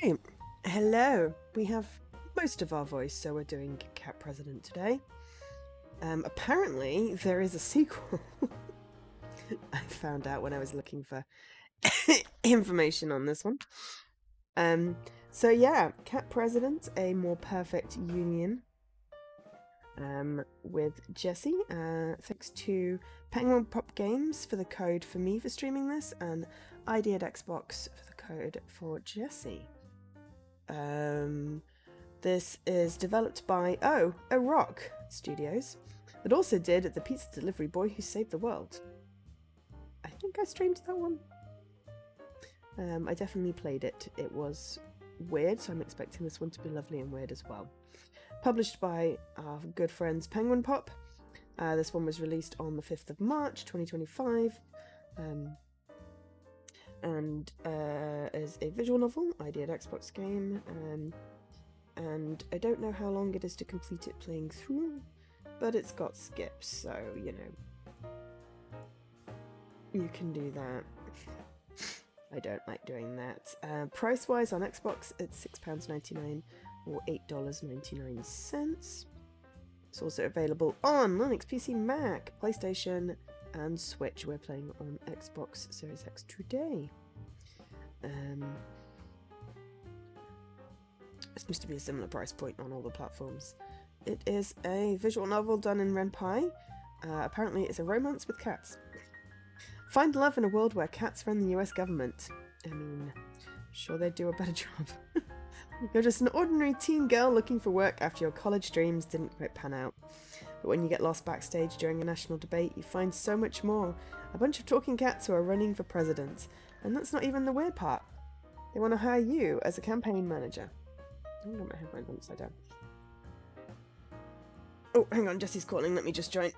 Right. Hello. We have most of our voice, so we're doing Cat President today. Apparently, there is a sequel. I found out when I was looking for information on this one. So yeah, Cat President, a more perfect union. With Jesse. Thanks to Penguin Pop Games for the code for me for streaming this, and Idead Xbox for the code for Jesse. This is developed by A Rock Studios, that also did The Pizza Delivery Boy Who Saved the World. I think I streamed that one. I definitely played it. It was weird, so I'm expecting this one to be lovely and weird as well. Published by our good friends Penguin Pop. This one was released on the 5th of March 2025. And is a visual novel, Idead Xbox game. And I don't know how long it is to complete it playing through, but it's got skips, so, you know, you can do that. I don't like doing that. Price-wise on Xbox, it's £6.99 or $8.99. It's also available on Linux, PC, Mac, PlayStation, and Switch. We're playing on Xbox Series X today. It seems to be a similar price point on all the platforms. It is a visual novel done in RenPy. Apparently it's a romance with cats. Find love in a world where cats run the US government. I mean, sure they'd do a better job. You're just an ordinary teen girl looking for work after your college dreams didn't quite pan out. But when you get lost backstage during a national debate, you find so much more. A bunch of talking cats who are running for president. And that's not even the weird part. They want to hire you as a campaign manager. I got my headphones upside down. Oh, hang on, Jesse's calling. Let me just join.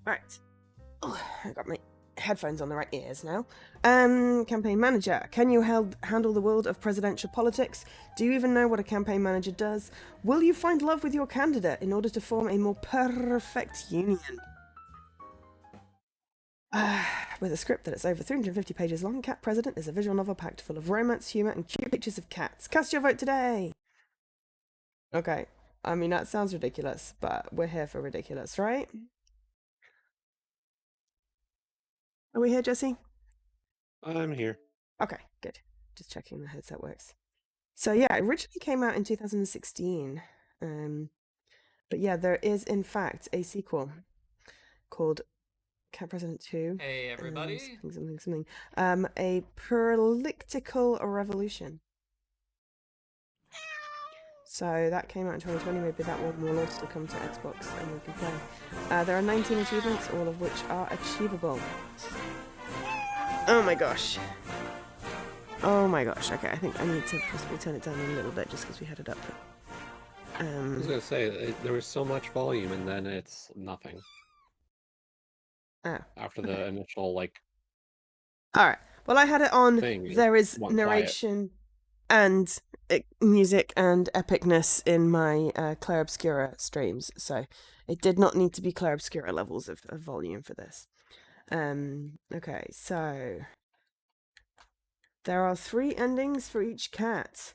Right. Oh, I got my headphones on the right ears now. Campaign manager. Can you handle the world of presidential politics? Do you even know what a campaign manager does? Will you find love with your candidate in order to form a more perfect union? With a script that is over 350 pages long, Cat President is a visual novel packed full of romance, humour, and cute pictures of cats. Cast your vote today! Okay. I mean, that sounds ridiculous, but we're here for ridiculous, right? Are we here, Jesse? I'm here. Okay, good. Just checking the headset works. So yeah, it originally came out in 2016. But yeah, there is in fact a sequel called Cat President 2. Hey everybody. Something. A Political Revolution. So that came out in 2020. Maybe that one will also come to Xbox and we can play. There are 19 achievements, all of which are achievable. Oh my gosh. Oh my gosh. Okay, I think I need to possibly turn it down a little bit just because we had it up. I was going to say, there was so much volume and then it's nothing. Oh, after the initial, like... Alright. Well, I had it on. Thing, there is narration and music and epicness in my Clair Obscura streams, so it did not need to be Clair Obscura levels of volume for this. Okay, so there are 3 endings for each cat.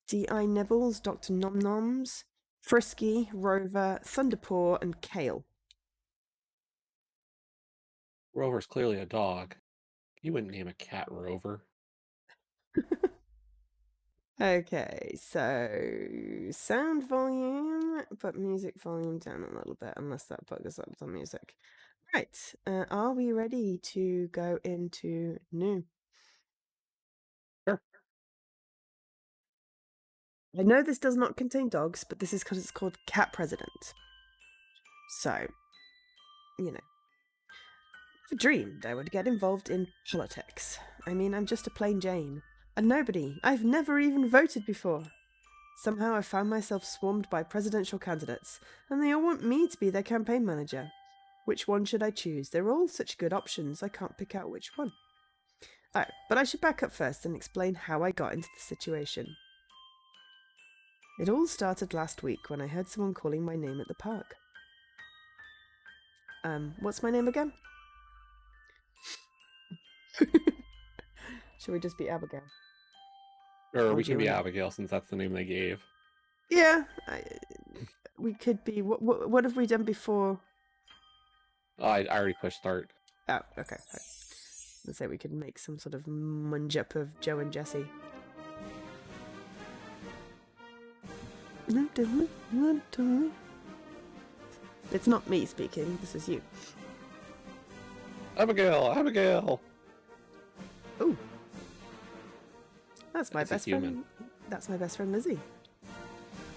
D.I. Nibbles, Dr. Nom Noms, Frisky, Rover, Thunderpaw, and Kale. Rover's clearly a dog. You wouldn't name a cat Rover. Okay, so sound volume, but music volume down a little bit, unless that bugs up the music. Right, are we ready to go into new? Sure. I know this does not contain dogs, but this is because it's called Cat President. So, you know. I dreamed I would get involved in politics. I mean, I'm just a plain Jane. A nobody. I've never even voted before. Somehow I found myself swarmed by presidential candidates, and they all want me to be their campaign manager. Which one should I choose? They're all such good options, I can't pick out which one. Oh, but I should back up first and explain how I got into the situation. It all started last week when I heard someone calling my name at the park. What's my name again? Should we just be Abigail? Or Or we do you can be wanna- Abigail since that's the name they gave. Yeah, we could be. What have we done before? Oh, I already pushed start. Oh, okay. Right. Let's say we could make some sort of munge up of Joe and Jesse. It's not me speaking. This is you. Abigail! Abigail! Oh, that's my It's a best human. friend. That's my best friend Lizzie.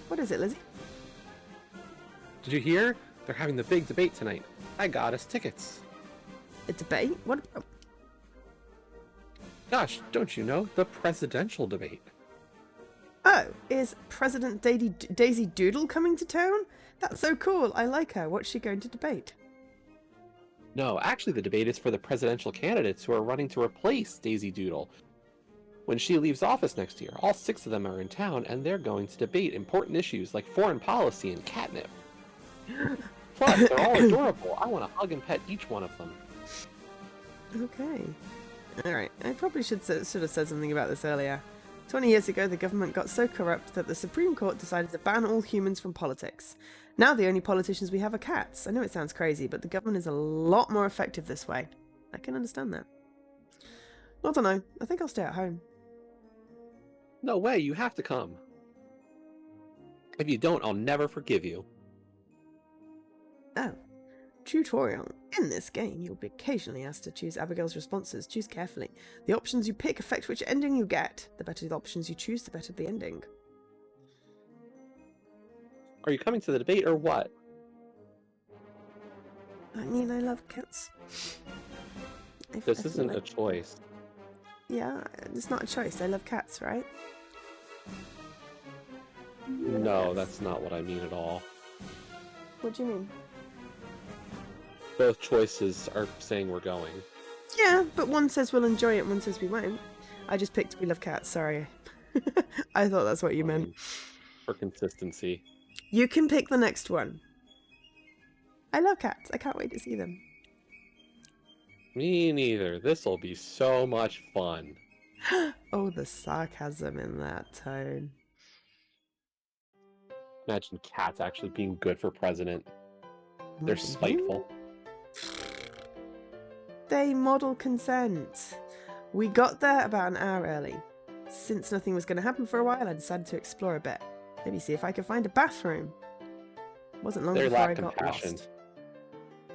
What is it, Lizzie? Did you hear? They're having the big debate tonight. I got us tickets. A debate? What? Gosh, don't you know? The presidential debate. Oh, is President Daisy Doodle coming to town? That's so cool. I like her. What's she going to debate? No, actually the debate is for the presidential candidates who are running to replace Daisy Doodle. When she leaves office next year, all 6 of them are in town and they're going to debate important issues like foreign policy and catnip. Plus, they're all adorable. I want to hug and pet each one of them. Okay. Alright, I probably should have said something about this earlier. 20 years ago, the government got so corrupt that the Supreme Court decided to ban all humans from politics. Now the only politicians we have are cats. I know it sounds crazy, but the government is a lot more effective this way. I can understand that. I don't know. I think I'll stay at home. No way, you have to come. If you don't, I'll never forgive you. Oh. Tutorial. In this game, you'll be occasionally asked to choose Abigail's responses. Choose carefully. The options you pick affect which ending you get. The better the options you choose, the better the ending. Are you coming to the debate or what? I mean, I love cats. This isn't a choice. Yeah, it's not a choice. I love cats, right? No, that's not what I mean at all. What do you mean? Both choices are saying we're going. Yeah, but one says we'll enjoy it, one says we won't. I just picked we love cats, sorry. I thought that's what you meant. For consistency. You can pick the next one. I love cats. I can't wait to see them. Me neither. This'll be so much fun. Oh, the sarcasm in that tone. Imagine cats actually being good for president. They're spiteful. They model consent. We got there about an hour early. Since nothing was going to happen for a while, I decided to explore a bit. Maybe see if I could find a bathroom. Wasn't long before I got lost.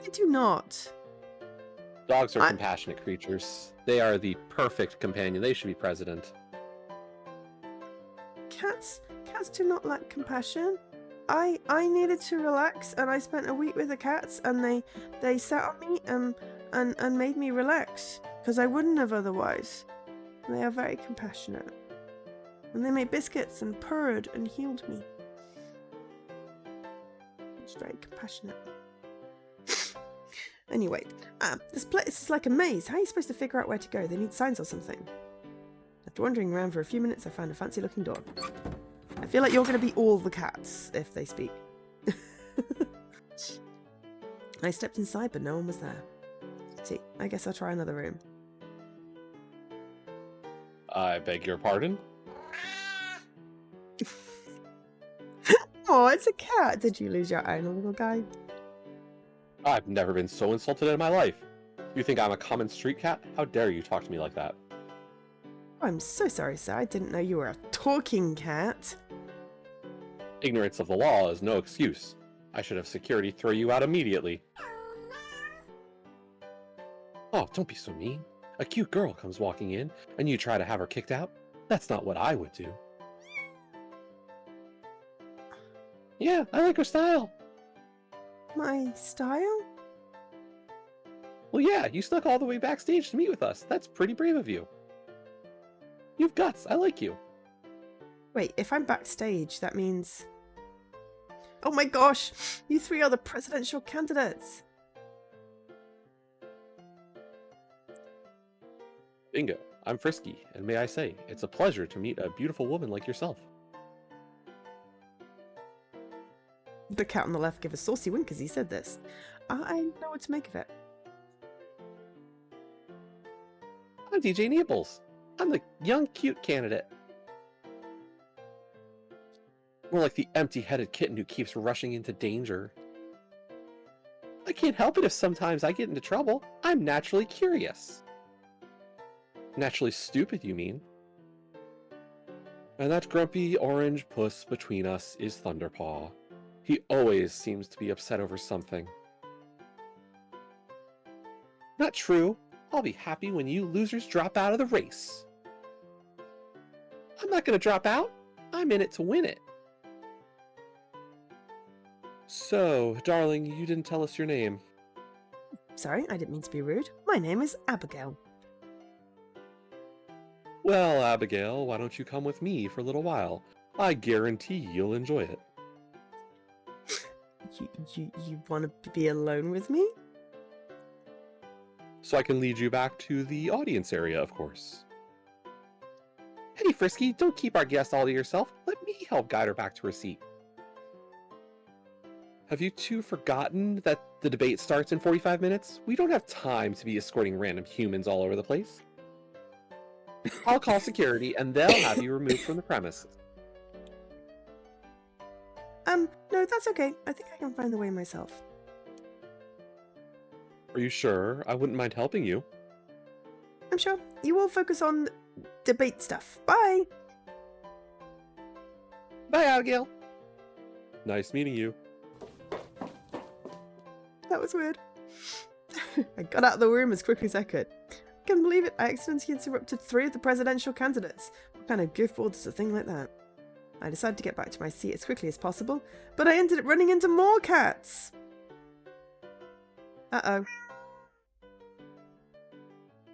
They do not. Dogs are compassionate creatures. They are the perfect companion. They should be president. Cats do not lack compassion. I needed to relax, and I spent a week with the cats, and they sat on me and made me relax, because I wouldn't have otherwise. They are very compassionate. And they made biscuits and purred and healed me. It's very compassionate. Anyway, this place is like a maze. How are you supposed to figure out where to go? They need signs or something. After wandering around for a few minutes, I found a fancy looking door. I feel like you're going to be all the cats if they speak. I stepped inside, but no one was there. See, I guess I'll try another room. I beg your pardon? Oh, it's a cat. Did you lose your own little guy? I've never been so insulted in my life. You think I'm a common street cat? How dare you talk to me like that? I'm so sorry, sir. I didn't know you were a talking cat. Ignorance of the law is no excuse. I should have security throw you out immediately. Oh, don't be so mean. A cute girl comes walking in, and you try to have her kicked out? That's not what I would do. Yeah, I like her style. My style? Well, yeah, you snuck all the way backstage to meet with us. That's pretty brave of you. You've guts. I like you. Wait, if I'm backstage, that means... Oh my gosh! You three are the presidential candidates! Bingo. I'm Frisky, and may I say, it's a pleasure to meet a beautiful woman like yourself. The cat on the left gave a saucy wink as he said this. I know what to make of it. I'm DJ Naples. I'm the young, cute candidate. More like the empty-headed kitten who keeps rushing into danger. I can't help it if sometimes I get into trouble. I'm naturally curious. Naturally stupid, you mean? And that grumpy orange puss between us is Thunderpaw. He always seems to be upset over something. Not true. I'll be happy when you losers drop out of the race. I'm not going to drop out. I'm in it to win it. So, darling, you didn't tell us your name. Sorry, I didn't mean to be rude. My name is Abigail. Well, Abigail, why don't you come with me for a little while? I guarantee you'll enjoy it. You want to be alone with me? So I can lead you back to the audience area, of course. Hey, Frisky, don't keep our guest all to yourself. Let me help guide her back to her seat. Have you two forgotten that the debate starts in 45 minutes? We don't have time to be escorting random humans all over the place. I'll call security and they'll have you removed from the premises. No, that's okay. I think I can find the way myself. Are you sure? I wouldn't mind helping you. I'm sure. You all focus on debate stuff. Bye! Bye, Abigail. Nice meeting you. That was weird. I got out of the room as quickly as I could. I can't believe it. I accidentally interrupted 3 of the presidential candidates. What kind of goofball does a thing like that? I decided to get back to my seat as quickly as possible, but I ended up running into more cats. Uh-oh.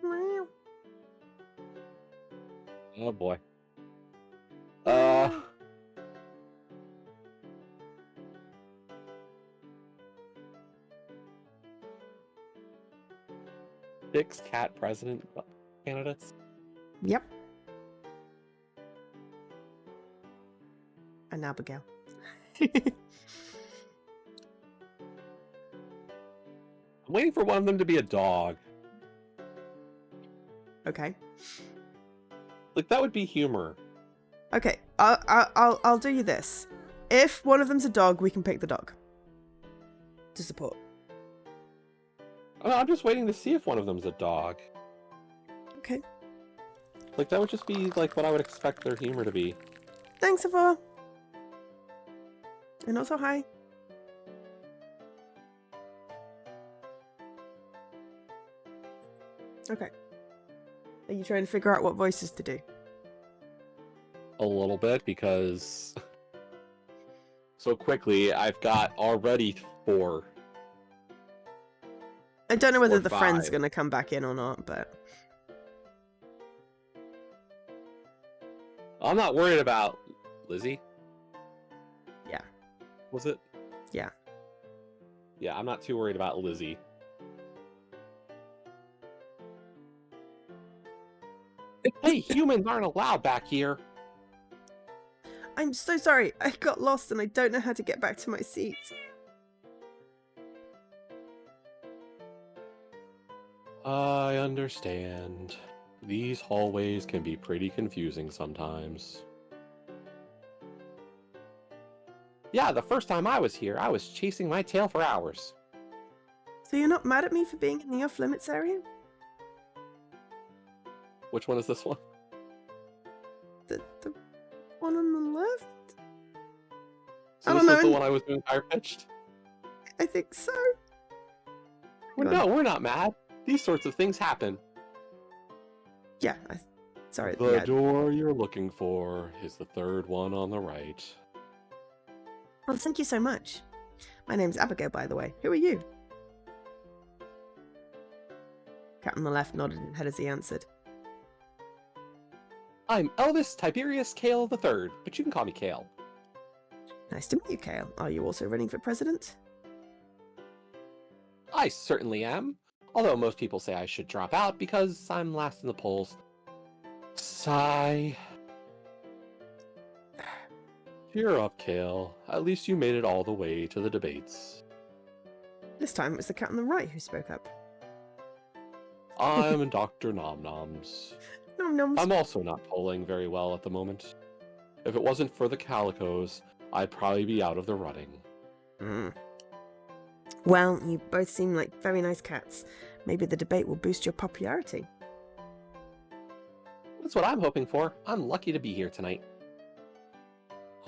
Meow. Oh boy. Six cat president candidates? Yep. And Abigail. I'm waiting for one of them to be a dog. Okay. Like, that would be humor. Okay, I'll do you this. If one of them's a dog, we can pick the dog to support. I'm just waiting to see if one of them's a dog. Okay. Like, that would just be, like, what I would expect their humor to be. Thanks, Ava. And also hi. Okay. Are you trying to figure out what voices to do? A little bit, because so quickly I've got already 4. I don't know whether Or the friend's 5. going to come back in or not, but... I'm not worried about Lizzie. Yeah. Was it? Yeah. Yeah, I'm not too worried about Lizzie. Hey, humans aren't allowed back here. I'm so sorry. I got lost and I don't know how to get back to my seat. I understand. These hallways can be pretty confusing sometimes. Yeah, the first time I was here, I was chasing my tail for hours. So you're not mad at me for being in the off-limits area? Which one is this one? The one on the left? So I this don't was the know. one I was doing higher pitched? I think so. Well, Hang on. no, we're not mad. These sorts of things happen. Yeah, sorry. The Yeah. door you're looking for is the 3rd one on the right. Well, thank you so much. My name's Abigail, by the way. Who are you? Cat on the left nodded his head as he answered. I'm Elvis Tiberius Kale III, but you can call me Kale. Nice to meet you, Kale. Are you also running for president? I certainly am. Although most people say I should drop out because I'm last in the polls. Sigh. Cheer up, Kale. At least you made it all the way to the debates. This time it was the cat on the right who spoke up. I'm Dr. Nom Noms. Nom noms. I'm also not polling very well at the moment. If it wasn't for the calicos, I'd probably be out of the running. Well, you both seem like very nice cats. Maybe the debate will boost your popularity. That's what I'm hoping for. I'm lucky to be here tonight.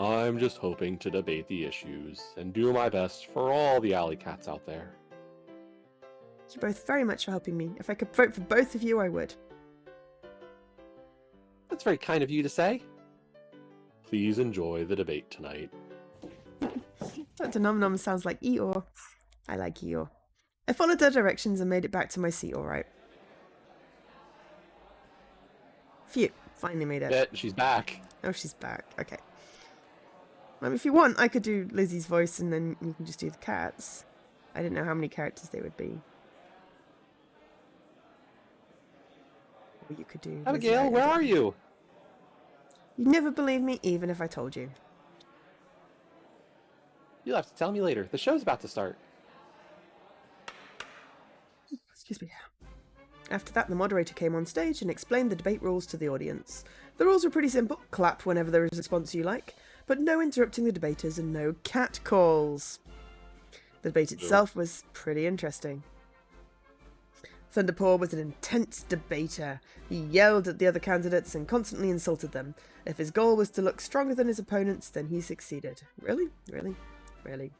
I'm just hoping to debate the issues and do my best for all the alley cats out there. Thank you both very much for helping me. If I could vote for both of you, I would. That's very kind of you to say. Please enjoy the debate tonight. Dr. Nom Nom sounds like Eeyore. I like Eeyore. I followed her directions and made it back to my seat all right. Phew, finally made it. Yeah, she's back. Oh, she's back. Okay. If you want, I could do Lizzie's voice and then you can just do the cats. I didn't know how many characters they would be. Or you could do Abigail, where are you? You'd never believe me, even if I told you. You'll have to tell me later. The show's about to start. Excuse me. After that, the moderator came on stage and explained the debate rules to the audience. The rules were pretty simple. Clap whenever there is a response you like, but no interrupting the debaters and no cat calls. The debate itself was pretty interesting. Thunderpaw was an intense debater. He yelled at the other candidates and constantly insulted them. If his goal was to look stronger than his opponents, then he succeeded. Really? Really? Really?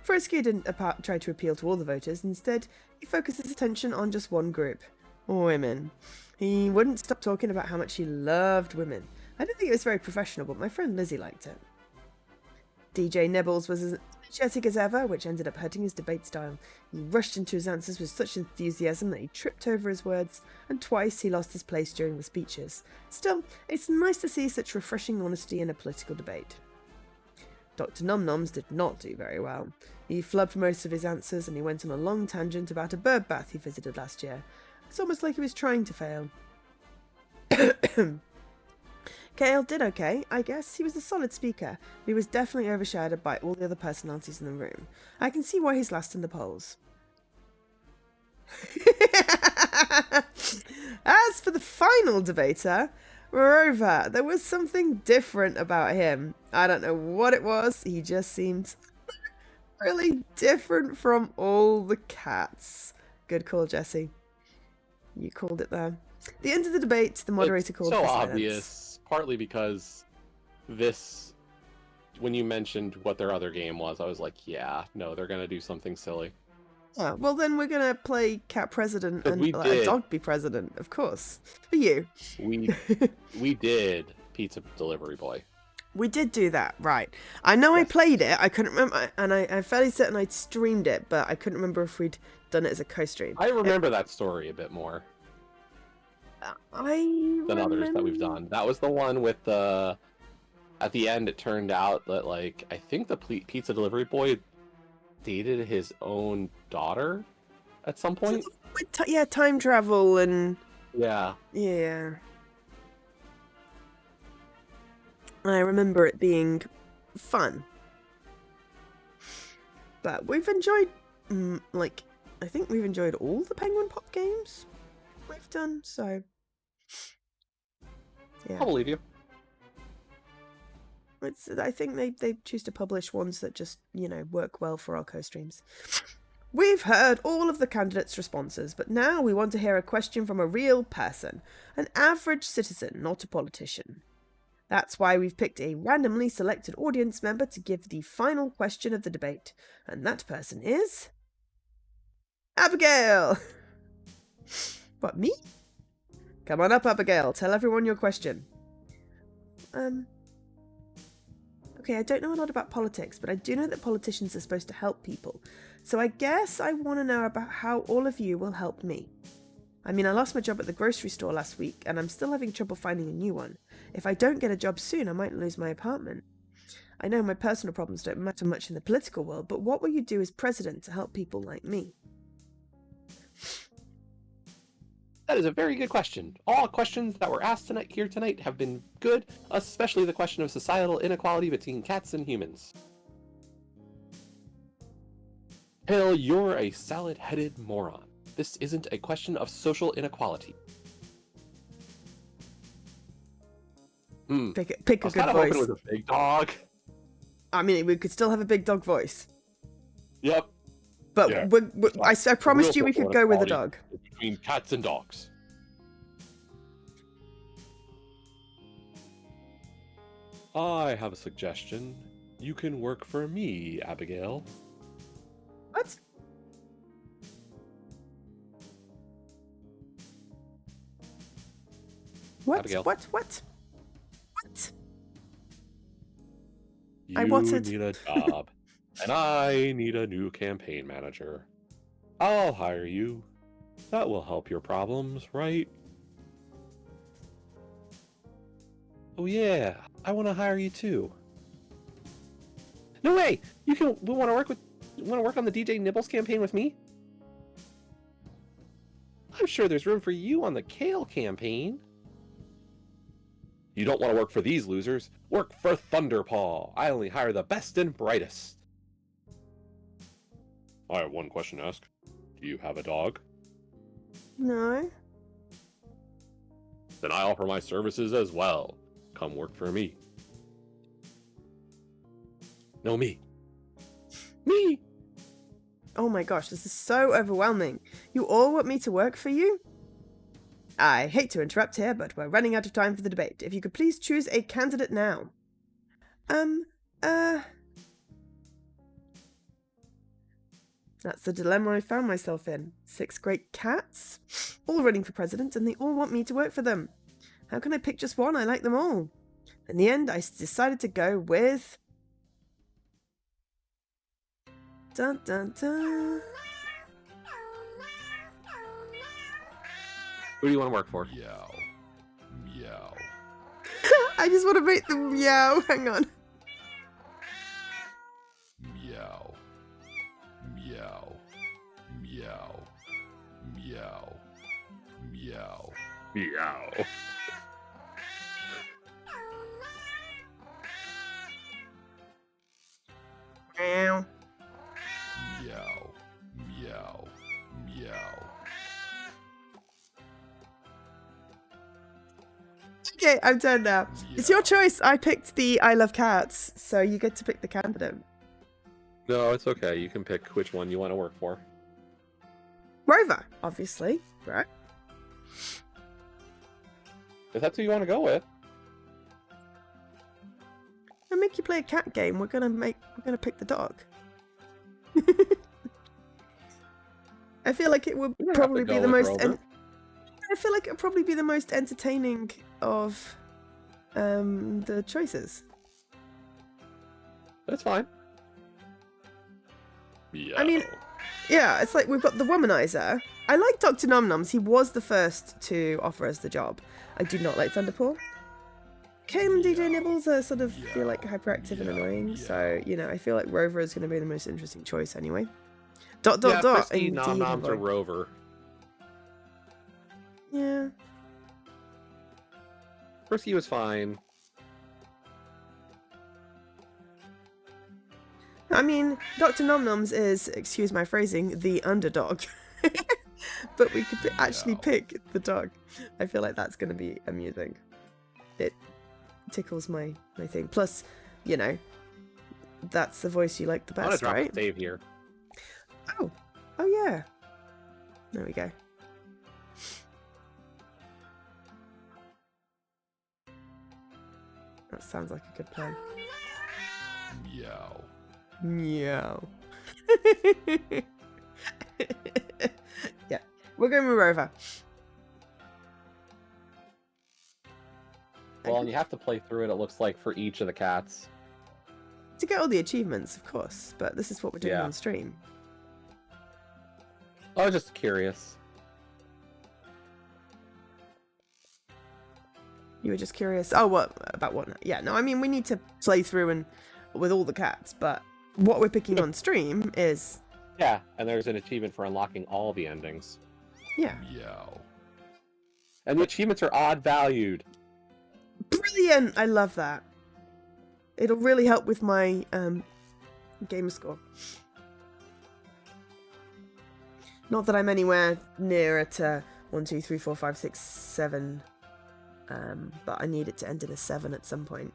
Frisky didn't try to appeal to all the voters. Instead, he focused his attention on just one group. Women. He wouldn't stop talking about how much he loved women. I don't think it was very professional, but my friend Lizzie liked it. DJ Nibbles was as energetic as ever, which ended up hurting his debate style. He rushed into his answers with such enthusiasm that he tripped over his words, and twice he lost his place during the speeches. Still, it's nice to see such refreshing honesty in a political debate. Dr. Nom Noms did not do very well. He flubbed most of his answers, and he went on a long tangent about a bird bath he visited last year. It's almost like he was trying to fail. Kale did okay, I guess. He was a solid speaker, but he was definitely overshadowed by all the other personalities in the room. I can see why he's last in the polls. As for the final debater, Rover, there was something different about him. I don't know what it was, he just seemed really different from all the cats. Good call, Jesse. You called it there. At the end of the debate, the moderator called for silence. So obvious. Partly because when you mentioned what their other game was, I was like, yeah, no, they're going to do something silly. Oh, well, then we're going to play Cat President and a Dog Be President, of course. For you. We did Pizza Delivery Boy. We did do that, right. I know yes. I played it, I couldn't remember, and I'm fairly certain I'd streamed it, but I couldn't remember if we'd done it as a co-stream. I remember that story a bit more. Than others that we've done. That was the one with the... At the end, it turned out that, like, I think the Pizza Delivery Boy dated his own daughter at some point. Yeah, time travel and... Yeah. Yeah. I remember it being fun. But we've enjoyed, I think we've enjoyed all the Penguin Pop games we've done, so... Yeah. I'll believe you. I think they choose to publish ones that just, work well for our co-streams. We've heard all of the candidates' responses, but now we want to hear a question from a real person, an average citizen, not a politician. That's why we've picked a randomly selected audience member to give the final question of the debate, and that person is... Abigail! What, me? Come on up, Abigail. Tell everyone your question. Okay, I don't know a lot about politics, but I do know that politicians are supposed to help people. So I guess I want to know about how all of you will help me. I mean, I lost my job at the grocery store last week, and I'm still having trouble finding a new one. If I don't get a job soon, I might lose my apartment. I know my personal problems don't matter much in the political world, but what will you do as president to help people like me? That is a very good question. All questions that were asked here tonight have been good, especially the question of societal inequality between cats and humans. Hale, you're a salad-headed moron. This isn't a question of social inequality. Pick a I good was kind of hoping voice. it was a big dog. I mean, we could still have a big dog voice. Yep. But Yeah. I promised you we could go with a dog. Between cats and dogs. I have a suggestion. You can work for me, Abigail. What? What? Abigail. What? You wanted- need a job, and I need a new campaign manager. I'll hire you. That will help your problems, right? Oh yeah, I want to hire you too. No way! We want to work on the DJ Nibbles campaign with me? I'm sure there's room for you on the Kale campaign. You don't want to work for these losers. Work for Thunderpaw. I only hire the best and brightest. I have one question to ask. Do you have a dog? No. Then I offer my services as well. Come work for me. No, me. Me! Oh my gosh, this is so overwhelming. You all want me to work for you? I hate to interrupt here, but we're running out of time for the debate. If you could please choose a candidate now. That's the dilemma I found myself in. 6 great cats, all running for president, and they all want me to work for them. How can I pick just one? I like them all. In the end, I decided to go with... Dun dun dun. Who do you want to work for? Meow. Meow. I just want to make them meow. Hang on. Meow. Meow. Meow. Meow. Meow. Meow. Meow. Meow. Meow. Meow. Okay, I'm done now. It's your choice. I picked the I love cats, so you get to pick the candidate. No, it's okay. You can pick which one you want to work for. Rover, obviously, right? If that's who you want to go with. I'll make you play a cat game. We're gonna pick the dog. I feel like it would We don't have to probably be go the with most. Rover. I feel like it would probably be the most entertaining of the choices. That's fine. Meow. I mean, yeah, it's like we've got the womanizer. I like Dr. Nom Noms. He was the first to offer us the job. I do not like Thunderpaw. Kale and DJ Nibbles are sort of feel like hyperactive and annoying, so you know I feel like Rover is going to be the most interesting choice anyway. Dot Yeah, Frisky, indeed, Nom Noms, boy. or Rover. Yeah. Frisky was fine. I mean, Dr. Nom Noms is, excuse my phrasing, the underdog. But we could actually Meow. pick the dog. I feel like that's going to be amusing. It tickles my thing. Plus, you know, that's the voice you like the I'm gonna best, drop right? a save here. Oh yeah. There we go. That sounds like a good plan. Meow. Meow. Yeah, we're going with Rover. Well, and you have to play through it, it looks like, for each of the cats. To get all the achievements, of course, but this is what we're doing Yeah. on stream. I was just curious. You were just curious. Oh, what about what? Yeah, no, I mean we need to play through and with all the cats, but what we're picking on stream is Yeah, and there's an achievement for unlocking all the endings. yeah. Meow. And the achievements are odd valued. Brilliant! I love that. It'll really help with my gamer score. Not that I'm anywhere near at 1, 2, 3, 4, 5, 6, 7. But I need it to end in a 7 at some point.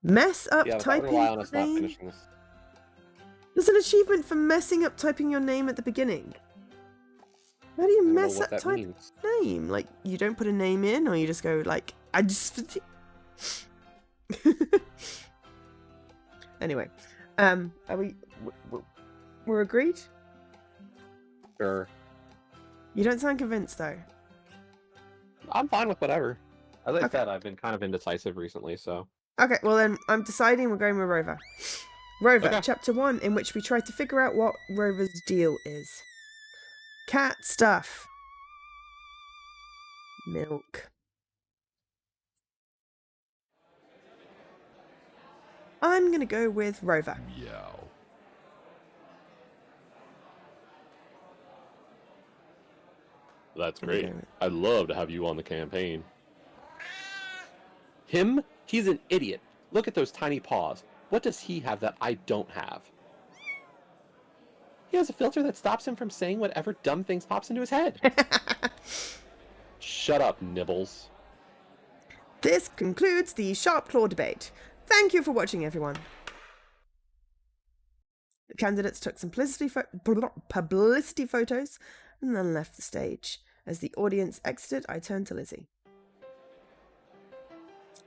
Mess up typing rely on your us not name. finishing this. There's an achievement for messing up typing your name at the beginning. How do you I don't know mess what up that typing means. your name? Like, you don't put a name in, or you just go like, I just. Anyway, are we're agreed? Sure. You don't sound convinced though. I'm fine with whatever. As I Okay. said, I've been kind of indecisive recently, so. Okay, well then, I'm deciding we're going with Rover. Rover, Okay. chapter 1, in which we try to figure out what Rover's deal is. Cat stuff. Milk. I'm gonna go with Rover. Meow. That's There we great. go. I'd love to have you on the campaign. Him? He's an idiot. Look at those tiny paws. What does he have that I don't have? He has a filter that stops him from saying whatever dumb things pops into his head. Shut up, Nibbles. This concludes the Sharp Claw debate. Thank you for watching, everyone. The candidates took some publicity photos and then left the stage. As the audience exited, I turned to Lizzie.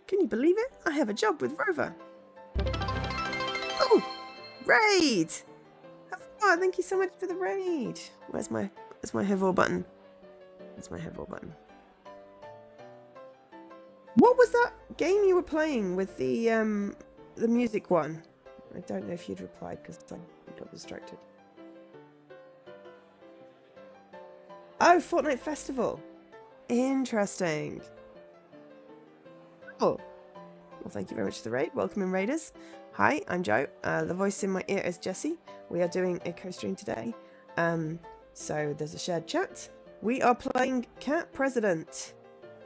Can you believe it? I have a job with Rover. Oh, raid! Oh, thank you so much for the raid. Where's my Hivor button? Where's my Hivor button? What was that game you were playing with the music one? I don't know if you'd replied because I got distracted. Oh, Fortnite Festival. Interesting. Oh. Well, thank you very much for the raid. Welcome in, Raiders. Hi, I'm Joe. The voice in my ear is Jessie. We are doing a co-stream today. So there's a shared chat. We are playing Cat President.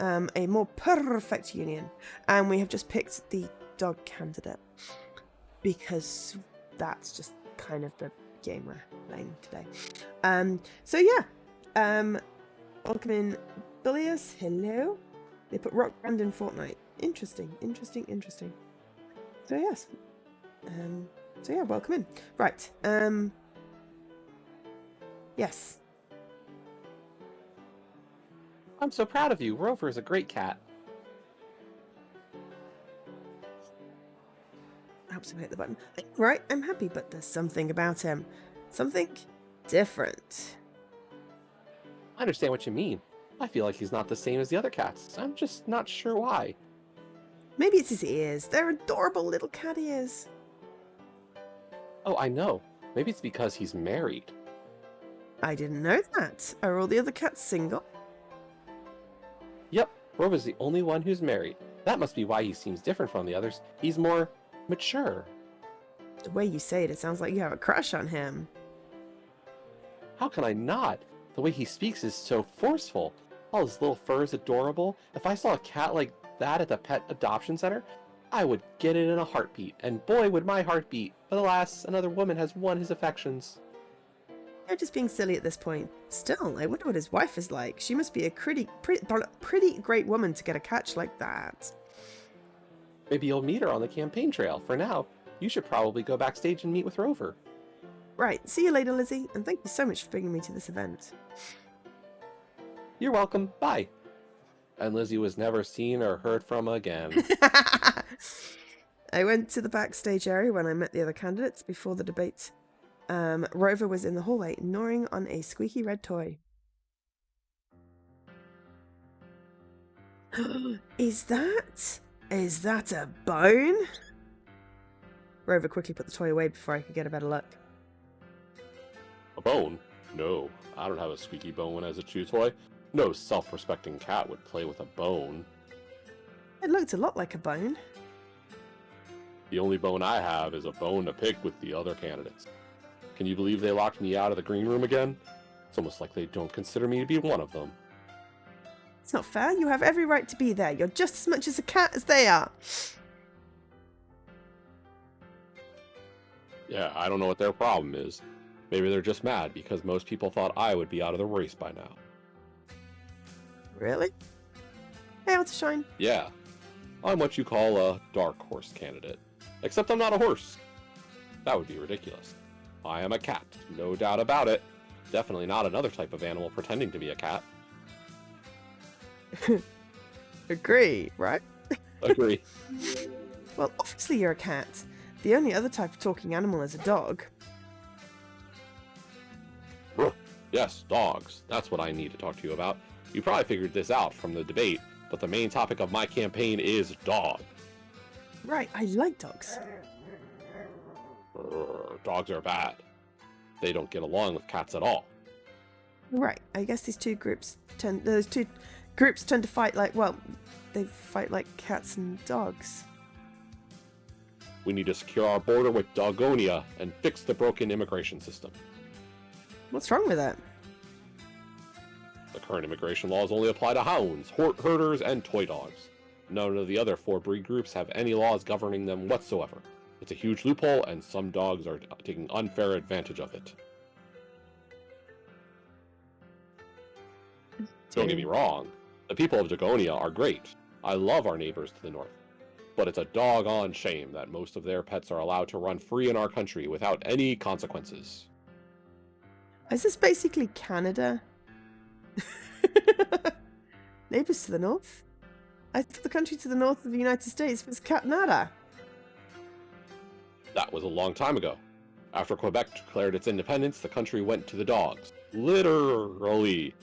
A more perfect union. And we have just picked the dog candidate. Because that's just kind of the game we're playing today. So yeah. Welcome in, Bilius. Hello. They put Rock Band in Fortnite. Interesting. So yes. So yeah, welcome in. Right. Yes. I'm so proud of you. Rover is a great cat. Helps him hit the button. Right, I'm happy, but there's something about him. Something different. I understand what you mean. I feel like he's not the same as the other cats. I'm just not sure why. Maybe it's his ears. They're adorable little cat ears. Oh, I know. Maybe it's because he's married. I didn't know that. Are all the other cats single? Yep, Rover's the only one who's married. That must be why he seems different from the others. He's more mature. The way you say it, it sounds like you have a crush on him. How can I not? The way he speaks is so forceful. All his little fur is adorable. If I saw a cat like that at the pet adoption center, I would get it in a heartbeat. And boy, would my heart beat. But alas, another woman has won his affections. You're just being silly at this point. Still, I wonder what his wife is like. She must be a pretty great woman to get a catch like that. Maybe you'll meet her on the campaign trail. For now, you should probably go backstage and meet with Rover. Right, see you later, Lizzie, and thank you so much for bringing me to this event. You're welcome. Bye. And Lizzie was never seen or heard from again. I went to the backstage area when I met the other candidates before the debate. Rover was in the hallway, gnawing on a squeaky red toy. Is that a bone? Rover quickly put the toy away before I could get a better look. A bone? No, I don't have a squeaky bone as a chew toy. No self-respecting cat would play with a bone. It looked a lot like a bone. The only bone I have is a bone to pick with the other candidates. Can you believe they locked me out of the green room again? It's almost like they don't consider me to be one of them. It's not fair. You have every right to be there. You're just as much as a cat as they are. Yeah, I don't know what their problem is. Maybe they're just mad because most people thought I would be out of the race by now. Really? Hey, out to shine. Yeah, I'm what you call a dark horse candidate. Except I'm not a horse. That would be ridiculous. I am a cat, no doubt about it. Definitely not another type of animal pretending to be a cat. Agree, right? Agree. Well, obviously you're a cat. The only other type of talking animal is a dog. Yes, dogs. That's what I need to talk to you about. You probably figured this out from the debate, but the main topic of my campaign is dog. Right, I like dogs. Dogs are bad. They don't get along with cats at all. Right, I guess those two groups tend to fight like, well, they fight like cats and dogs. We need to secure our border with Dogonia and fix the broken immigration system. What's wrong with that? The current immigration laws only apply to hounds, herders, and toy dogs. None of the other 4 breed groups have any laws governing them whatsoever. It's a huge loophole, and some dogs are taking unfair advantage of it. Don't get me wrong, the people of Dagonia are great. I love our neighbors to the north. But it's a doggone shame that most of their pets are allowed to run free in our country without any consequences. Is this basically Canada? Neighbours to the north? I thought the country to the north of the United States was Canada. That was a long time ago. After Quebec declared its independence, the country went to the dogs. Literally.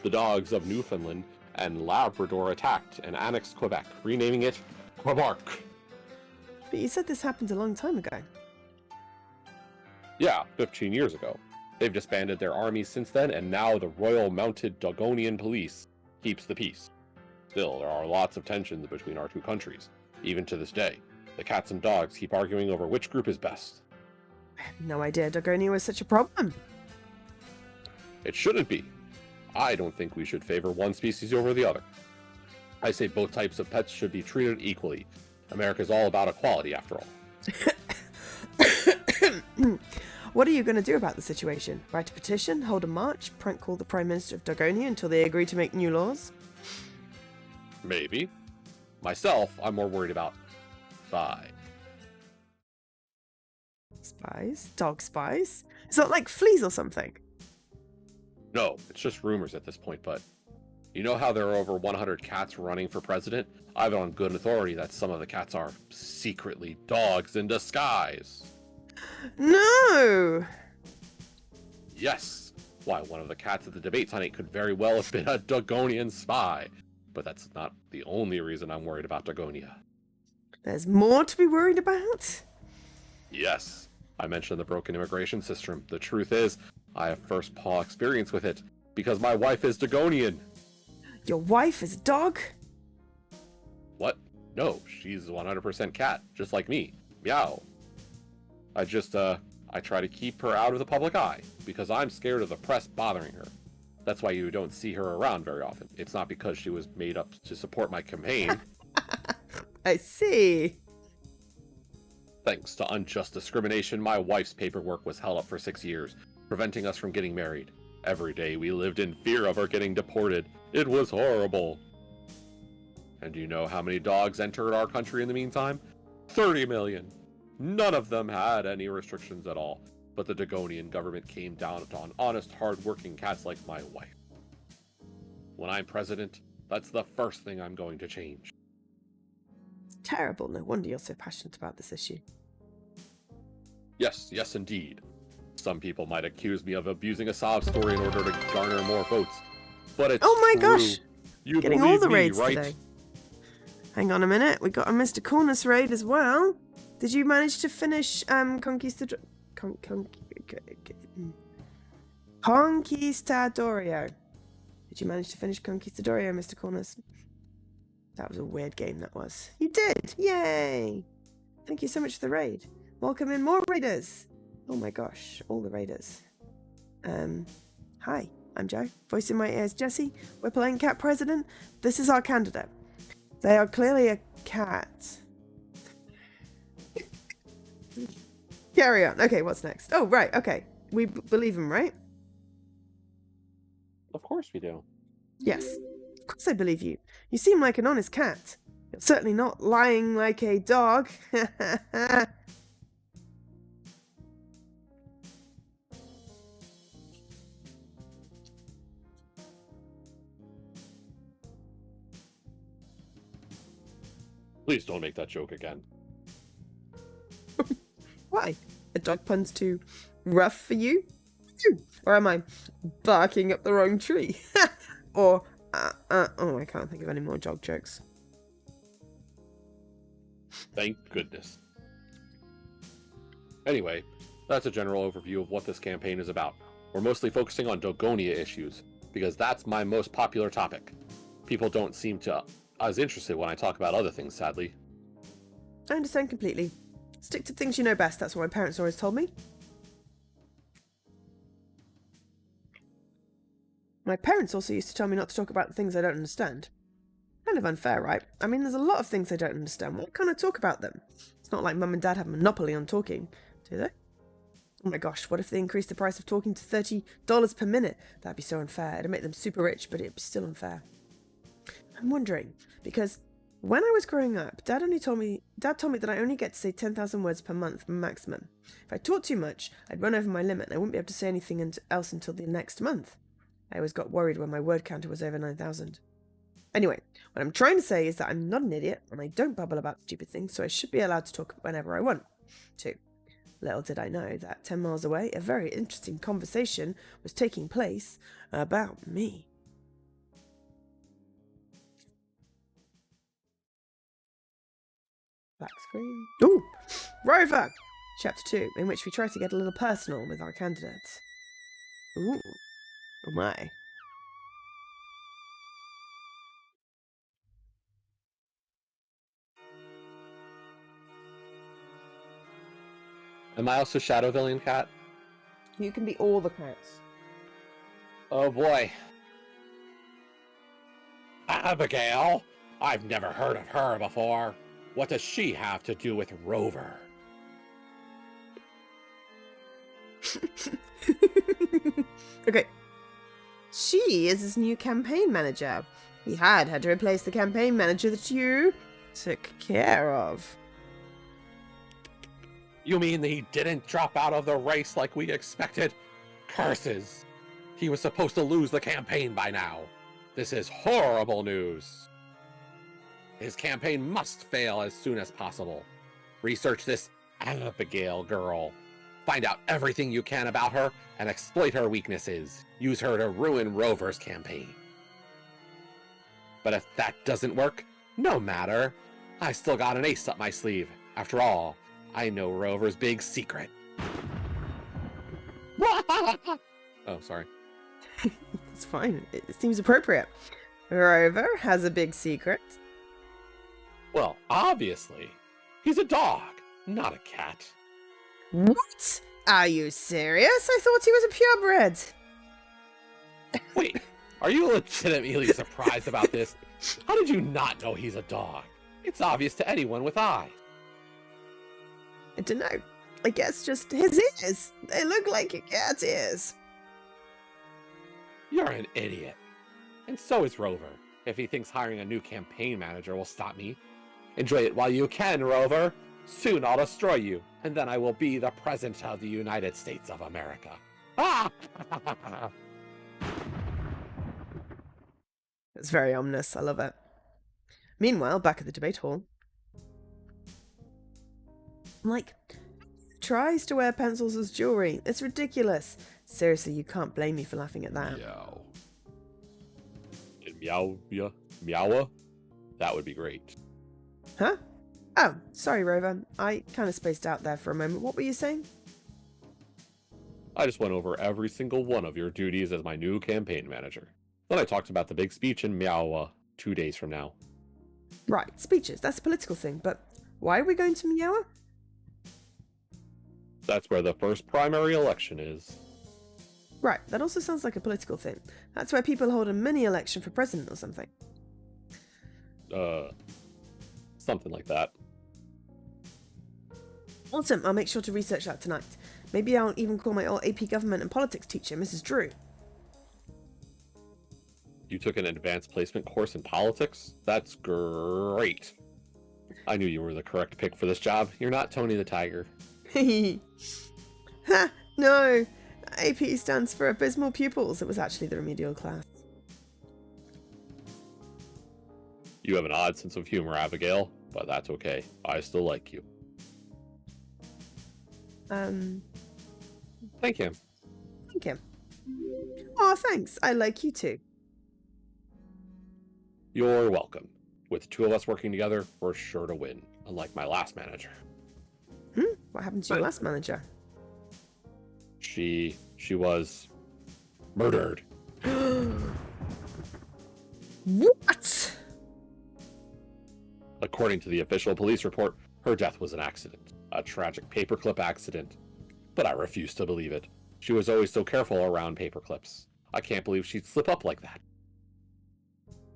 The dogs of Newfoundland and Labrador attacked and annexed Quebec, renaming it Quebec. But you said this happened a long time ago. Yeah, 15 years ago. They've disbanded their armies since then, and now the Royal Mounted Dogonian Police keeps the peace. Still, there are lots of tensions between our two countries. Even to this day, the cats and dogs keep arguing over which group is best. I had no idea Dogonia was such a problem. It shouldn't be. I don't think we should favor one species over the other. I say both types of pets should be treated equally. America's all about equality, after all. What are you going to do about the situation? Write a petition, hold a march, prank call the Prime Minister of Dogonia until they agree to make new laws? Maybe. Myself, I'm more worried about spy. Spies? Dog spies? Is that like fleas or something? No, it's just rumors at this point, but you know how there are over 100 cats running for president? I have it on good authority that some of the cats are secretly dogs in disguise. No! Yes. Why, one of the cats at the debate tonight could very well have been a Dogonian spy. But that's not the only reason I'm worried about Dagonia. There's more to be worried about? Yes. I mentioned the broken immigration system. The truth is, I have first-paw experience with it, because my wife is Dagonian. Your wife is a dog? What? No, she's 100% cat, just like me. Meow. I try to keep her out of the public eye, because I'm scared of the press bothering her. That's why you don't see her around very often. It's not because she was made up to support my campaign. I see. Thanks to unjust discrimination, my wife's paperwork was held up for 6 years, preventing us from getting married. Every day we lived in fear of her getting deported. It was horrible. And do you know how many dogs entered our country in the meantime? 30 million. None of them had any restrictions at all, but the Dagonian government came down on honest, hard-working cats like my wife. When I'm president, that's the first thing I'm going to change. It's terrible. No wonder you're so passionate about this issue. Yes, indeed. Some people might accuse me of abusing a sob story in order to garner more votes, but it's Oh my true. gosh! You Getting believe all the me, raids right? today. Hang on a minute. We got a Mr. Cornus raid as well. Did you manage to finish Conquistadorio? Did you manage to finish Conquistadorio, Mr. Cornus? That was a weird game, that was. You did! Yay! Thank you so much for the raid. Welcome in more raiders! Oh my gosh, all the raiders. Hi. I'm Joe. Voice in my ears, Jessie. We're playing Cat President. This is our candidate. They are clearly a cat. Carry on. Okay, what's next? Oh, right. Okay. We believe him, right? Of course we do. Yes. Of course I believe you. You seem like an honest cat. You're certainly not lying like a dog. Please don't make that joke again. Why? Are dog puns too rough for you? Or am I barking up the wrong tree? Or, oh, I can't think of any more dog jokes. Thank goodness. Anyway, that's a general overview of what this campaign is about. We're mostly focusing on Dogonia issues, because that's my most popular topic. People don't seem to as interested when I talk about other things, sadly. I understand completely. Stick to things you know best, that's what my parents always told me. My parents also used to tell me not to talk about the things I don't understand. Kind of unfair, right? I mean, there's a lot of things I don't understand. Why can't I talk about them? It's not like Mum and Dad have a monopoly on talking, do they? Oh my gosh, what if they increased the price of talking to $30 per minute? That'd be so unfair. It'd make them super rich, but it'd be still unfair. I'm wondering, because when I was growing up, Dad told me that I only get to say 10,000 words per month maximum. If I talked too much, I'd run over my limit and I wouldn't be able to say anything else until the next month. I always got worried when my word counter was over 9,000. Anyway, what I'm trying to say is that I'm not an idiot and I don't babble about stupid things, so I should be allowed to talk whenever I want to. Little did I know that 10 miles away, a very interesting conversation was taking place about me. Black screen. Ooh! Rover! Chapter 2, in which we try to get a little personal with our candidates. Ooh. Oh my. Am I also Shadow Villain Cat? You can be all the cats. Oh boy. Abigail? I've never heard of her before. What does she have to do with Rover? Okay. She is his new campaign manager. He had to replace the campaign manager that you took care of. You mean he didn't drop out of the race like we expected? Curses! He was supposed to lose the campaign by now. This is horrible news. His campaign must fail as soon as possible. Research this Abigail girl. Find out everything you can about her and exploit her weaknesses. Use her to ruin Rover's campaign. But if that doesn't work, no matter. I still got an ace up my sleeve. After all, I know Rover's big secret. Oh, sorry. It's fine. It seems appropriate. Rover has a big secret. Well, obviously. He's a dog, not a cat. What? Are you serious? I thought he was a purebred. Wait, are you legitimately surprised about this? How did you not know he's a dog? It's obvious to anyone with eyes. I don't know. I guess just his ears. They look like a cat's ears. You're an idiot. And so is Rover, if he thinks hiring a new campaign manager will stop me. Enjoy it while you can, Rover. Soon I'll destroy you, and then I will be the President of the United States of America. It's very ominous. I love it. Meanwhile, back at the debate hall, like, tries to wear pencils as jewelry. It's ridiculous. Seriously, you can't blame me for laughing at that. Meow. Meowa? That would be great. Huh? Oh, sorry, Rover. I kind of spaced out there for a moment. What were you saying? I just went over every single one of your duties as my new campaign manager. Then I talked about the big speech in Meowa 2 days from now. Right, speeches. That's a political thing, but why are we going to Meowa? That's where the first primary election is. Right, that also sounds like a political thing. That's where people hold a mini-election for president or something. Something like that. Awesome, I'll make sure to research that tonight. Maybe I'll even call my old AP Government and Politics teacher, Mrs. Drew. You took an advanced placement course in politics? That's great. I knew you were the correct pick for this job. You're not Tony the Tiger. Ha! No! AP stands for Abysmal Pupils. It was actually the remedial class. You have an odd sense of humor, Abigail, but that's okay. I still like you. Thank you. Thank you. Oh, thanks. I like you too. You're welcome. With two of us working together, we're sure to win, unlike my last manager. What happened to your last manager? She was murdered. What? According to the official police report, her death was an accident. A tragic paperclip accident. But I refuse to believe it. She was always so careful around paperclips. I can't believe she'd slip up like that.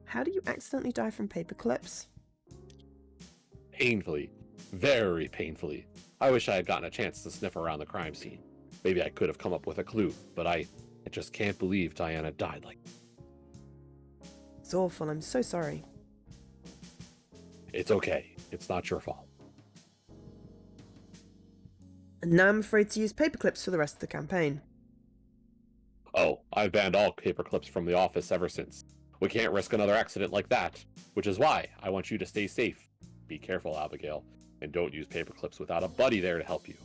How do you accidentally die from paper clips? Painfully. Very painfully. I wish I had gotten a chance to sniff around the crime scene. Maybe I could have come up with a clue, but I just can't believe Diana died like that. It's awful. I'm so sorry. It's okay. It's not your fault. And now I'm afraid to use paper clips for the rest of the campaign. Oh, I've banned all paperclips from the office ever since. We can't risk another accident like that, which is why I want you to stay safe. Be careful, Abigail, and don't use paperclips without a buddy there to help you.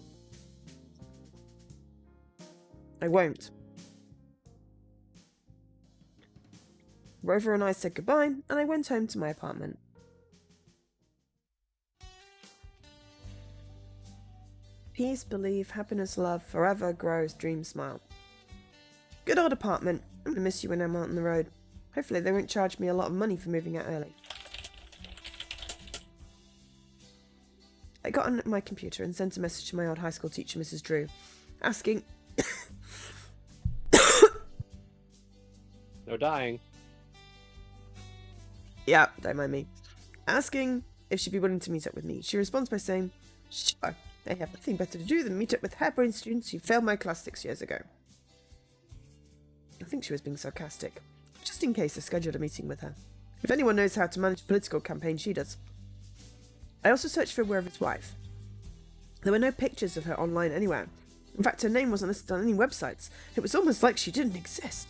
I won't. Rover and I said goodbye, and I went home to my apartment. Peace, believe, happiness, love, forever grows, dream, smile. Good old apartment. I'm gonna miss you when I'm out on the road. Hopefully they won't charge me a lot of money for moving out early. I got on my computer and sent a message to my old high school teacher, Mrs. Drew, asking... No dying. Yeah, don't mind me. Asking if she'd be willing to meet up with me. She responds by saying, sure, I have nothing better to do than meet up with harebrained students who failed my class 6 years ago. I think she was being sarcastic. Just in case I scheduled a meeting with her. If anyone knows how to manage a political campaign, she does. I also searched for Rover's wife. There were no pictures of her online anywhere. In fact, her name wasn't listed on any websites. It was almost like she didn't exist.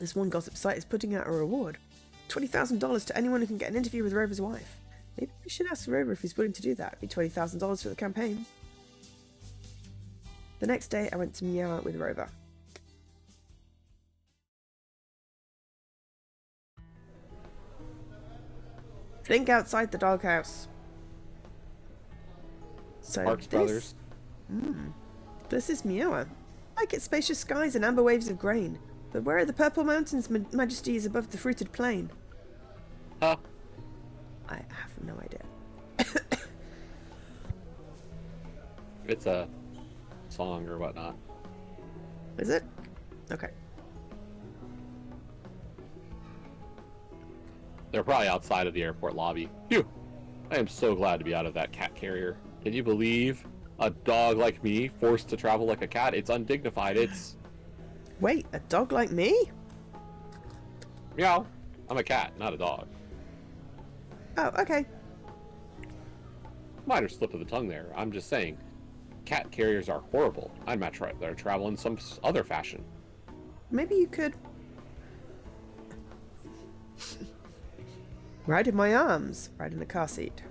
This one gossip site is putting out a reward. $20,000 to anyone who can get an interview with Rover's wife. Maybe we should ask Rover if he's willing to do that. It'd be $20,000 for the campaign. The next day, I went to meow out with Rover. Think outside the doghouse. So Marx Brothers. This is Meowa. I like its spacious skies and amber waves of grain. But where are the purple mountains, majesty is above the fruited plain? Huh? I have no idea. It's a song or whatnot. Is it? Okay. They're probably outside of the airport lobby. Phew! I am so glad to be out of that cat carrier. Can you believe a dog like me forced to travel like a cat? It's undignified. It's... Wait, a dog like me? Meow. I'm a cat, not a dog. Oh, okay. Minor slip of the tongue there. I'm just saying, cat carriers are horrible. I'd much rather travel in some other fashion. Maybe you could... ride in my arms. Ride in the car seat.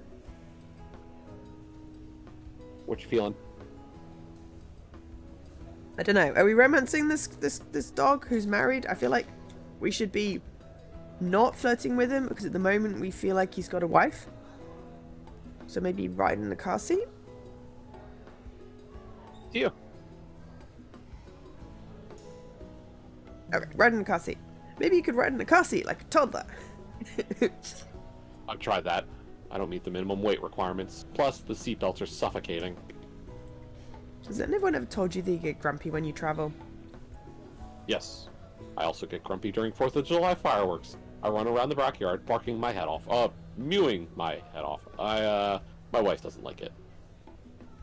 What you feeling? I don't know. Are we romancing this dog who's married? I feel like we should be not flirting with him because at the moment we feel like he's got a wife. So maybe ride in the car seat? You. Okay, ride in the car seat. Maybe you could ride in the car seat like a toddler. I've tried that. I don't meet the minimum weight requirements. Plus, the seatbelts are suffocating. Has anyone ever told you that you get grumpy when you travel? Yes. I also get grumpy during 4th of July fireworks. I run around the backyard barking my head off. Mewing my head off. My wife doesn't like it.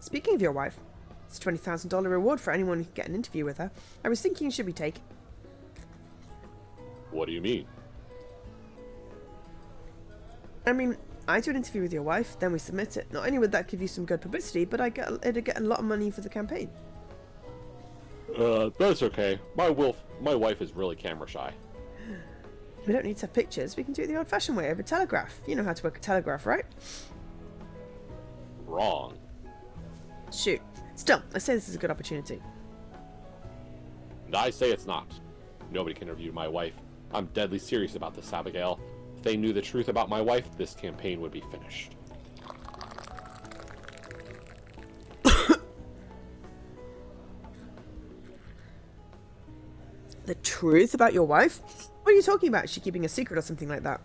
Speaking of your wife, it's a $20,000 reward for anyone who can get an interview with her. I was thinking should we take? What do you mean? I mean, I do an interview with your wife, then we submit it. Not only would that give you some good publicity, but it'd get a lot of money for the campaign. That's okay. My wife is really camera shy. We don't need to have pictures. We can do it the old-fashioned way over telegraph. You know how to work a telegraph, right? Wrong. Shoot. Still, I say this is a good opportunity. And I say it's not. Nobody can interview my wife. I'm deadly serious about this, Abigail. If they knew the truth about my wife, this campaign would be finished. The truth about your wife? What are you talking about? Is she keeping a secret or something like that?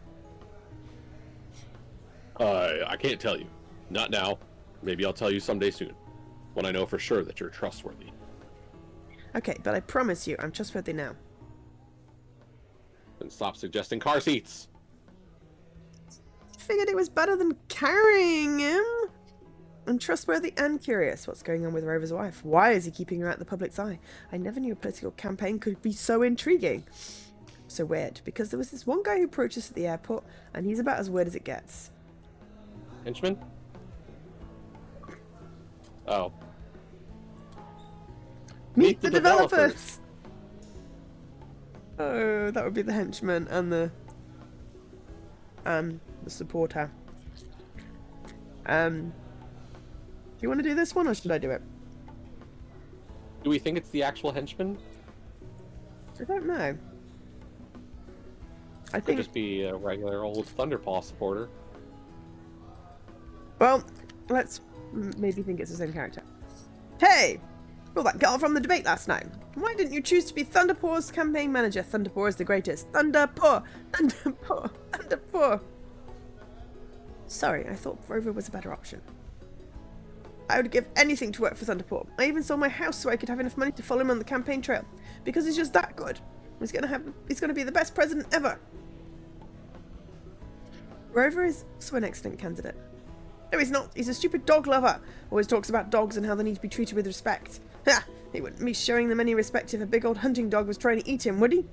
I can't tell you. Not now. Maybe I'll tell you someday soon. When I know for sure that you're trustworthy. Okay, but I promise you, I'm trustworthy now. Then stop suggesting car seats. Figured it was better than carrying him. I'm trustworthy and curious. What's going on with Rover's wife? Why is he keeping her out of the public's eye? I never knew a political campaign could be so intriguing. So weird, because there was this one guy who approached us at the airport, and he's about as weird as it gets. Henchman? Oh. Meet the developers! Oh, that would be the henchman and the supporter. Do you want to do this one, or should I do it? Do we think it's the actual henchman? I don't know. I Could think... just be a regular old Thunderpaw supporter. Well, let's maybe think it's the same character. Hey! Well, that girl from the debate last night. Why didn't you choose to be Thunderpaw's campaign manager? Thunderpaw is the greatest. Thunderpaw! Thunderpaw! Thunderpaw! Sorry, I thought Rover was a better option. I would give anything to work for Thunderpaw. I even sold my house so I could have enough money to follow him on the campaign trail. Because he's just that good. He's gonna be the best president ever. Rover is also an excellent candidate. No, he's not. He's a stupid dog lover. Always talks about dogs and how they need to be treated with respect. Ha! He wouldn't be showing them any respect if a big old hunting dog was trying to eat him, would he?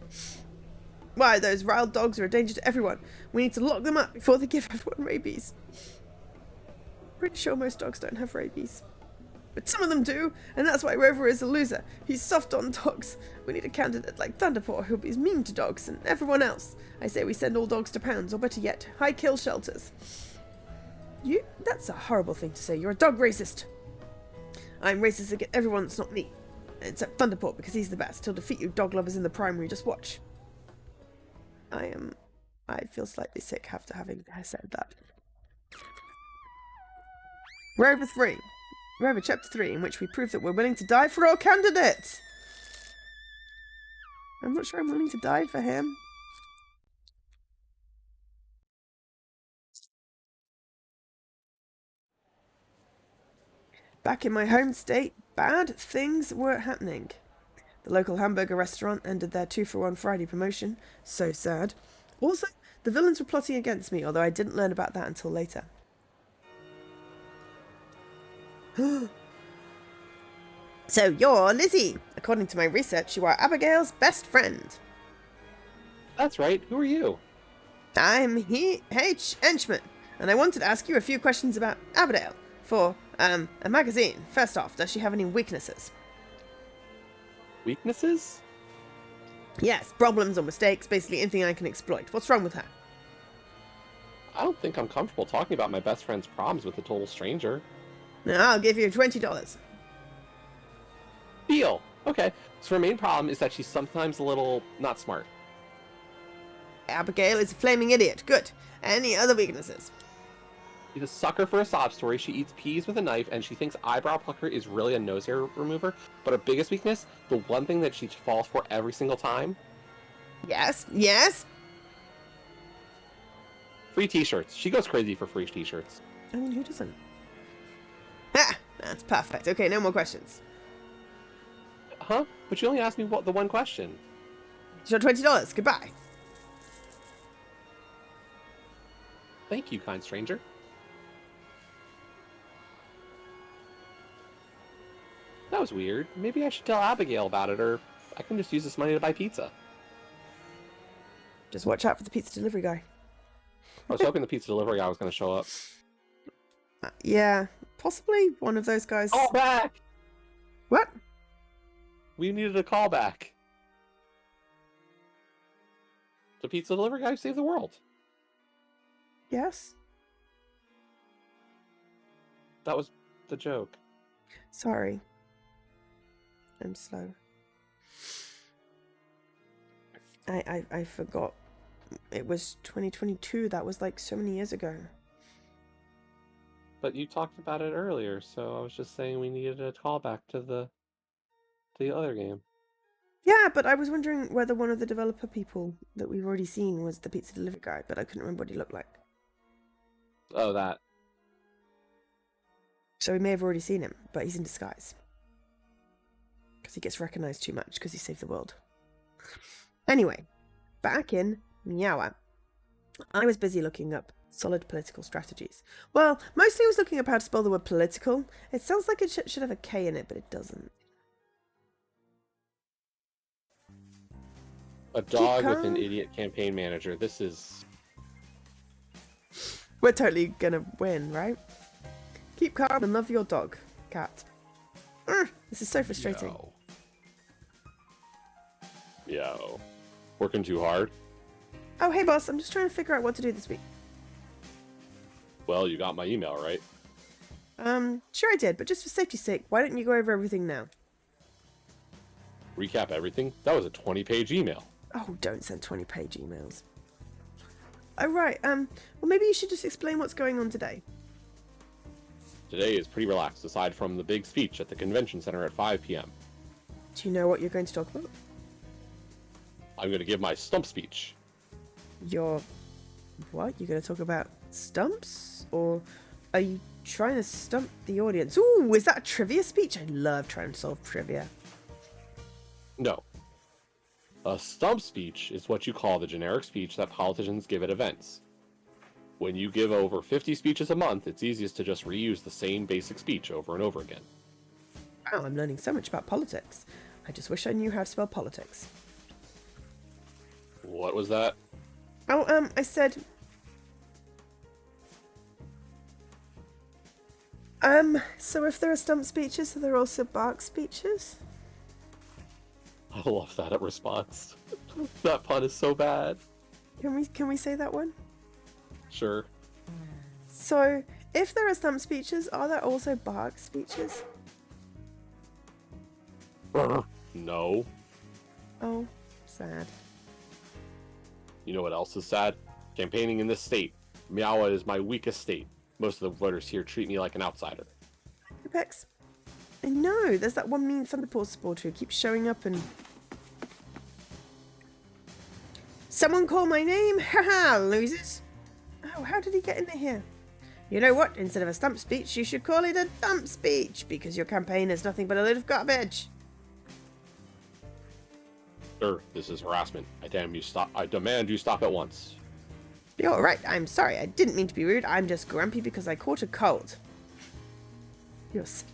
Why, those wild dogs are a danger to everyone. We need to lock them up before they give everyone rabies. Pretty sure most dogs don't have rabies. But some of them do, and that's why Rover is a loser. He's soft on dogs. We need a candidate like Thunderpaw who'll be mean to dogs and everyone else. I say we send all dogs to pounds, or better yet, high kill shelters. That's a horrible thing to say. You're a dog racist. I'm racist against everyone that's not me. Except Thunderpaw, because he's the best. He'll defeat you dog lovers in the primary. Just watch. I feel slightly sick after having said that. Rover 3. Rover Chapter 3, in which we prove that we're willing to die for our candidate. I'm not sure I'm willing to die for him. Back in my home state, bad things were happening. The local hamburger restaurant ended their 2-for-1 Friday promotion. So sad. Also, the villains were plotting against me, although I didn't learn about that until later. So you're Lizzie. According to my research, you are Abigail's best friend. That's right. Who are you? I'm Henchman, and I wanted to ask you a few questions about Abigail for a magazine. First off, does she have any weaknesses? Weaknesses? Yes, problems or mistakes, basically anything I can exploit. What's wrong with her? I don't think I'm comfortable talking about my best friend's problems with a total stranger. I'll give you $20. Deal. Okay. So her main problem is that she's sometimes a little not smart. Abigail is a flaming idiot. Good. Any other weaknesses? She's a sucker for a sob story. She eats peas with a knife, and she thinks eyebrow plucker is really a nose hair remover. But her biggest weakness, the one thing that she falls for every single time... Yes, yes? Free t-shirts. She goes crazy for free t-shirts. I mean, who doesn't? Ah, that's perfect. Okay, no more questions. Huh? But you only asked me the one question. It's your $20. Goodbye. Thank you, kind stranger. That was weird. Maybe I should tell Abigail about it, or I can just use this money to buy pizza. Just watch out for the pizza delivery guy. I was hoping the pizza delivery guy was going to show up. Yeah, possibly one of those guys. Call back! What? We needed a callback. The pizza delivery guy saved the world. Yes? That was the joke. Sorry. I'm slow. I forgot. It was 2022. That was like so many years ago. But you talked about it earlier, so I was just saying we needed a callback to the other game. Yeah, but I was wondering whether one of the developer people that we've already seen was the pizza delivery guy, but I couldn't remember what he looked like. Oh, that. So we may have already seen him, but he's in disguise. Because he gets recognized too much because he saved the world. Anyway, back in Miawa. I was busy looking up solid political strategies. Well, mostly I was looking up how to spell the word political. It sounds like it should have a K in it, but it doesn't. A dog with an idiot campaign manager. This is... We're totally gonna win, right? Keep calm and love your dog, cat. This is so frustrating. Yo. Working too hard? Oh, hey boss, I'm just trying to figure out what to do this week. Well, you got my email, right? Sure I did, but just for safety's sake, why don't you go over everything now? Recap everything? That was a 20-page email. Oh, don't send 20-page emails. Oh, right, well maybe you should just explain what's going on today. Today is pretty relaxed, aside from the big speech at the convention center at 5 p.m. Do you know what you're going to talk about? I'm going to give my stump speech. What? You're going to talk about stumps? Or are you trying to stump the audience? Ooh, is that a trivia speech? I love trying to solve trivia. No. A stump speech is what you call the generic speech that politicians give at events. When you give over 50 speeches a month, it's easiest to just reuse the same basic speech over and over again. Wow, I'm learning so much about politics. I just wish I knew how to spell politics. What was that? Oh, I said... so if there are stump speeches, are there also bark speeches? I love that response. That pun is so bad. Can we say that one? Sure. So, if there are stump speeches, are there also bark speeches? No. Oh, sad. You know what else is sad? Campaigning in this state. Miawa is my weakest state. Most of the voters here treat me like an outsider. Apex. I know, there's that one mean Thunderpaw supporter who keeps showing up and... Someone call my name? Haha, losers. Oh, how did he get into here? You know what? Instead of a stump speech, you should call it a dump speech, because your campaign is nothing but a load of garbage. Sir, this is harassment. I demand you stop at once. You're right, I'm sorry. I didn't mean to be rude. I'm just grumpy because I caught a cold. You're sick.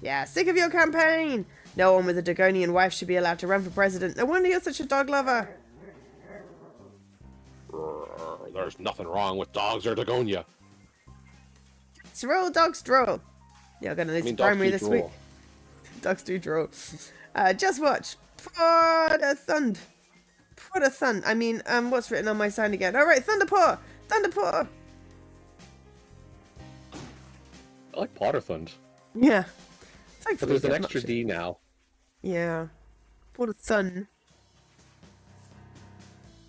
Yeah, sick of your campaign. No one with a Dagonian wife should be allowed to run for president. No wonder you're such a dog lover. There's nothing wrong with dogs or Dagonia. Drool, dogs drool. You're gonna lose the primary this week. Dogs do drool. Just watch. Put a thund. I mean, what's written on my sign again? All right, Thunderpaw. Thunderpaw. I like Purrfect. Yeah. But there's an extra D now. Yeah. Put a thun.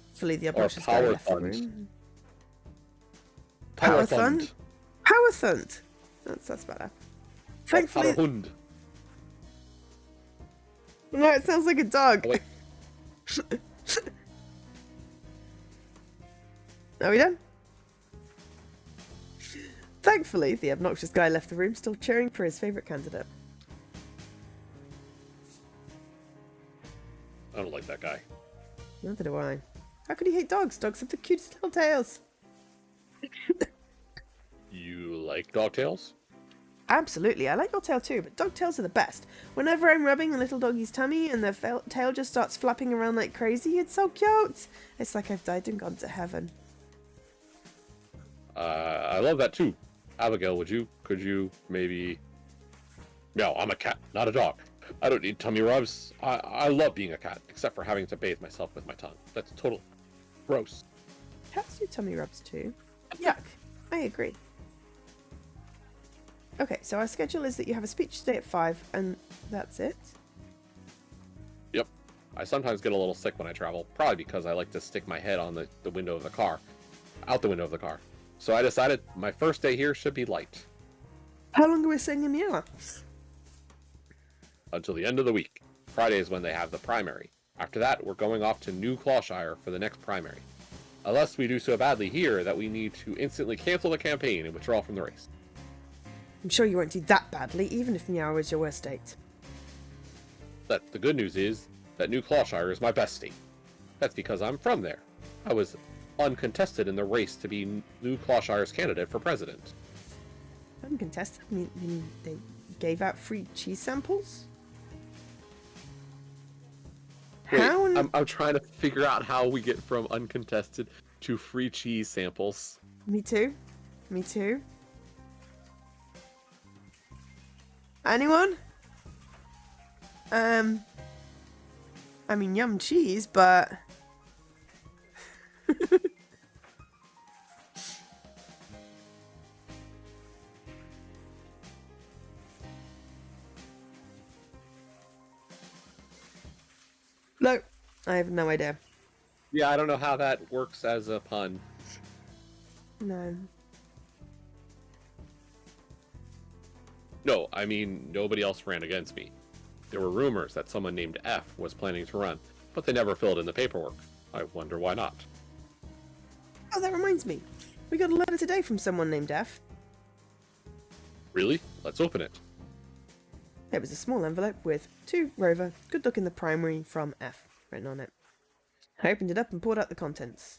Hopefully the obnoxious guy Power left the Thund. room. Power Thund? Power Thund. That's better. Thankfully... Hund. No, it sounds like a dog. Oh, wait. Are we done? Thankfully, the obnoxious guy left the room still cheering for his favourite candidate. I don't like that guy. Neither do I. How could he hate dogs? Dogs have the cutest little tails. You like dog tails? Absolutely, I like dogtail too, but dogtails are the best. Whenever I'm rubbing a little doggy's tummy and their tail just starts flapping around like crazy, it's so cute. It's like I've died and gone to heaven. I love that too. Abigail, could you maybe... No, I'm a cat, not a dog. I don't need tummy rubs. I love being a cat, except for having to bathe myself with my tongue. That's total gross. Cats do tummy rubs too. Yuck. I agree. Okay, so our schedule is that you have a speech today at 5, and that's it. Yep. I sometimes get a little sick when I travel, probably because I like to stick my head on the window of the car. Out the window of the car. So I decided my first day here should be light. How long are we staying in the hour? Until the end of the week. Friday is when they have the primary. After that, we're going off to New Clawshire for the next primary. Unless we do so badly here that we need to instantly cancel the campaign and withdraw from the race. I'm sure you won't do that badly, even if Meow is your worst state. The good news is that New Clawshire is my best state. That's because I'm from there. I was uncontested in the race to be New Clawshire's candidate for president. Uncontested? I mean, they gave out free cheese samples? Wait, How? I'm trying to figure out how we get from uncontested to free cheese samples. Me too. Me too. Anyone? I mean, yum cheese, but... No, I have no idea. Yeah, I don't know how that works as a pun. No. No, I mean, nobody else ran against me. There were rumors that someone named F was planning to run, but they never filled in the paperwork. I wonder why not. Oh, that reminds me. We got a letter today from someone named F. Really? Let's open it. It was a small envelope with "To Rover, good luck in the primary from F" written on it. I opened it up and poured out the contents.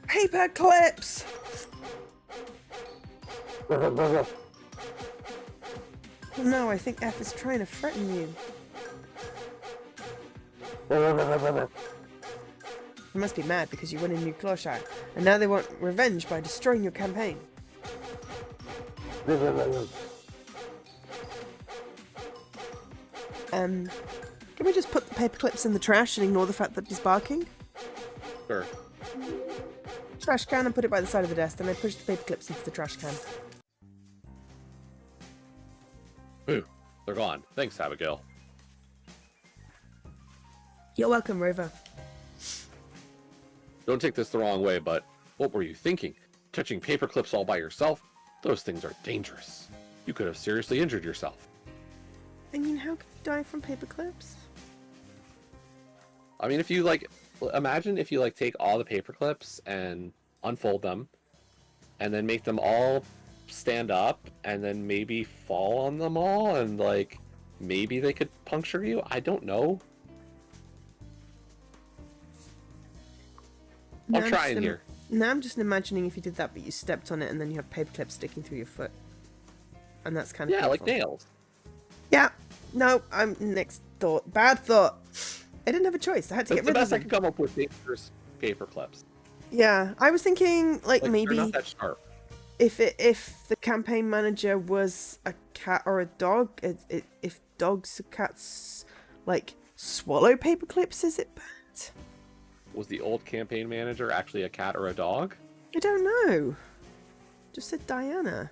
Paper clips! No, I think F is trying to threaten you. You must be mad because you won in New Clawshire, and now they want revenge by destroying your campaign. Can we just put the paper clips in the trash and ignore the fact that he's barking? Sure. Trash can and put it by the side of the desk, then I push the paper clips into the trash can. Ooh, they're gone. Thanks, Abigail. You're welcome, Rover. Don't take this the wrong way, but what were you thinking? Touching paper clips all by yourself? Those things are dangerous. You could have seriously injured yourself. I mean, how could you die from paper clips? I mean, imagine if you take all the paper clips and unfold them, and then make them all stand up, and then maybe fall on them all, and maybe they could puncture you? I don't know. I'm trying here. Now I'm just imagining if you did that, but you stepped on it and then you have paper clips sticking through your foot. And that's kind of Yeah, painful. like nails. Yeah. No, next thought. Bad thought. I didn't have a choice. I had to That's get rid the of best I them. could come up with dangerous paper clips. Yeah, I was thinking maybe they're not that sharp. if the campaign manager was a cat or a dog, if dogs or cats swallow paper clips, is it bad? Was the old campaign manager actually a cat or a dog? I don't know. Just said Diana.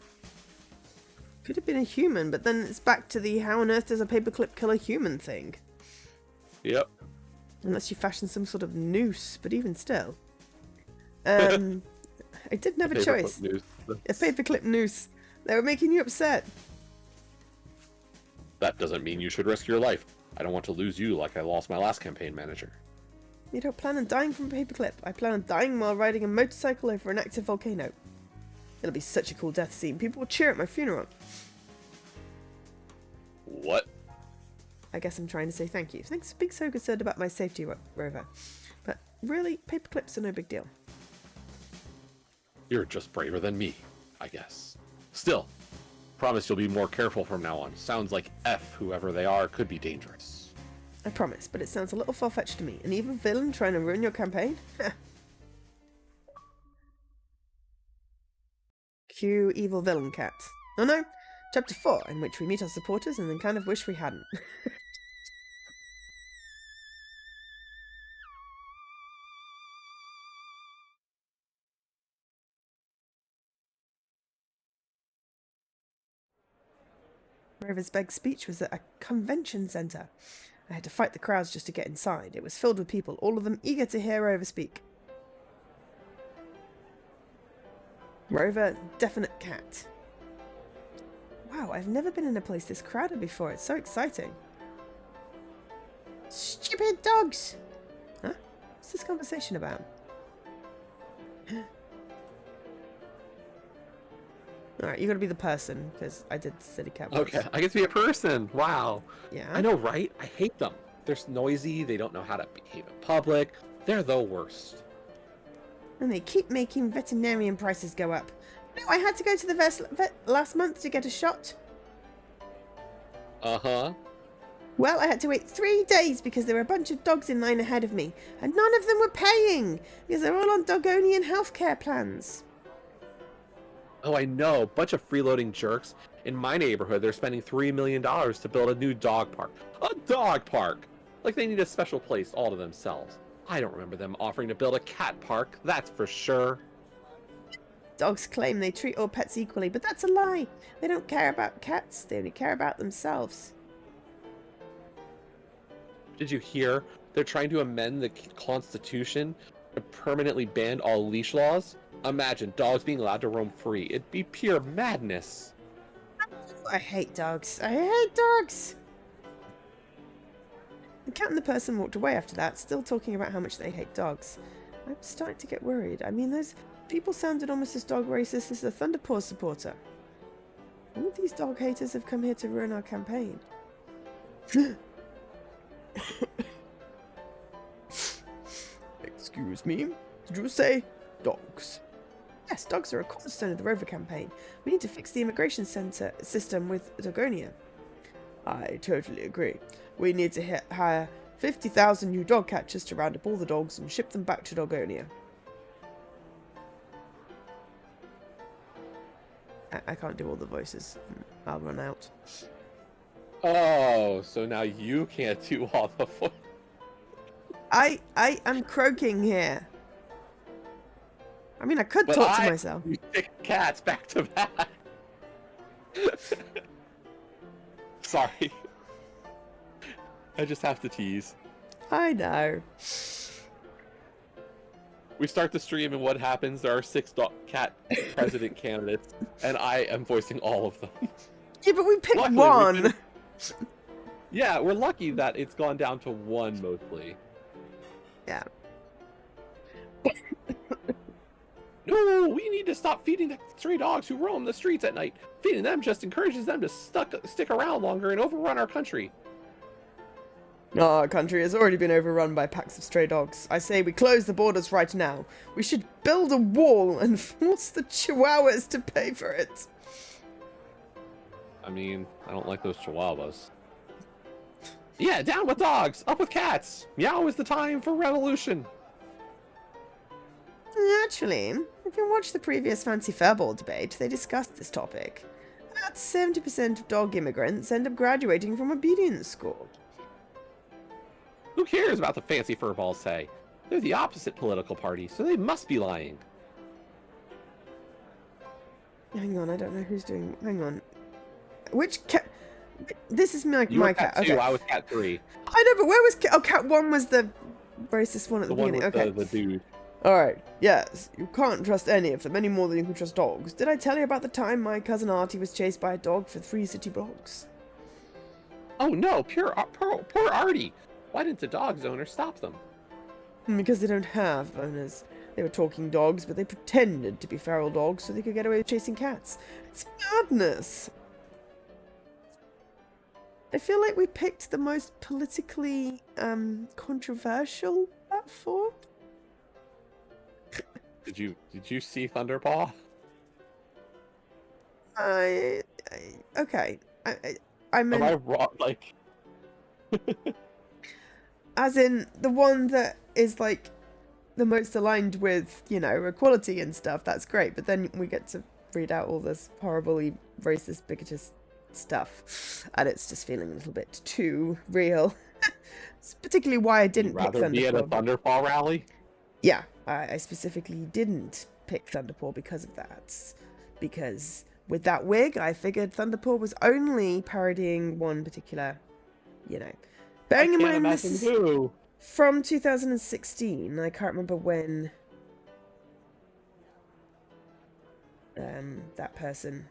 Could have been a human, but then it's back to the how on earth does a paperclip kill a human thing? Yep. Unless you fashion some sort of noose, but even still. I didn't have a choice. A paperclip noose. They were making you upset. That doesn't mean you should risk your life. I don't want to lose you like I lost my last campaign manager. You don't plan on dying from a paperclip. I plan on dying while riding a motorcycle over an active volcano. It'll be such a cool death scene. People will cheer at my funeral. What? I guess I'm trying to say thank you. Thanks for being so concerned about my safety, Rover. But really, paperclips are no big deal. You're just braver than me, I guess. Still, promise you'll be more careful from now on. Sounds like F, whoever they are, could be dangerous. I promise, but it sounds a little far-fetched to me. An evil villain trying to ruin your campaign? Cue evil villain cat. Oh no, chapter 4, in which we meet our supporters and then kind of wish we hadn't. Rover's big speech was at a convention centre. I had to fight the crowds just to get inside. It was filled with people, all of them eager to hear Rover speak. Rover, definite cat. Wow, I've never been in a place this crowded before. It's so exciting. Stupid dogs! Huh? What's this conversation about? Alright, you gotta be the person, because I did silly cat voice. Okay, I get to be a person. Wow. Yeah? I know, right? I hate them. They're noisy. They don't know how to behave in public. They're the worst. And they keep making veterinarian prices go up. No, I had to go to the vet last month to get a shot. Uh-huh. Well, I had to wait 3 days because there were a bunch of dogs in line ahead of me. And none of them were paying because they're all on Dogonian healthcare plans. Oh, I know. Bunch of freeloading jerks. In my neighborhood, they're spending $3 million to build a new dog park. A dog park! Like they need a special place all to themselves. I don't remember them offering to build a cat park, that's for sure. Dogs claim they treat all pets equally, but that's a lie. They don't care about cats, they only care about themselves. Did you hear? They're trying to amend the Constitution to permanently ban all leash laws? Imagine dogs being allowed to roam free. It'd be pure madness. I hate dogs. I hate dogs! The cat and the person walked away after that, still talking about how much they hate dogs. I'm starting to get worried. I mean, those people sounded almost as dog racist as the Thunderpaw supporter. All of these dog haters have come here to ruin our campaign. Excuse me? Did you say dogs? Yes, dogs are a cornerstone of the Rover campaign. We need to fix the immigration system with Dogonia. I totally agree. We need to hire 50,000 new dog catchers to round up all the dogs and ship them back to Dogonia. I can't do all the voices. I'll run out. Oh, so now you can't do all the voices. I am croaking here. I mean, I could talk to myself. You pick cats back to back. Sorry. I just have to tease. I know. We start the stream and what happens? There are 6 cat president candidates, and I am voicing all of them. Yeah, but we picked Luckily, one. Yeah, we're lucky that it's gone down to 1 mostly. Yeah. No, we need to stop feeding the stray dogs who roam the streets at night. Feeding them just encourages them to stick around longer and overrun our country. Our country has already been overrun by packs of stray dogs. I say we close the borders right now. We should build a wall and force the chihuahuas to pay for it. I mean, I don't like those chihuahuas. Yeah, down with dogs, up with cats. Meow is the time for revolution. Actually, if you watch the previous Fancy Fairball debate, they discussed this topic. About 70% of dog immigrants end up graduating from obedience school. Who cares about the fancy furballs say? They're the opposite political party, so they must be lying. Hang on, I don't know who's doing... Hang on. Which cat... This is my You were cat. cat 2, Okay. I was cat 3. I know, but where was cat... Oh, cat 1 was the racist one at the The one beginning. with Okay. the dude. Alright, yes, you can't trust any of them any more than you can trust dogs. Did I tell you about the time my cousin Artie was chased by a dog for 3 city blocks? Oh no, poor Artie. Why didn't the dog's owner stop them? Because they don't have owners. They were talking dogs, but they pretended to be feral dogs so they could get away with chasing cats. It's madness. I feel like we picked the most politically controversial platform. Did you see Thunderpaw? Okay. I Am meant, I wrong? Like, as in the one that is like the most aligned with, you know, equality and stuff. That's great, but then we get to read out all this horribly racist, bigotous stuff, and it's just feeling a little bit too real. It's particularly why I didn't you'd pick rather be at a Thunderpaw. Thunderpaw rally? Yeah, I specifically didn't pick Thunderpaw because of that. Because with that wig, I figured Thunderpaw was only parodying one particular, you know. Bearing in mind this is Who. from 2016. I can't remember when that person...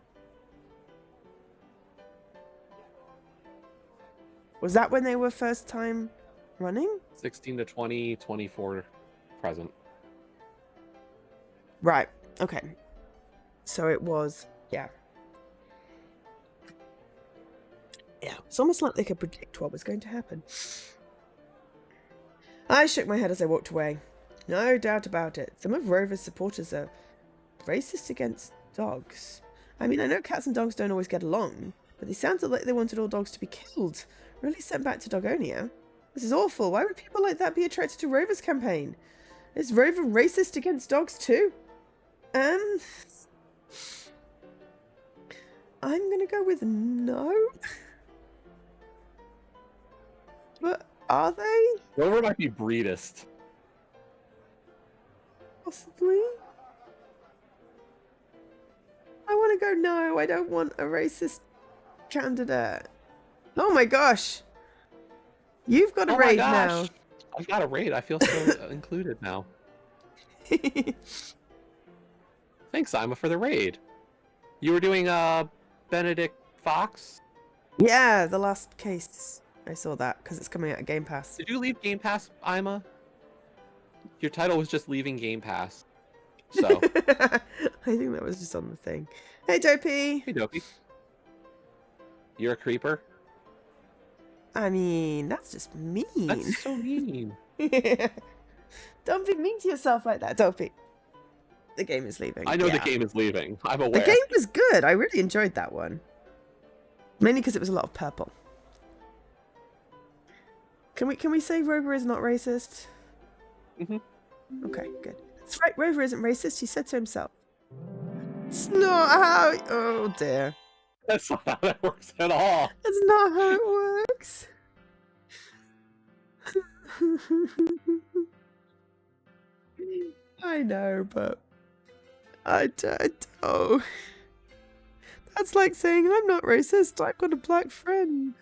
Was that when they were first time running? 16 to 20, 24 present. Right, okay. So it was, yeah. Yeah, it's almost like they could predict what was going to happen. I shook my head as I walked away. No doubt about it. Some of Rover's supporters are racist against dogs. I mean, I know cats and dogs don't always get along, but they sounded like they wanted all dogs to be killed. Really sent back to Dogonia. This is awful. Why would people like that be attracted to Rover's campaign? Is Rover racist against dogs too? I'm gonna go with no. But are they? Rover might be breedist. Possibly. I want to go no. I don't want a racist candidate. Oh my gosh. You've got a raid now. I've got a raid. I feel so included now. Thanks, Ima, for the raid. You were doing Benedict Fox? Yeah, the last case. I saw that because it's coming out of Game Pass. Did you leave Game Pass, Ima? Your title was just leaving Game Pass. So. I think that was just on the thing. Hey, Dopey. Hey, Dopey. You're a creeper? I mean, that's just mean. That's so mean. Don't be mean to yourself like that, Dopey. The game is leaving. I know the game is leaving. I'm aware. The game was good. I really enjoyed that one. Mainly because it was a lot of purple. Can we say Rover is not racist? Mm-hmm. Okay, good. That's right, Rover isn't racist, he said so himself. It's not how... Oh dear. That's not how that works at all. That's not how it works. I know, but... I don't know. That's like saying, I'm not racist, I've got a black friend.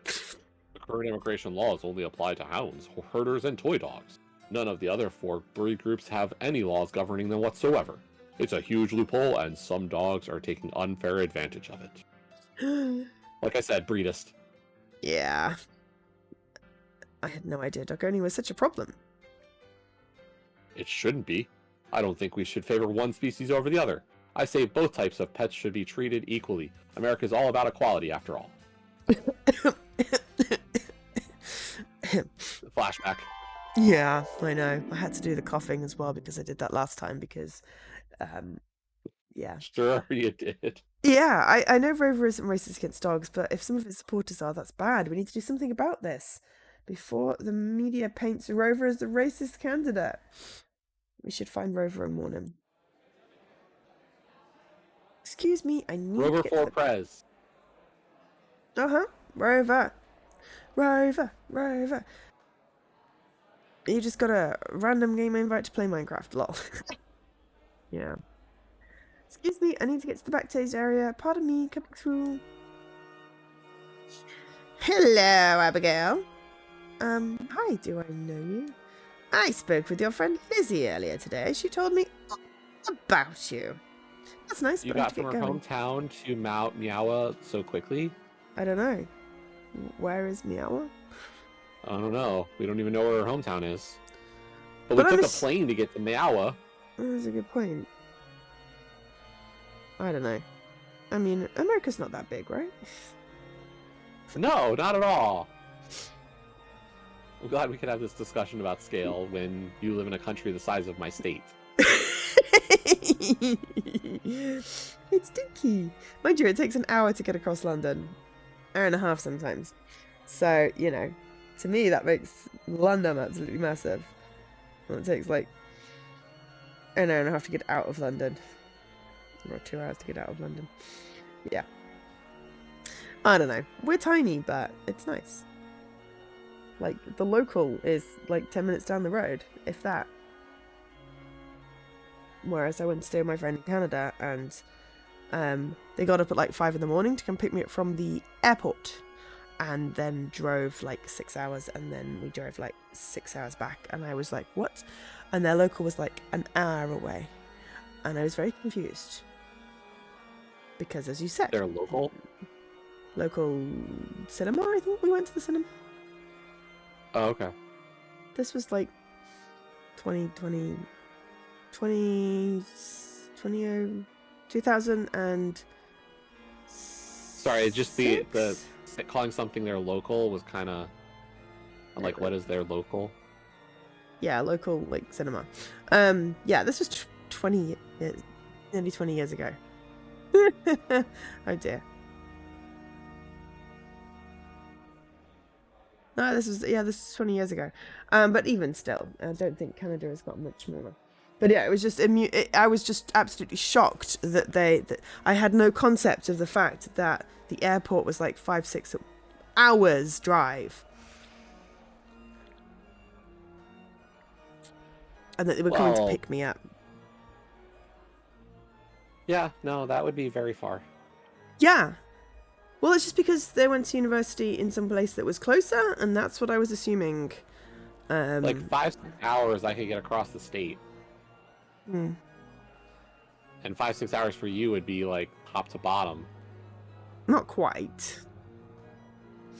The current immigration laws only apply to hounds, herders, and toy dogs. None of the other 4 breed groups have any laws governing them whatsoever. It's a huge loophole, and some dogs are taking unfair advantage of it. Like I said, breedist. Yeah. I had no idea Dogonia was such a problem. It shouldn't be. I don't think we should favor one species over the other. I say both types of pets should be treated equally. America's all about equality, after all. Flashback. Yeah, I know. I had to do the coughing as well because I did that last time because, yeah. Sure you did. Yeah, I know Rover isn't racist against dogs, but if some of his supporters are, that's bad. We need to do something about this before the media paints Rover as the racist candidate. We should find Rover and warn him. Excuse me, I need Rover to get for to Prez. Uh-huh. Rover. Rover. Rover. You just got a random game invite to play Minecraft, lol. Yeah. Excuse me, I need to get to the backstage area. Pardon me, coming through. Hello, Abigail. Hi, do I know you? I spoke with your friend Lizzie earlier today. She told me all about you. That's nice. You but I got have to from get her going. hometown to Mount Meowa so quickly? I don't know. Where is Meowa? I don't know. We don't even know where her hometown is. But we But took a plane to get to Meowa. That's a good point. I don't know. I mean, America's not that big, right? No, not at all. I'm glad we could have this discussion about scale when you live in a country the size of my state. It's dinky. Mind you, it takes an hour to get across London. Hour and a half sometimes. So, you know, to me that makes London absolutely massive. Well, it takes like an hour and a half to get out of London. Or 2 hours to get out of London. Yeah. I don't know. We're tiny, but it's nice. Like, the local is like 10 minutes down the road, if that. Whereas I went to stay with my friend in Canada, and they got up at like 5 in the morning to come pick me up from the airport, and then drove like 6 hours, and then we drove like 6 hours back, and I was like, what? And their local was like an hour away, and I was very confused. Because as you said... They're local? Local cinema, I think we went to the cinema. Oh, okay. This was like 2000 and... Sorry, just the calling something their local was kind of... I'm like, what is their local? Yeah, local, like, cinema. Yeah, this was 20 years, nearly 20 years ago. Oh dear. No, this is 20 years ago. But even still, I don't think Canada has got much more. But yeah, it was just I was just absolutely shocked that I had no concept of the fact that the airport was like 5-6 hours drive, and that they were coming to pick me up. Yeah, no, that would be very far. Yeah. Well, it's just because they went to university in some place that was closer, and that's what I was assuming. Like 5 hours I could get across the state. Hmm. And 5-6 hours for you would be like top to bottom. Not quite.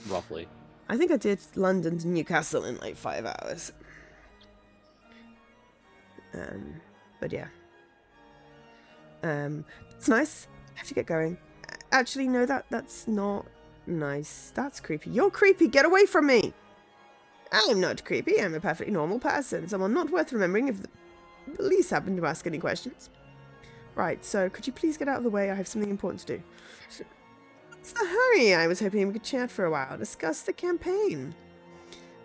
Roughly. I think I did London to Newcastle in like 5 hours. But yeah. It's nice. I have to get going. Actually, no, that's not nice. That's creepy. You're creepy. Get away from me. I'm not creepy. I'm a perfectly normal person. Someone not worth remembering if the police happen to ask any questions. Right, so could you please get out of the way? I have something important to do. What's the hurry? I was hoping we could chat for a while. Discuss the campaign.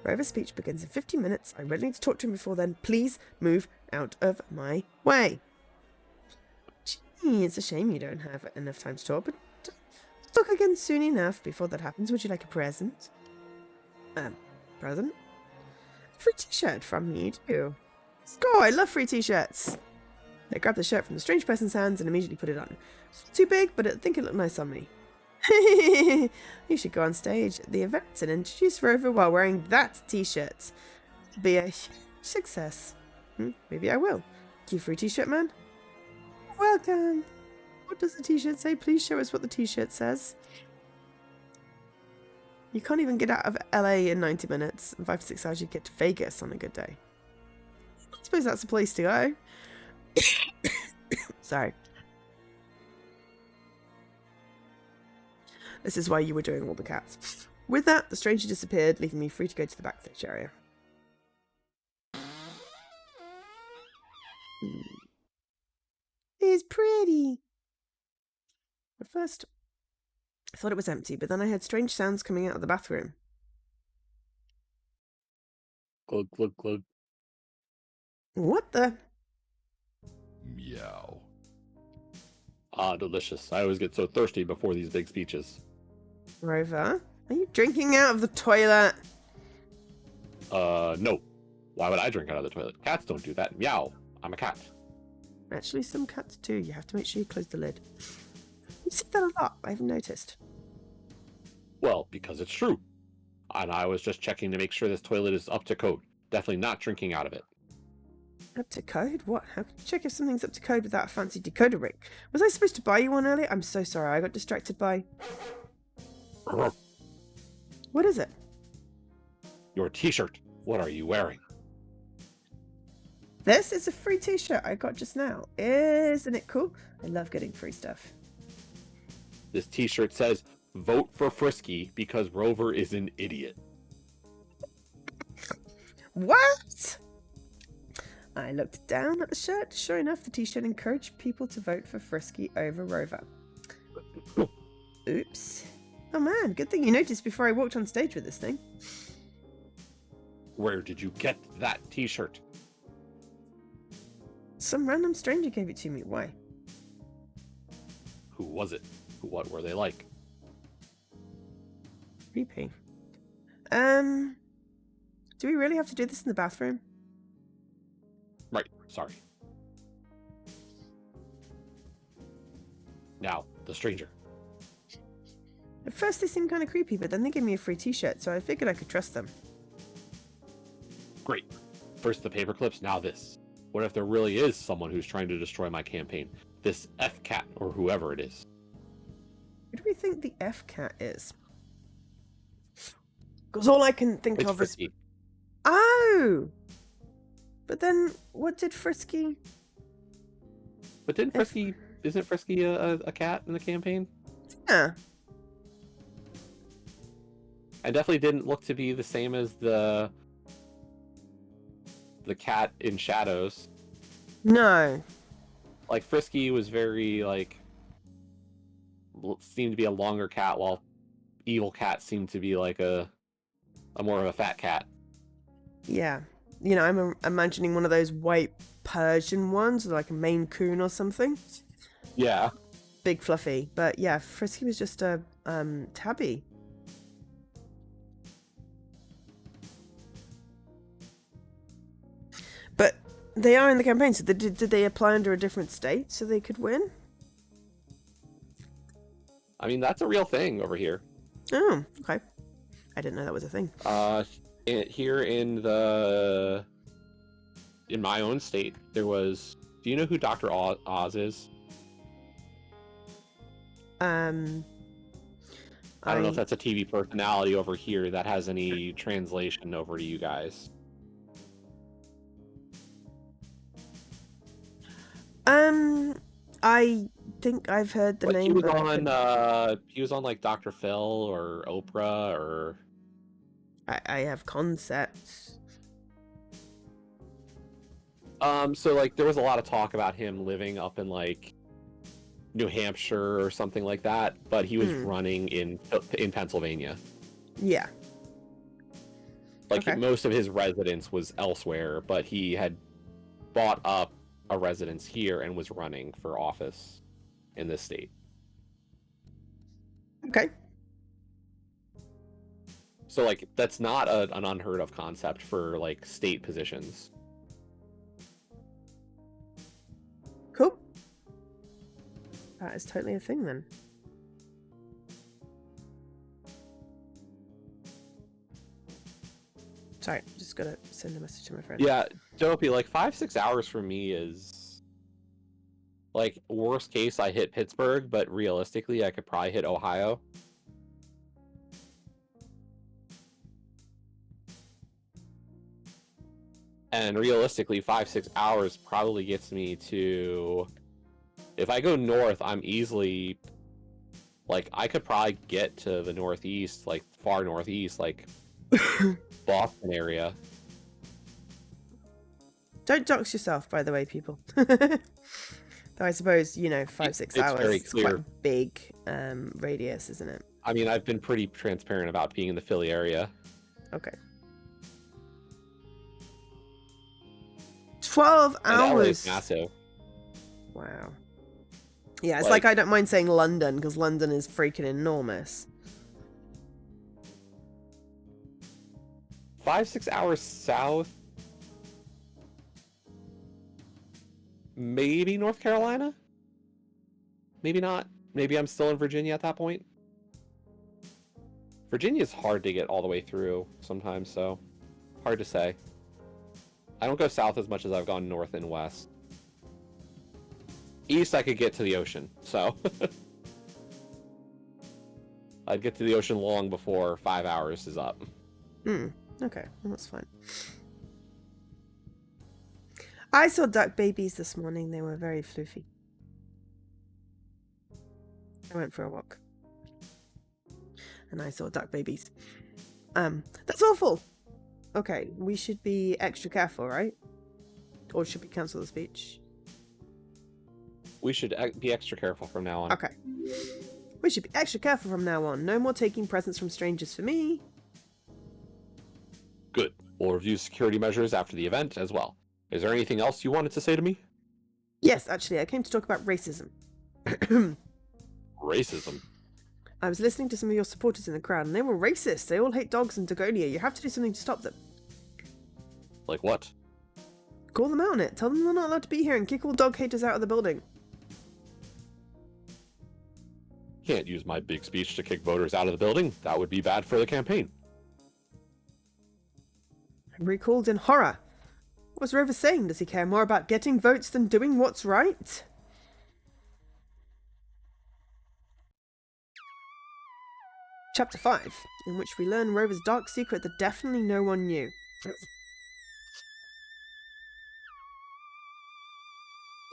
Rover's speech begins in 50 minutes. I really need to talk to him before then. Please move out of my way. Gee, it's a shame you don't have enough time to talk, but talk again soon enough. Before that happens, would you like a present? Present? Free t-shirt from me, too. Score! I love free t-shirts! I grabbed the shirt from the strange person's hands and immediately put it on. It's too big, but I think it looked nice on me. You should go on stage at the event and introduce Rover while wearing that t-shirt. It'll be a huge success. Maybe I will. You free t-shirt man? Welcome. What does the t-shirt say? Please show us what the t-shirt says. You can't even get out of LA in 90 minutes. In 5 to 6 hours, you get to Vegas on a good day. I suppose that's the place to go. Sorry. This is why you were doing all the cats. With that, the stranger disappeared, leaving me free to go to the backstage area. It's pretty. At first, I thought it was empty, but then I heard strange sounds coming out of the bathroom. Glug, glug, glug. What the? Meow. Ah, delicious. I always get so thirsty before these big speeches. Rover, are you drinking out of the toilet? No. Why would I drink out of the toilet? Cats don't do that. Meow. I'm a cat. Actually, some cats do. You have to make sure you close the lid. You see that a lot, I haven't noticed. Well, because it's true. And I was just checking to make sure this toilet is up to code. Definitely not drinking out of it. Up to code? What? How can you check if something's up to code without a fancy decoder ring? Was I supposed to buy you one earlier? I'm so sorry, I got distracted by... What is it? Your t-shirt. What are you wearing? This is a free t-shirt I got just now. Isn't it cool? I love getting free stuff. This t-shirt says, "Vote for Frisky because Rover is an idiot." What? I looked down at the shirt. Sure enough, the t-shirt encouraged people to vote for Frisky over Rover. Oops. Oh man, good thing you noticed before I walked on stage with this thing. Where did you get that t-shirt? Some random stranger gave it to me. Why? Who was it? What were they like? Creepy. Do we really have to do this in the bathroom? Right, sorry. Now, the stranger. At first they seemed kind of creepy, but then they gave me a free t-shirt, so I figured I could trust them. Great. First the paperclips, now this. What if there really is someone who's trying to destroy my campaign? This F-cat, or whoever it is. Who do we think the F-cat is? Because all I can think It's of Frisky. is... Oh! But then, what did Frisky... But didn't Frisky... Isn't Frisky a cat in the campaign? Yeah. And definitely didn't look to be the same as the cat in Shadows. No. Like, Frisky was very, like... seemed to be a longer cat, while Evil Cat seemed to be like a more of a fat cat. Yeah. You know, I'm imagining one of those white Persian ones, like a Maine Coon or something. Yeah. Big fluffy. But yeah, Frisky was just a tabby. But they are in the campaign, so did they apply under a different state so they could win? I mean, that's a real thing over here. Oh, okay. I didn't know that was a thing. Here in my own state, there was... Do you know who Dr. Oz is? I don't know if that's a TV personality over here that has any translation over to you guys. I think I've heard the name. He was on like Dr. Phil or Oprah or... I have concepts. So like there was a lot of talk about him living up in like New Hampshire or something like that, but he was running in Pennsylvania. Yeah. Like most of his residence was elsewhere, but he had bought up a residence here and was running for office in this state. Okay. So like that's not an unheard of concept for like state positions. Cool. That is totally a thing then. Sorry, just gotta send a message to my friend. Yeah, Dopey, like 5-6 hours for me is like worst case I hit Pittsburgh, but realistically I could probably hit Ohio. And realistically 5-6 hours probably gets me to, if I go north, I'm easily like I could probably get to the northeast, like far northeast, like Boston area. Don't dox yourself, by the way, people. Though I suppose, you know, 5-6 hours is quite a big radius, isn't it? I mean, I've been pretty transparent about being in the Philly area. Okay. 12 And LA hours. is massive. Wow. Yeah, it's like I don't mind saying London, because London is freaking enormous. 5-6 hours south. Maybe North Carolina? Maybe not. Maybe I'm still in Virginia at that point. Virginia's hard to get all the way through sometimes, so hard to say. I don't go south as much as I've gone north and west. East, I could get to the ocean, so... I'd get to the ocean long before 5 hours is up. Okay, well, that's fine. I saw duck babies this morning. They were very floofy. I went for a walk. And I saw duck babies. That's awful. Okay, we should be extra careful, right? Or should we cancel the speech? We should be extra careful from now on. Okay. We should be extra careful from now on. No more taking presents from strangers for me. Good. We'll review security measures after the event as well. Is there anything else you wanted to say to me? Yes, actually, I came to talk about racism. Racism? I was listening to some of your supporters in the crowd, and they were racist. They all hate dogs in Dagonia. You have to do something to stop them. Like what? Call them out on it. Tell them they're not allowed to be here and kick all dog haters out of the building. Can't use my big speech to kick voters out of the building. That would be bad for the campaign. I'm recalled in horror. What was Rover saying? Does he care more about getting votes than doing what's right? Chapter 5, in which we learn Rover's dark secret that definitely no one knew.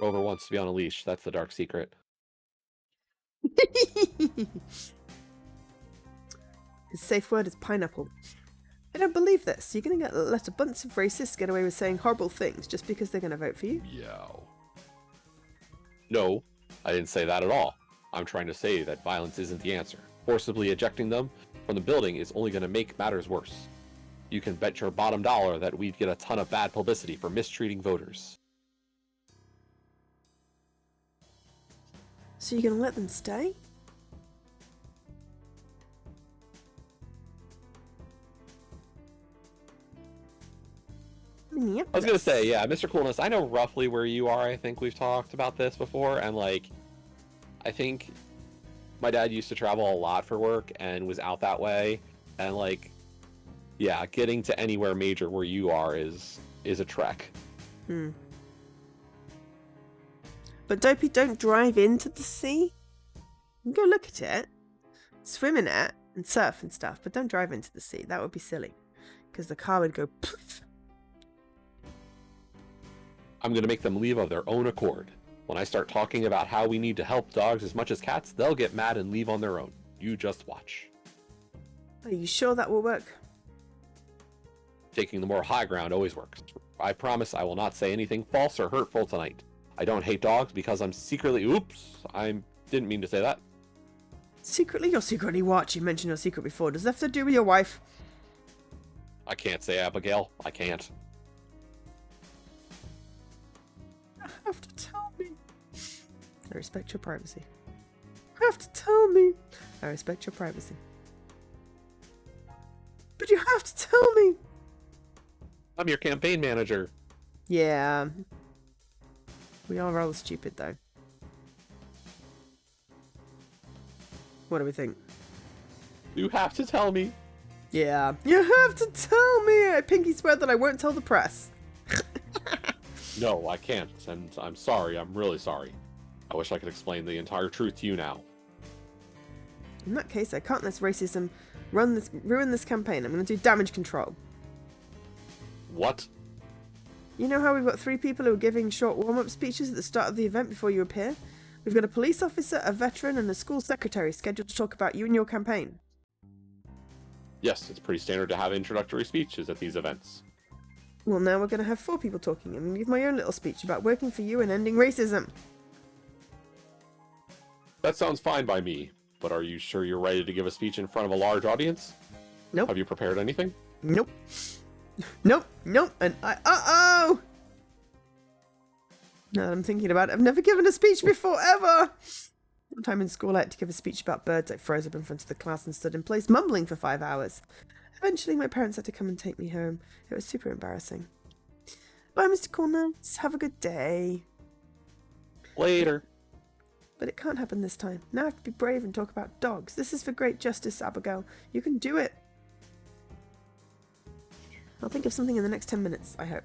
Rover wants to be on a leash. That's the dark secret. His safe word is pineapple. I don't believe this. You're going to let a bunch of racists get away with saying horrible things just because they're going to vote for you? Meow. No, I didn't say that at all. I'm trying to say that violence isn't the answer. Forcibly ejecting them from the building is only going to make matters worse. You can bet your bottom dollar that we'd get a ton of bad publicity for mistreating voters. So you're going to let them stay? Yep. I was going to say, yeah, Mr. Coolness, I know roughly where you are. I think we've talked about this before, and like, I think my dad used to travel a lot for work and was out that way, and like, yeah, getting to anywhere major where you are is a trek. But Dopey, don't drive into the sea. You can go look at it, swim in it, and surf and stuff, but don't drive into the sea. That would be silly, because the car would go poof. I'm going to make them leave of their own accord. When I start talking about how we need to help dogs as much as cats, they'll get mad and leave on their own. You just watch. Are you sure that will work? Taking the more high ground always works. I promise I will not say anything false or hurtful tonight. I don't hate dogs because I'm secretly... Oops, I didn't mean to say that. Secretly? You're secretly what? You mentioned your secret before. Does that have to do with your wife? I can't say, Abigail. I can't. You have to tell me. I respect your privacy. You have to tell me. I respect your privacy. But you have to tell me. I'm your campaign manager. Yeah. We are rather stupid, though. What do we think? You have to tell me. Yeah. You have to tell me. I pinky swear that I won't tell the press. No, I can't, and I'm sorry. I'm really sorry. I wish I could explain the entire truth to you now. In that case, I can't let racism ruin this campaign. I'm going to do damage control. What? You know how we've got 3 people who are giving short warm-up speeches at the start of the event before you appear? We've got a police officer, a veteran, and a school secretary scheduled to talk about you and your campaign. Yes, it's pretty standard to have introductory speeches at these events. Well, now we're going to have 4 people talking and leave my own little speech about working for you and ending racism. That sounds fine by me, but are you sure you're ready to give a speech in front of a large audience? Nope. Have you prepared anything? Nope. Nope. Nope. And uh-oh! Now that I'm thinking about it, I've never given a speech before, ever! One time in school I had to give a speech about birds. I froze up in front of the class and stood in place mumbling for 5 hours. Eventually my parents had to come and take me home. It was super embarrassing. Bye, Mr. Corners. Have a good day. Later. But it can't happen this time. Now I have to be brave and talk about dogs. This is for great justice, Abigail. You can do it. I'll think of something in the next 10 minutes, I hope.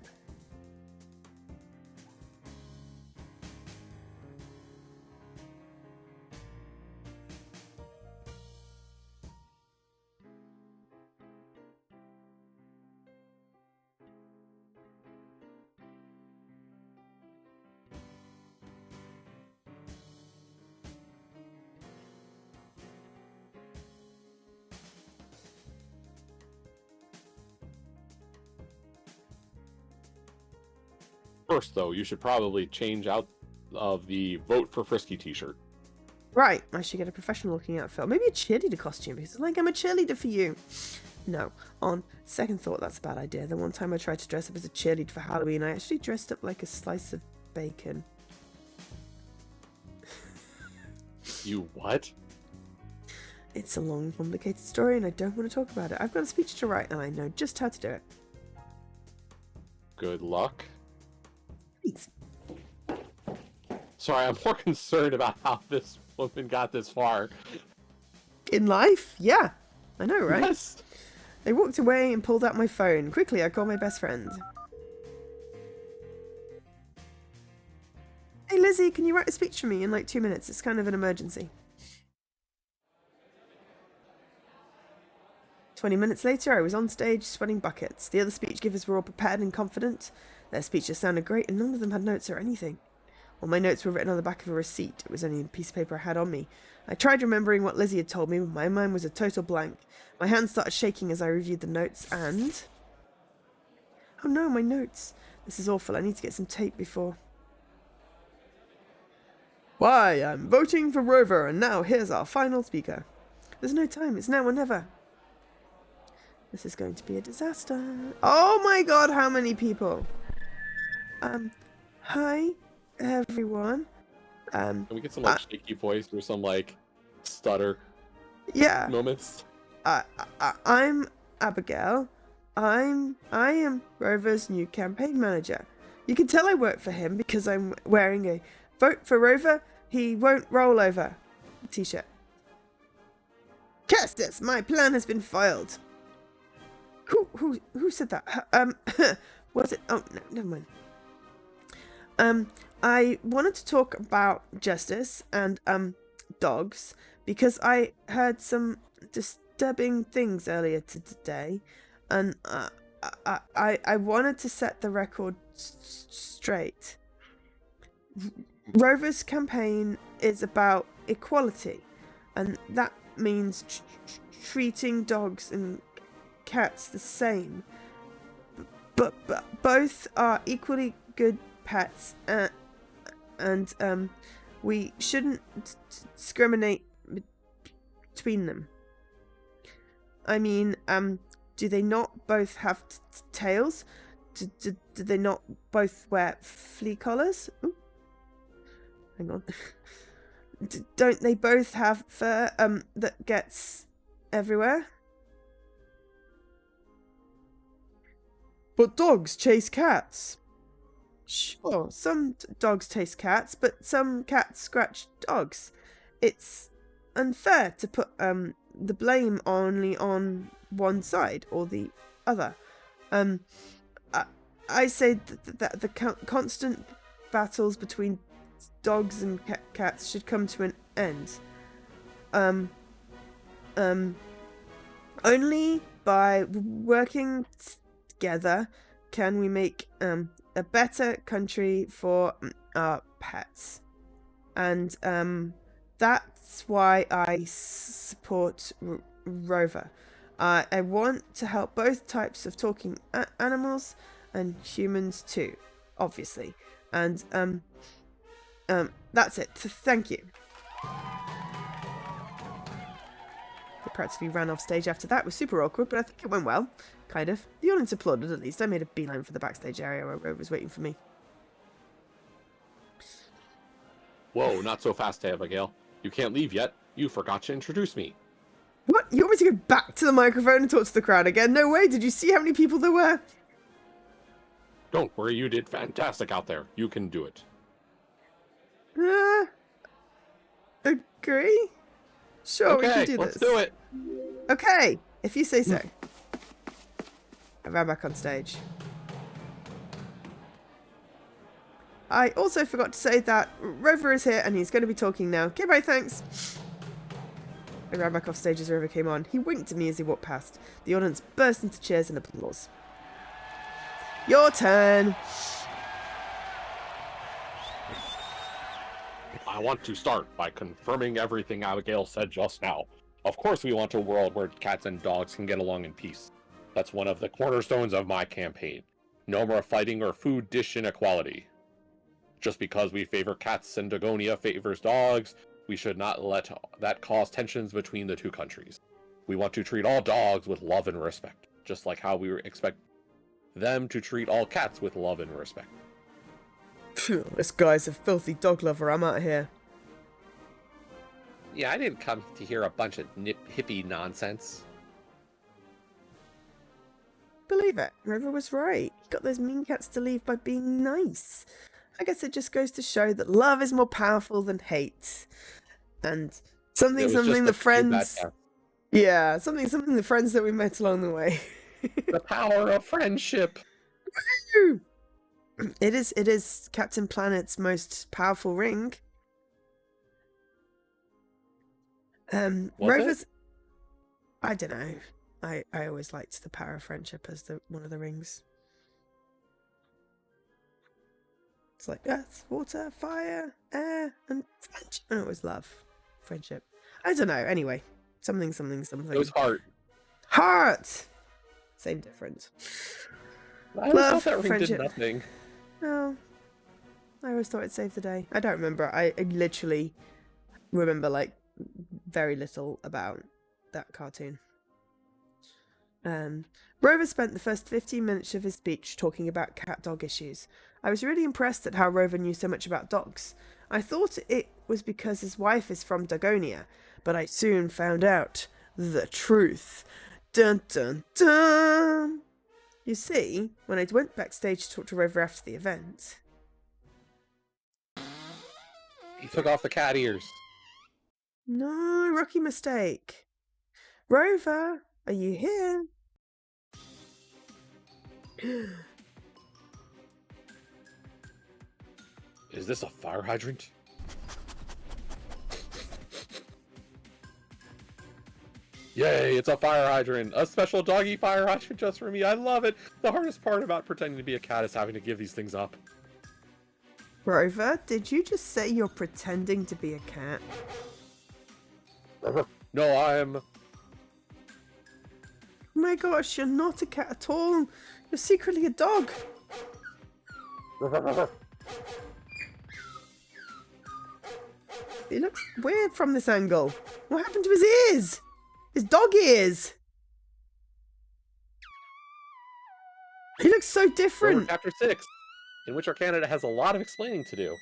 First, though, you should probably change out of the Vote for Frisky t-shirt. Right, I should get a professional looking outfit. Or maybe a cheerleader costume, because like I'm a cheerleader for you. No, on second thought, that's a bad idea. The one time I tried to dress up as a cheerleader for Halloween, I actually dressed up like a slice of bacon. You what? It's a long, complicated story, and I don't want to talk about it. I've got a speech to write, and I know just how to do it. Good luck. Thanks. Sorry, I'm more concerned about how this woman got this far. In life? Yeah. I know, right? Yes. I walked away and pulled out my phone. Quickly, I called my best friend. Hey, Lizzie, can you write a speech for me in like 2 minutes? It's kind of an emergency. 20 minutes later, I was on stage sweating buckets. The other speech givers were all prepared and confident. Their speeches sounded great, and none of them had notes or anything. All my notes were written on the back of a receipt. It was only a piece of paper I had on me. I tried remembering what Lizzie had told me, but my mind was a total blank. My hands started shaking as I reviewed the notes, and... Oh no, my notes. This is awful. I need to get some tape before... Why, I'm voting for Rover, and now here's our final speaker. There's no time. It's now or never. This is going to be a disaster. Oh my god, how many people? Hi, everyone. Can we get some like shaky voice or some like stutter moments? I'm Abigail. I am Rover's new campaign manager. You can tell I work for him because I'm wearing a Vote for Rover, he won't roll over t-shirt. Castus, my plan has been filed. Who said that? Was it? Oh, no, never mind. I wanted to talk about justice and dogs because I heard some disturbing things earlier today, and I wanted to set the record straight. Rover's campaign is about equality, and that means treating dogs and cats the same. But both are equally good pets, and we shouldn't discriminate between them. I mean, do they not both have tails? Do they not both wear flea collars? Ooh. Hang on. Don't they both have fur that gets everywhere? But dogs chase cats. Sure, some dogs chase cats, but some cats scratch dogs. It's unfair to put the blame only on one side or the other. I say that the constant battles between dogs and cats should come to an end. Only by working together can we make a better country for our pets. And that's why I support Rover. I want to help both types of talking animals and humans too, obviously. And that's it. Thank you. I practically ran off stage after that. It was super awkward, but I think it went well. Kind of. The audience applauded at least. I made a beeline for the backstage area where Rover was waiting for me. Whoa, not so fast, Abigail. You can't leave yet. You forgot to introduce me. What? You want me to go back to the microphone and talk to the crowd again? No way. Did you see how many people there were? Don't worry, you did fantastic out there. You can do it. Agree? Sure, okay, we can do let's this. do it. Okay, if you say so. I ran back on stage. I also forgot to say that Rover is here and he's going to be talking now. Okay, bye, thanks. I ran back off stage as Rover came on. He winked at me as he walked past. The audience burst into cheers and applause. Your turn. I want to start by confirming everything Abigail said just now. Of course we want a world where cats and dogs can get along in peace. That's one of the cornerstones of my campaign. No more fighting or food dish inequality. Just because we favor cats and Dagonia favors dogs, we should not let that cause tensions between the two countries. We want to treat all dogs with love and respect, just like how we expect them to treat all cats with love and respect. Phew, this guy's a filthy dog lover. I'm out here. Yeah, I didn't come to hear a bunch of hippie nonsense. Believe it, Rover was right. He got those mean cats to leave by being nice. I guess it just goes to show that love is more powerful than hate. And something the friends... Yeah, something the friends that we met along the way. The power of friendship. It is Captain Planet's most powerful ring. Rover's... I don't know. I always liked the power of friendship as one of the rings. It's like earth, water, fire, air, and friendship. Oh, it was love. Friendship. I don't know. Anyway. Something. It was heart. Heart! Same difference. I always thought that ring did nothing. No. I always thought it saved the day. I don't remember. I literally remember, like, very little about that cartoon. Rover spent the first 15 minutes of his speech talking about cat-dog issues. I was really impressed at how Rover knew so much about dogs. I thought it was because his wife is from Dagonia, but I soon found out the truth. Dun dun dun! You see, when I went backstage to talk to Rover after the event... He took off the cat ears. No, rookie mistake. Rover, are you here? Is this a fire hydrant? Yay, it's a fire hydrant! A special doggy fire hydrant just for me. I love it! The hardest part about pretending to be a cat is having to give these things up. Rover, did you just say you're pretending to be a cat? No, I'm... Oh my gosh, you're not a cat at all. You're secretly a dog. He looks weird from this angle. What happened to his ears? His dog ears. He looks so different. Chapter 6, in which our Canada has a lot of explaining to do.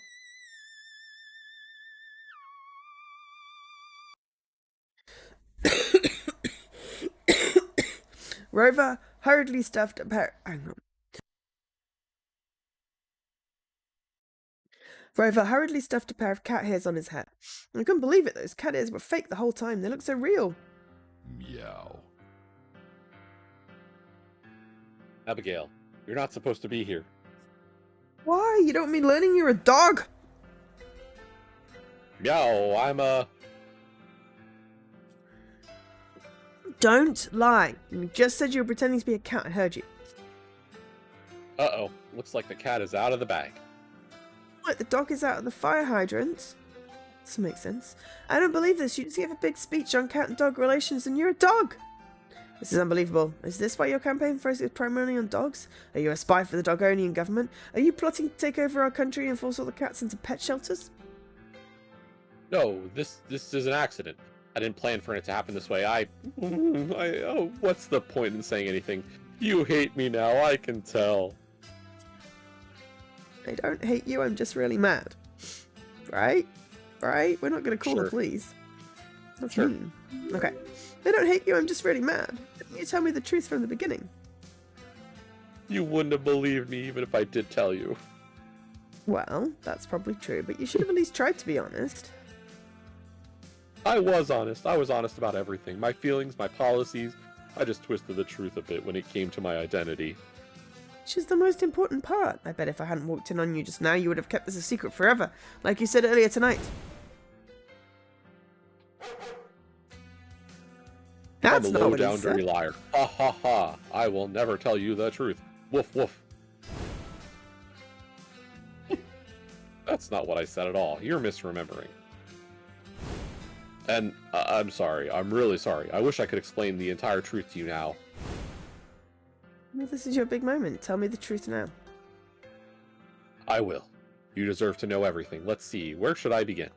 Rover hurriedly stuffed a pair... Hang on. Rover hurriedly stuffed a pair of cat ears on his head. I couldn't believe it. Those cat ears were fake the whole time. They looked so real. Meow. Abigail, you're not supposed to be here. Why? You don't mean learning you're a dog? Meow, I'm a... Don't lie. You just said you were pretending to be a cat. I heard you. Uh-oh. Looks like the cat is out of the bag. What, the dog is out of the fire hydrant? This makes sense. I don't believe this. You just gave a big speech on cat and dog relations and you're a dog. This is unbelievable. Is this why your campaign focuses primarily on dogs? Are you a spy for the Dogonian government? Are you plotting to take over our country and force all the cats into pet shelters? No, this is an accident. I didn't plan for it to happen this way. Oh, what's the point in saying anything? You hate me now, I can tell. I don't hate you, I'm just really mad. Right? Right? We're not going to call the police. That's mean. Okay. I don't hate you, I'm just really mad. Didn't you tell me the truth from the beginning? You wouldn't have believed me even if I did tell you. Well, that's probably true, but you should have at least tried to be honest. I was honest. I was honest about everything. My feelings, my policies. I just twisted the truth a bit when it came to my identity. Which is the most important part. I bet if I hadn't walked in on you just now, you would have kept this a secret forever, like you said earlier tonight. That's I'm a not what he low-down dirty said. liar. Ha ha ha. I will never tell you the truth. Woof woof. That's not what I said at all. You're misremembering. And I'm sorry. I'm really sorry. I wish I could explain the entire truth to you now. this is your big moment. Tell me the truth now. I will. You deserve to know everything. Let's see, where should I begin?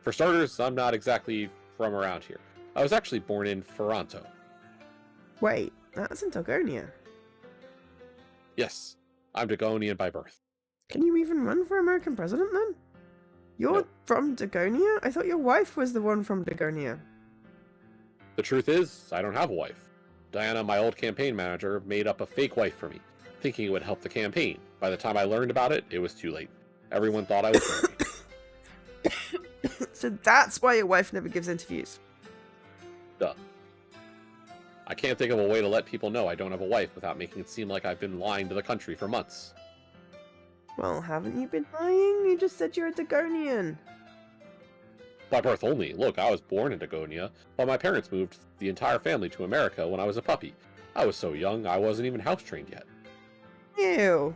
For starters, I'm not exactly from around here. I was actually born in Ferranto. Wait, that's in Dogonia. Yes, I'm Dagonian by birth. Can you even run for American president then? You're No. from Dagonia? I thought your wife was the one from Dagonia. The truth is, I don't have a wife. Diana, my old campaign manager, made up a fake wife for me, thinking it would help the campaign. By the time I learned about it, it was too late. Everyone thought I was married. So that's why your wife never gives interviews. Duh. I can't think of a way to let people know I don't have a wife without making it seem like I've been lying to the country for months. Well, haven't you been lying? You just said you're a Dagonian. By birth only. Look, I was born in Dagonia, but my parents moved the entire family to America when I was a puppy. I was so young, I wasn't even house-trained yet. Ew.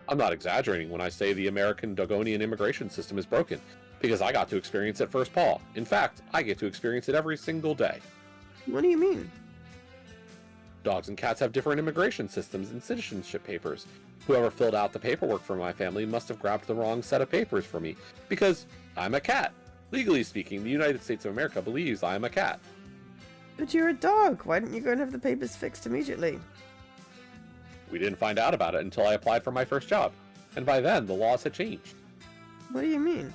I'm not exaggerating when I say the American Dagonian immigration system is broken, because I got to experience it first paw. In fact, I get to experience it every single day. What do you mean? Dogs and cats have different immigration systems and citizenship papers. Whoever filled out the paperwork for my family must have grabbed the wrong set of papers for me, because I'm a cat. Legally speaking, the United States of America believes I'm a cat. But you're a dog. Why didn't you go and have the papers fixed immediately? We didn't find out about it until I applied for my first job, and by then the laws had changed. What do you mean?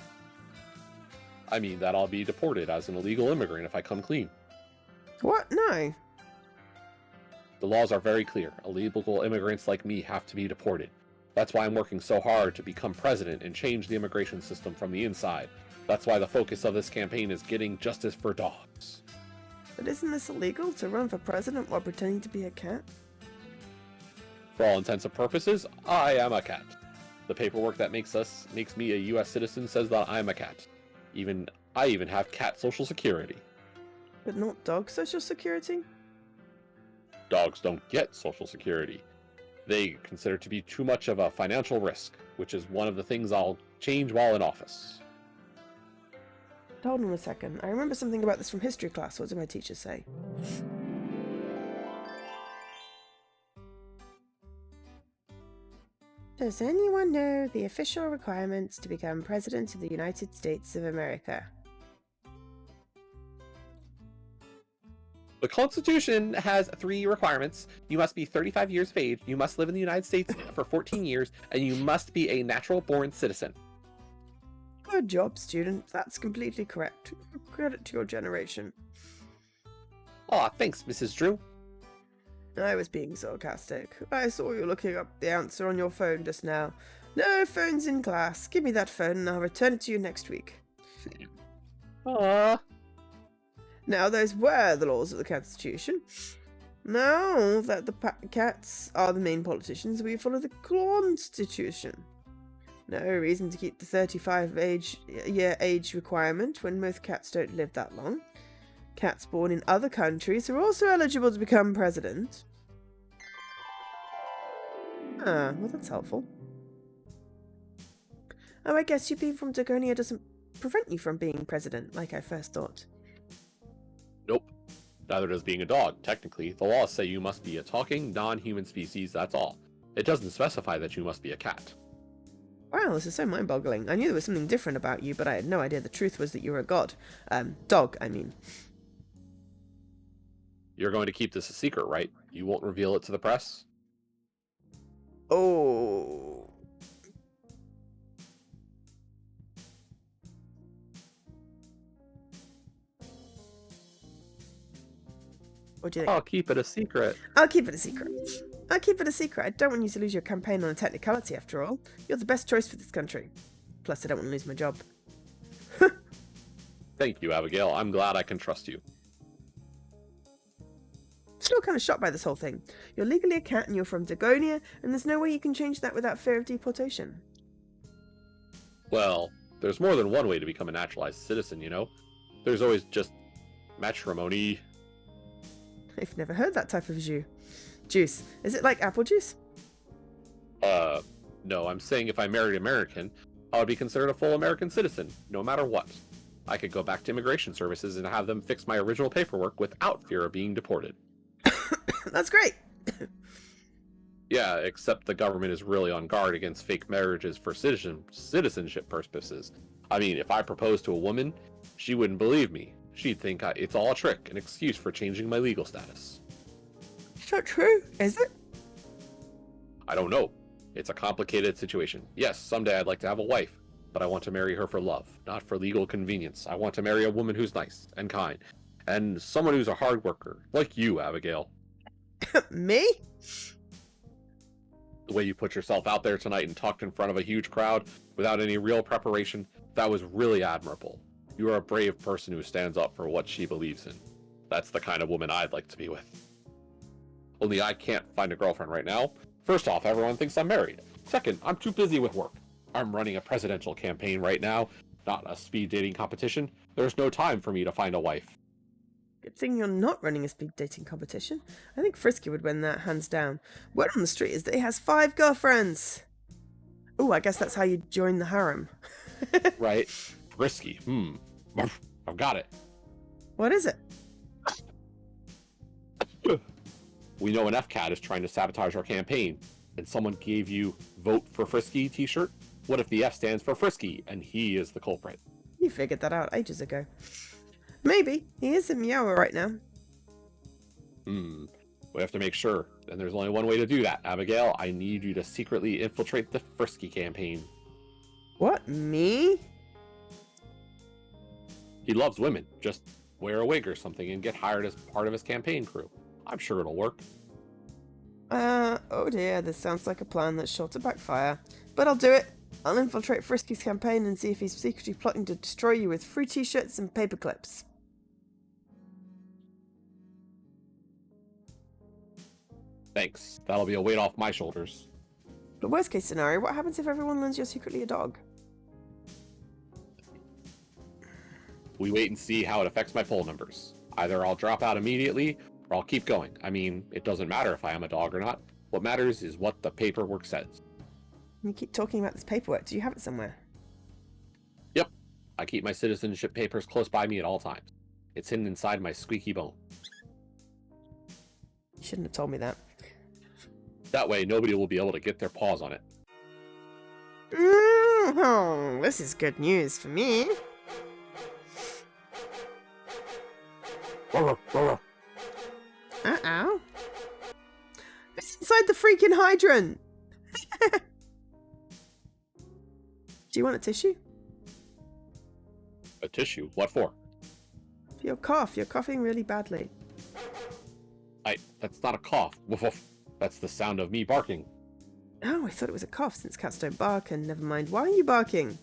I mean that I'll be deported as an illegal immigrant if I come clean. What? No. The laws are very clear. Illegal immigrants like me have to be deported. That's why I'm working so hard to become president and change the immigration system from the inside. That's why the focus of this campaign is getting justice for dogs. But isn't this illegal to run for president while pretending to be a cat? For all intents and purposes, I am a cat. The paperwork that makes me a US citizen says that I'm a cat. I even have cat social security. But not dog social security? Dogs don't get social security. They consider it to be too much of a financial risk, which is one of the things I'll change while in office. Hold on a second. I remember something about this from history class. What did my teacher say? Does anyone know the official requirements to become President of the United States of America? The Constitution has 3 requirements. You must be 35 years of age, you must live in the United States for 14 years, and you must be a natural-born citizen. Good job, student. That's completely correct. Credit to your generation. Aw, thanks, Mrs. Drew. I was being sarcastic. I saw you looking up the answer on your phone just now. No phones in class. Give me that phone and I'll return it to you next week. Aww. Now, those were the laws of the Constitution. Now that the cats are the main politicians, we follow the Constitution. No reason to keep the 35-year age requirement when most cats don't live that long. Cats born in other countries are also eligible to become president. Ah, well that's helpful. Oh, I guess you being from Dagonia doesn't prevent you from being president, like I first thought. Nope. Neither does being a dog, technically. The laws say you must be a talking, non-human species, that's all. It doesn't specify that you must be a cat. Wow, this is so mind-boggling. I knew there was something different about you, but I had no idea the truth was that you were a god. Dog, I mean. You're going to keep this a secret, right? You won't reveal it to the press? Oh. What do you think? I'll keep it a secret. I'll keep it a secret. I'll keep it a secret. I don't want you to lose your campaign on a technicality, after all. You're the best choice for this country. Plus, I don't want to lose my job. Thank you, Abigail. I'm glad I can trust you. Still kind of shocked by this whole thing. You're legally a cat and you're from Dagonia, and there's no way you can change that without fear of deportation. Well, there's more than one way to become a naturalized citizen, you know? There's always just matrimony. I've never heard that type of juice. Is it like apple juice? No, I'm saying if I married American, I would be considered a full American citizen, no matter what. I could go back to immigration services and have them fix my original paperwork without fear of being deported. That's great. Yeah, except the government is really on guard against fake marriages for citizenship purposes. I mean, if I proposed to a woman, she wouldn't believe me. She'd think it's all a trick, an excuse for changing my legal status. It's not true, is it? I don't know. It's a complicated situation. Yes, someday I'd like to have a wife, but I want to marry her for love, not for legal convenience. I want to marry a woman who's nice and kind, and someone who's a hard worker, like you, Abigail. Me? The way you put yourself out there tonight and talked in front of a huge crowd without any real preparation, that was really admirable. You are a brave person who stands up for what she believes in. That's the kind of woman I'd like to be with. Only I can't find a girlfriend right now. First off, everyone thinks I'm married. Second, I'm too busy with work. I'm running a presidential campaign right now, not a speed dating competition. There's no time for me to find a wife. Good thing you're not running a speed dating competition. I think Frisky would win that, hands down. Word on the street is that he has 5 girlfriends. Oh, I guess that's how you join the harem. Right? Risky. I've got it. What is it? We know an FCAT is trying to sabotage our campaign, and someone gave you Vote for Frisky t-shirt? What if the F stands for Frisky, and he is the culprit? You figured that out ages ago. Maybe. He is in Meow right now. We have to make sure. And there's only one way to do that. Abigail, I need you to secretly infiltrate the Frisky campaign. What, me? He loves women. Just wear a wig or something and get hired as part of his campaign crew. I'm sure it'll work. Oh dear, this sounds like a plan that's sure to backfire. But I'll do it. I'll infiltrate Frisky's campaign and see if he's secretly plotting to destroy you with free t-shirts and paper clips. Thanks. That'll be a weight off my shoulders. But worst case scenario, what happens if everyone learns you're secretly a dog? We wait and see how it affects my poll numbers. Either I'll drop out immediately, or I'll keep going. I mean, it doesn't matter if I am a dog or not. What matters is what the paperwork says. You keep talking about this paperwork. Do you have it somewhere? Yep. I keep my citizenship papers close by me at all times. It's hidden inside my squeaky bone. You shouldn't have told me that. That way, nobody will be able to get their paws on it. Oh, this is good news for me. Uh-oh. It's inside the freaking hydrant! Do you want a tissue? A tissue? What for? For your cough. You're coughing really badly. That's not a cough. Woof woof. That's the sound of me barking. Oh, I thought it was a cough since cats don't bark, and never mind. Why are you barking?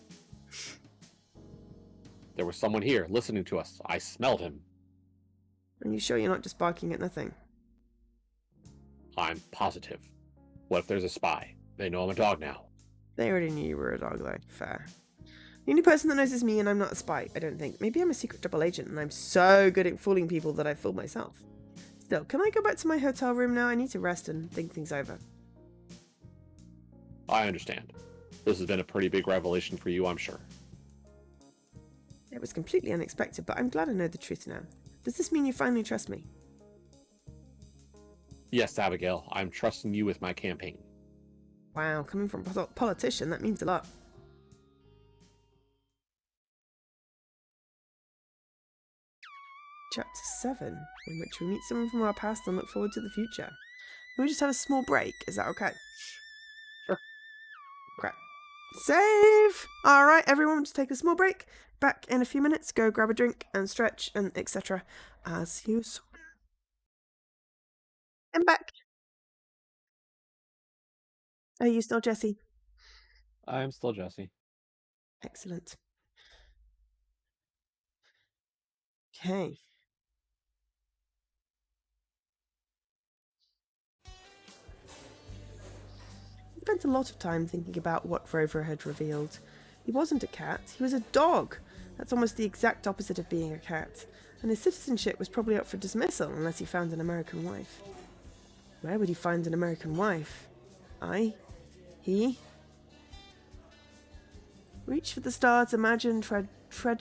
There was someone here listening to us. I smelled him. Are you sure you're not just barking at nothing? I'm positive. What if there's a spy? They know I'm a dog now. They already knew you were a dog, though. Fair. The only person that knows is me, and I'm not a spy, I don't think. Maybe I'm a secret double agent, and I'm so good at fooling people that I fool myself. Still, can I go back to my hotel room now? I need to rest and think things over. I understand. This has been a pretty big revelation for you, I'm sure. It was completely unexpected, but I'm glad I know the truth now. Does this mean you finally trust me? Yes, Abigail, I'm trusting you with my campaign. Wow, coming from a politician, that means a lot. Chapter 7, in which we meet someone from our past and look forward to the future. Can we just have a small break? Is that okay? Sure. Crap. Save! Alright, everyone, just take a small break. Back in a few minutes, go grab a drink and stretch and etc. As you saw. I'm back. Are you still Jessie? I'm still Jesse. Excellent. Okay. I spent a lot of time thinking about what Rover had revealed. He wasn't a cat, he was a dog. That's almost the exact opposite of being a cat. And his citizenship was probably up for dismissal unless he found an American wife. Where would he find an American wife? He? Reach for the stars, imagine, tread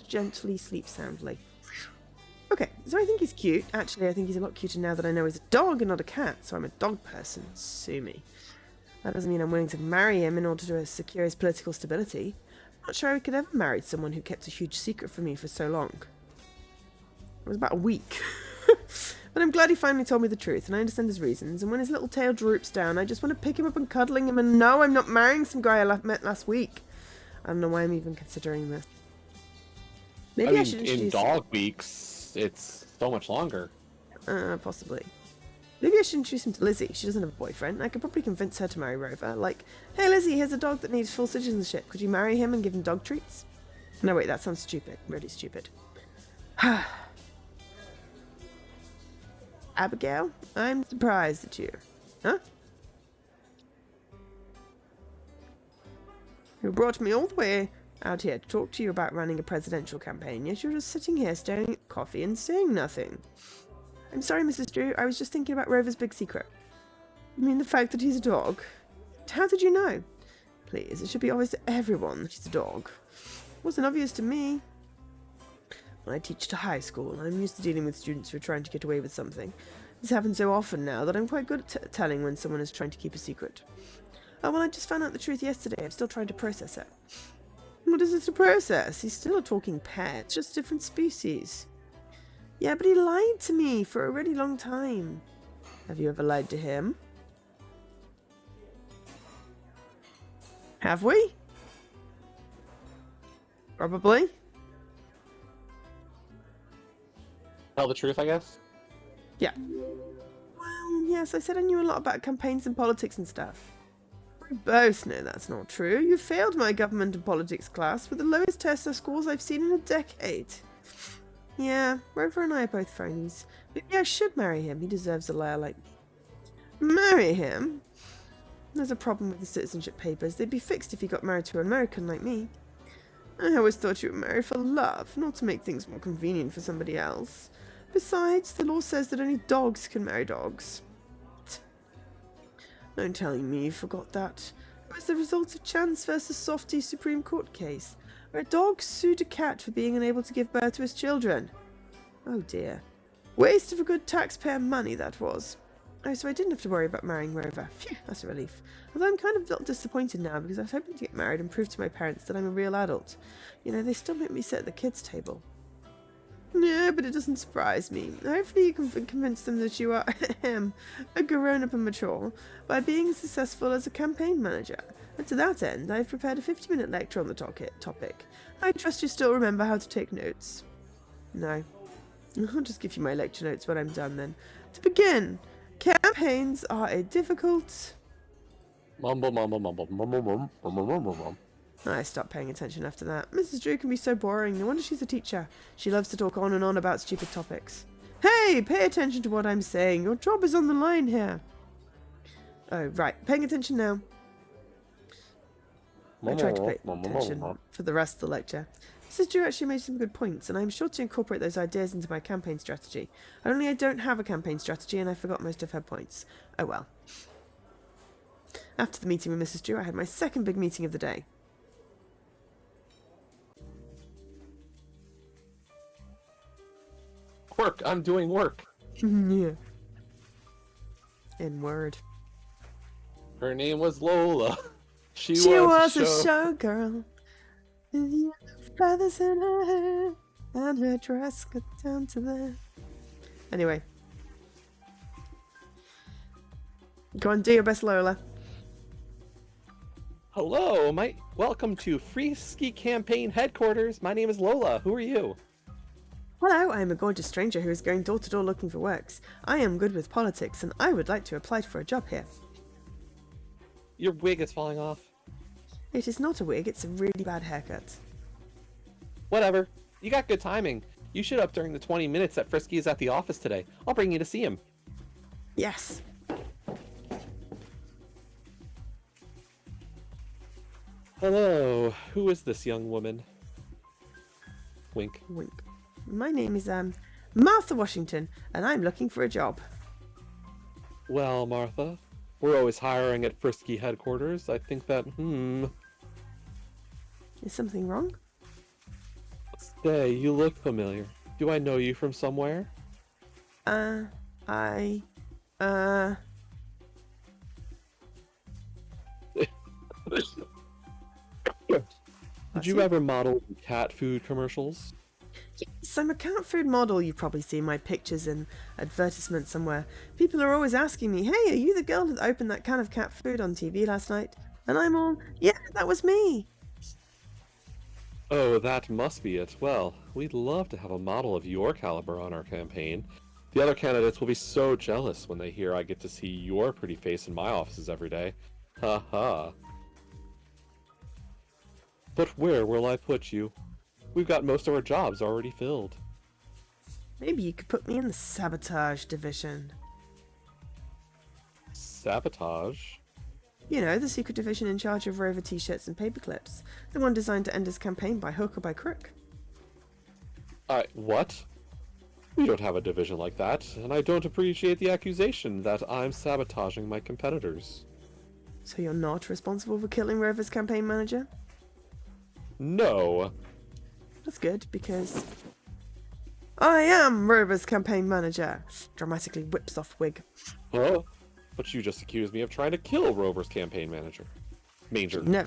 gently, sleep soundly. Okay, so I think he's cute. Actually, I think he's a lot cuter now that I know he's a dog and not a cat, so I'm a dog person. Sue me. That doesn't mean I'm willing to marry him in order to secure his political stability. I'm not sure I could ever marry someone who kept a huge secret from me for so long. It was about a week. But I'm glad he finally told me the truth, and I understand his reasons, and when his little tail droops down, I just want to pick him up and cuddling him, and no, I'm not marrying some guy I met last week. I don't know why I'm even considering this. Maybe I should introduce... in dog weeks, it's so much longer. Possibly. Maybe I should introduce him to Lizzie. She doesn't have a boyfriend. I could probably convince her to marry Rover. Like, hey Lizzie, here's a dog that needs full citizenship. Could you marry him and give him dog treats? No, wait, that sounds stupid. Really stupid. Abigail, I'm surprised at you. Huh? You brought me all the way out here to talk to you about running a presidential campaign, yet you're just sitting here staring at coffee and saying nothing. I'm sorry, Mrs. Drew. I was just thinking about Rover's big secret. I mean, the fact that he's a dog. How did you know? Please, it should be obvious to everyone that he's a dog. It wasn't obvious to me. I teach at a high school, and I'm used to dealing with students who are trying to get away with something. This happens so often now that I'm quite good at telling when someone is trying to keep a secret. Oh, well, I just found out the truth yesterday. I'm still trying to process it. What is this to process? He's still a talking pet, just different species. Yeah, but he lied to me for a really long time. Have you ever lied to him? Have we? Probably. Tell the truth, I guess? Yeah. Well, yes, I said I knew a lot about campaigns and politics and stuff. We both know that's not true. You failed my government and politics class with the lowest test scores I've seen in a decade. Yeah, Rover and I are both phonies. Maybe I should marry him. He deserves a liar like me. Marry him? There's a problem with the citizenship papers. They'd be fixed if he got married to an American like me. I always thought you were married for love, not to make things more convenient for somebody else. Besides, the law says that only dogs can marry dogs. Don't tell me you forgot that. It was the result of Chance versus Softy Supreme Court case, where a dog sued a cat for being unable to give birth to his children. Oh dear. Waste of a good taxpayer money, that was. Oh, so I didn't have to worry about marrying Rover. Phew, that's a relief. Although I'm kind of a little disappointed now, because I was hoping to get married and prove to my parents that I'm a real adult. You know, they still make me sit at the kids' table. Yeah, but it doesn't surprise me. Hopefully you can convince them that you are a grown-up and mature by being successful as a campaign manager. And to that end, I've prepared a 50-minute lecture on the topic. I trust you still remember how to take notes. No. I'll just give you my lecture notes when I'm done then. To begin, campaigns are a difficult... Mumble, mumble, mumble, mumble, mumble, mumble, mumble, mumble. I stopped paying attention after that. Mrs. Drew can be so boring. No wonder she's a teacher. She loves to talk on and on about stupid topics. Hey, pay attention to what I'm saying. Your job is on the line here. Oh, right. Paying attention now. I tried to pay attention for the rest of the lecture. Mrs. Drew actually made some good points, and I'm sure to incorporate those ideas into my campaign strategy. Only I don't have a campaign strategy, and I forgot most of her points. Oh well. After the meeting with Mrs. Drew, I had my second big meeting of the day. Work, I'm doing work. Yeah. In word. Her name was Lola. She was a showgirl. With yellow feathers in her hair, and her dress got down to there. Anyway. Go on, do your best, Lola. Hello, welcome to Frisky Campaign Headquarters. My name is Lola. Who are you? Hello, I am a gorgeous stranger who is going door to door looking for works. I am good with politics, and I would like to apply for a job here. Your wig is falling off. It is not a wig, it's a really bad haircut. Whatever. You got good timing. You showed up during the 20 minutes that Frisky is at the office today. I'll bring you to see him. Yes. Hello. Who is this young woman? Wink. Wink. My name is, Martha Washington, and I'm looking for a job. Well, Martha, we're always hiring at Frisky headquarters. I think that, Is something wrong? Stay, you look familiar. Do I know you from somewhere? I... Did you ever model cat food commercials? Yes, I'm a cat food model. You've probably seen my pictures in advertisements somewhere. People are always asking me, hey, are you the girl that opened that can of cat food on TV last night? And I'm all, yeah, that was me. Oh, that must be it. Well, we'd love to have a model of your caliber on our campaign. The other candidates will be so jealous when they hear I get to see your pretty face in my offices every day. Ha ha. But where will I put you? We've got most of our jobs already filled. Maybe you could put me in the sabotage division. Sabotage? You know, the secret division in charge of Rover t-shirts and paperclips. The one designed to end his campaign by hook or by crook. What? We don't have a division like that, and I don't appreciate the accusation that I'm sabotaging my competitors. So you're not responsible for killing Rover's campaign manager? No. That's good, because I am Rover's campaign manager. Dramatically whips off wig. Huh? But you just accused me of trying to kill Rover's campaign manager. Manger. No.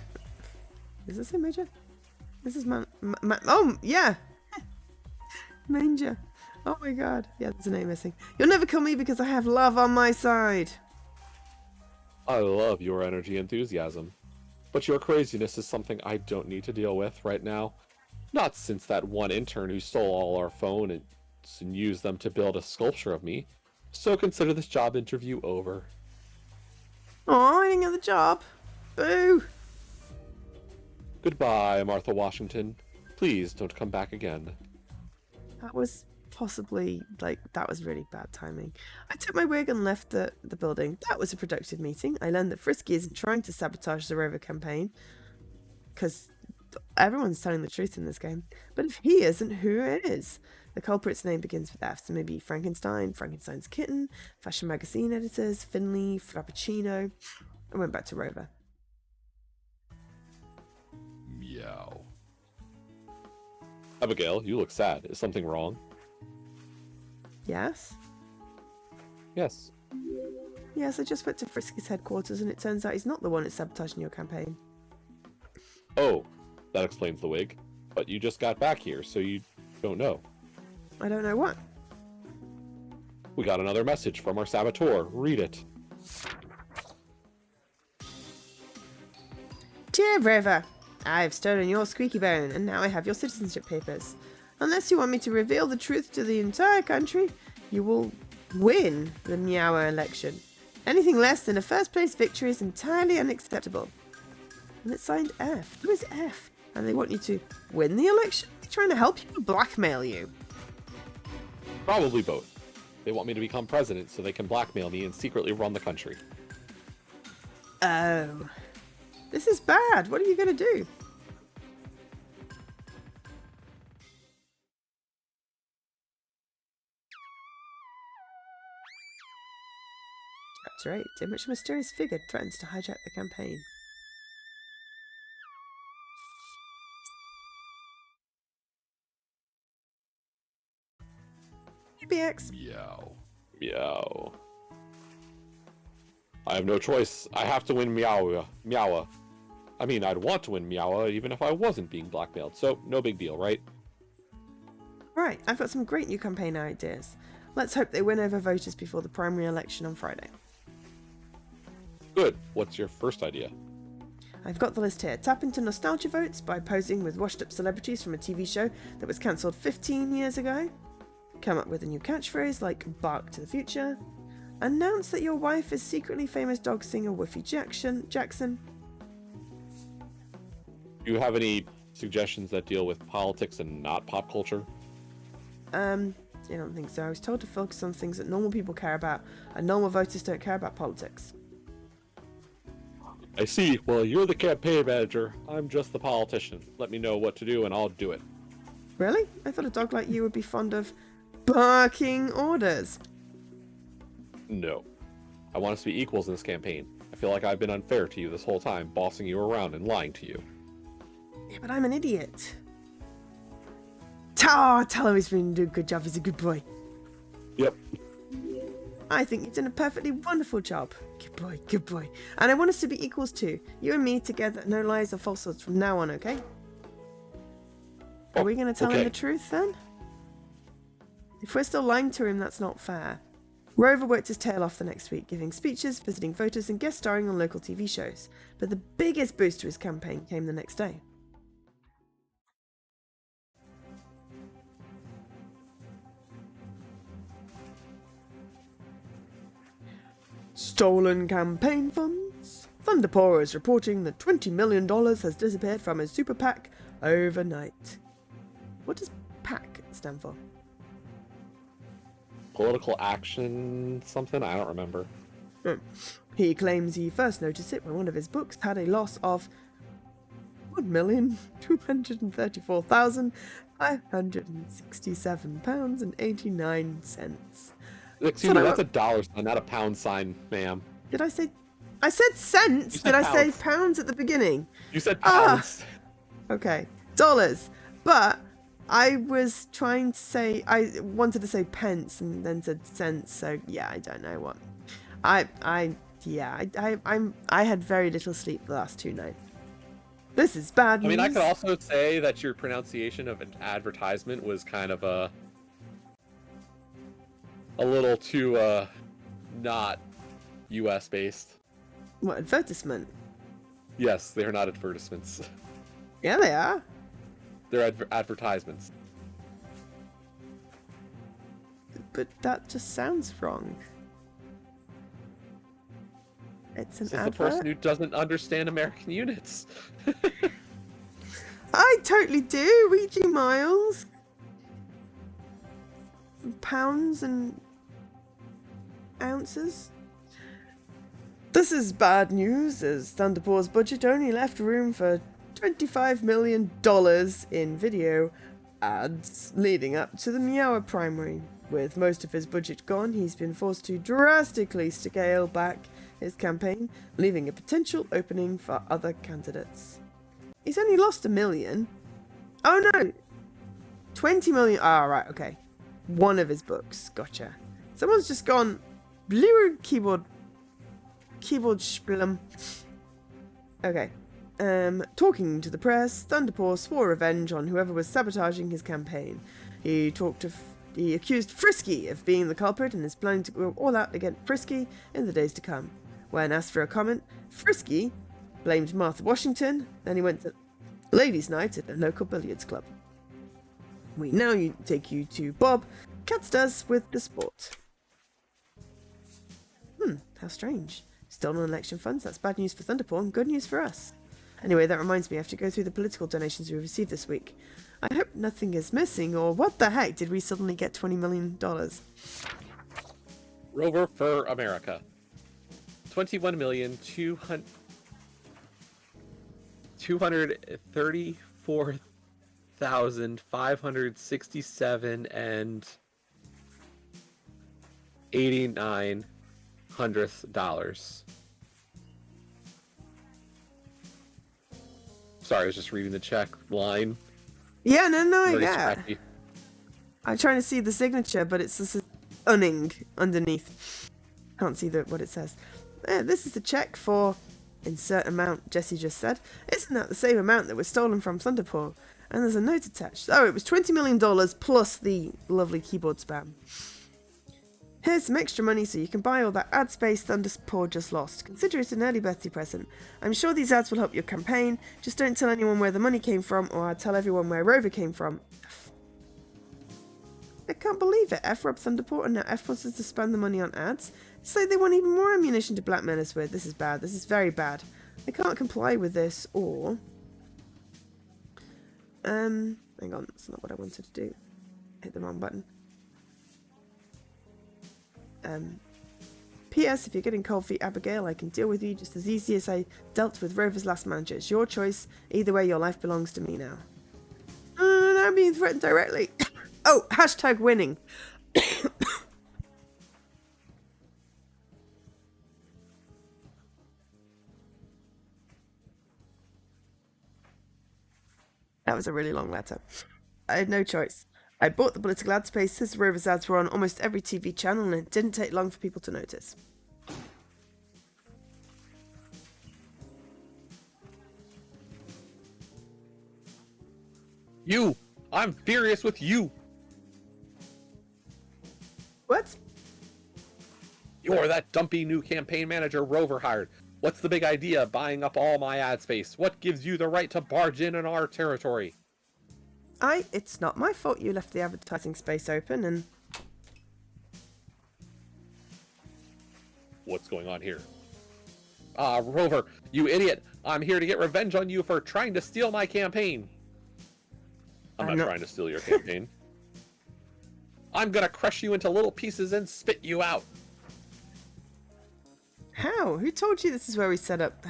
Is this a major? This is oh, yeah. Manger. Oh my god. Yeah, there's a name missing. You'll never kill me because I have love on my side. I love your energy enthusiasm. But your craziness is something I don't need to deal with right now. Not since that one intern who stole all our phones and used them to build a sculpture of me. So consider this job interview over. Aw, I didn't get the job. Boo. Goodbye, Martha Washington. Please don't come back again. That was possibly, that was really bad timing. I took my wig and left the building. That was a productive meeting. I learned that Frisky isn't trying to sabotage the Rover campaign. Because everyone's telling the truth in this game. But if he isn't, who is? The culprit's name begins with F, so maybe Frankenstein, Frankenstein's kitten, fashion magazine editors, Finley, Frappuccino. I went back to Rover. Meow. Abigail, you look sad. Is something wrong? Yes? Yes. Yes, I just went to Frisky's headquarters and it turns out he's not the one that's sabotaging your campaign. Oh, that explains the wig. But you just got back here, so you don't know. I don't know what. We got another message from our saboteur. Read it. Dear Rover, I've stolen your squeaky bone and now I have your citizenship papers. Unless you want me to reveal the truth to the entire country, you will win the Meower election. Anything less than a first place victory is entirely unacceptable. And it's signed F. Who is F? And they want you to win the election? They're trying to help you or blackmail you? Probably both. They want me to become president so they can blackmail me and secretly run the country. Oh. This is bad. What are you going to do? Chapter 8, in which a mysterious figure threatens to hijack the campaign. BX. Meow. Meow. I have no choice. I have to win Meowa. Meowa. I mean, I'd want to win Meowa even if I wasn't being blackmailed, so no big deal, right? Right, I've got some great new campaign ideas. Let's hope they win over voters before the primary election on Friday. Good. What's your first idea? I've got the list here. Tap into nostalgia votes by posing with washed-up celebrities from a TV show that was cancelled 15 years ago. Come up with a new catchphrase like Bark to the Future. Announce that your wife is secretly famous dog singer Woofy Jackson. Do you have any suggestions that deal with politics and not pop culture? I don't think so. I was told to focus on things that normal people care about, and normal voters don't care about politics. I see. Well, you're the campaign manager. I'm just the politician. Let me know what to do and I'll do it. Really? I thought a dog like you would be fond of barking orders. No. I want us to be equals in this campaign. I feel like I've been unfair to you this whole time, bossing you around and lying to you. Yeah, but I'm an idiot. Tell him he's been doing a good job. He's a good boy. Yep. I think you've done a perfectly wonderful job. Good boy, good boy. And I want us to be equals too. You and me together. No lies or falsehoods from now on, okay? Are we going to tell him the truth then? If we're still lying to him, that's not fair. Rover worked his tail off the next week, giving speeches, visiting voters, and guest starring on local TV shows. But the biggest boost to his campaign came the next day. Stolen campaign funds? Thunderpaw is reporting that $20 million has disappeared from his super PAC overnight. What does PAC stand for? Political action something? I don't remember. He claims he first noticed it when one of his books had a loss of £1,234,567.89. Excuse me, that's a dollar sign, not a pound sign, ma'am. Did I say... I said cents! Did I say pounds at the beginning? You said pounds. Okay. Dollars. But I was trying to say... I wanted to say pence and then said cents, so yeah, I don't know what. I had very little sleep the last 2 nights. This is bad news. I mean, I could also say that your pronunciation of an advertisement was kind of a little too not US based. What, advertisement? Yes, they are not advertisements. Yeah, they are. They're advertisements. But that just sounds wrong. It's an This is advert. the person who doesn't understand American units. I totally do. Read you miles. Pounds and ounces. This is bad news, as Thunderpaw's budget only left room for $25 million in video ads leading up to the Meow primary. With most of his budget gone, he's been forced to drastically scale back his campaign, leaving a potential opening for other candidates. He's only lost $1 million. Oh no! 20 million. Ah, right, okay. One of his books. Gotcha. Someone's just gone. Blue keyboard splum. Okay. Talking to the press, Thunderpaw swore revenge on whoever was sabotaging his campaign. He accused Frisky of being the culprit and is planning to go all out against Frisky in the days to come. When asked for a comment, Frisky blamed Martha Washington, then he went to ladies' night at a local billiards club. We now take you to Bob, Katz does with the sport. How strange. Stolen election funds, that's bad news for Thunderpaw and good news for us. Anyway, that reminds me, I have to go through the political donations we received this week. I hope nothing is missing, or what the heck did we suddenly get $20 million? Rover for America. 21,234,567 and 89/100ths. Sorry, I was just reading the check line. Yeah, no, I Very get. scratchy. I'm trying to see the signature, but it's this unning underneath. Can't see what it says. This is the check for insert amount, Jesse just said. Isn't that the same amount that was stolen from Thunderpaw? And there's a note attached. Oh, it was $20 million plus the lovely keyboard spam. Here's some extra money so you can buy all that ad space Thunderpaw just lost. Consider it an early birthday present. I'm sure these ads will help your campaign. Just don't tell anyone where the money came from, or I'll tell everyone where Rover came from. I can't believe it. F robbed Thunderpaw and now F wants us to spend the money on ads. It's like they want even more ammunition to blackmail us with. This is bad. This is very bad. I can't comply with this, or... hang on. That's not what I wanted to do. Hit the wrong button. P.S. If you're getting cold feet, Abigail, I can deal with you just as easy as I dealt with Rover's last manager. It's your choice. Either way, your life belongs to me now. I'm being threatened directly. Oh, hashtag winning. That was a really long letter. I had no choice. I bought the political ad spaces. Rover's ads were on almost every TV channel, and it didn't take long for people to notice. You! I'm furious with you! What? You're that dumpy new campaign manager Rover hired. What's the big idea buying up all my ad space? What gives you the right to barge in our territory? It's not my fault you left the advertising space open, and... What's going on here? Ah, Rover, you idiot! I'm here to get revenge on you for trying to steal my campaign. I'm not trying to steal your campaign. I'm gonna crush you into little pieces and spit you out. How? Who told you this is where we set up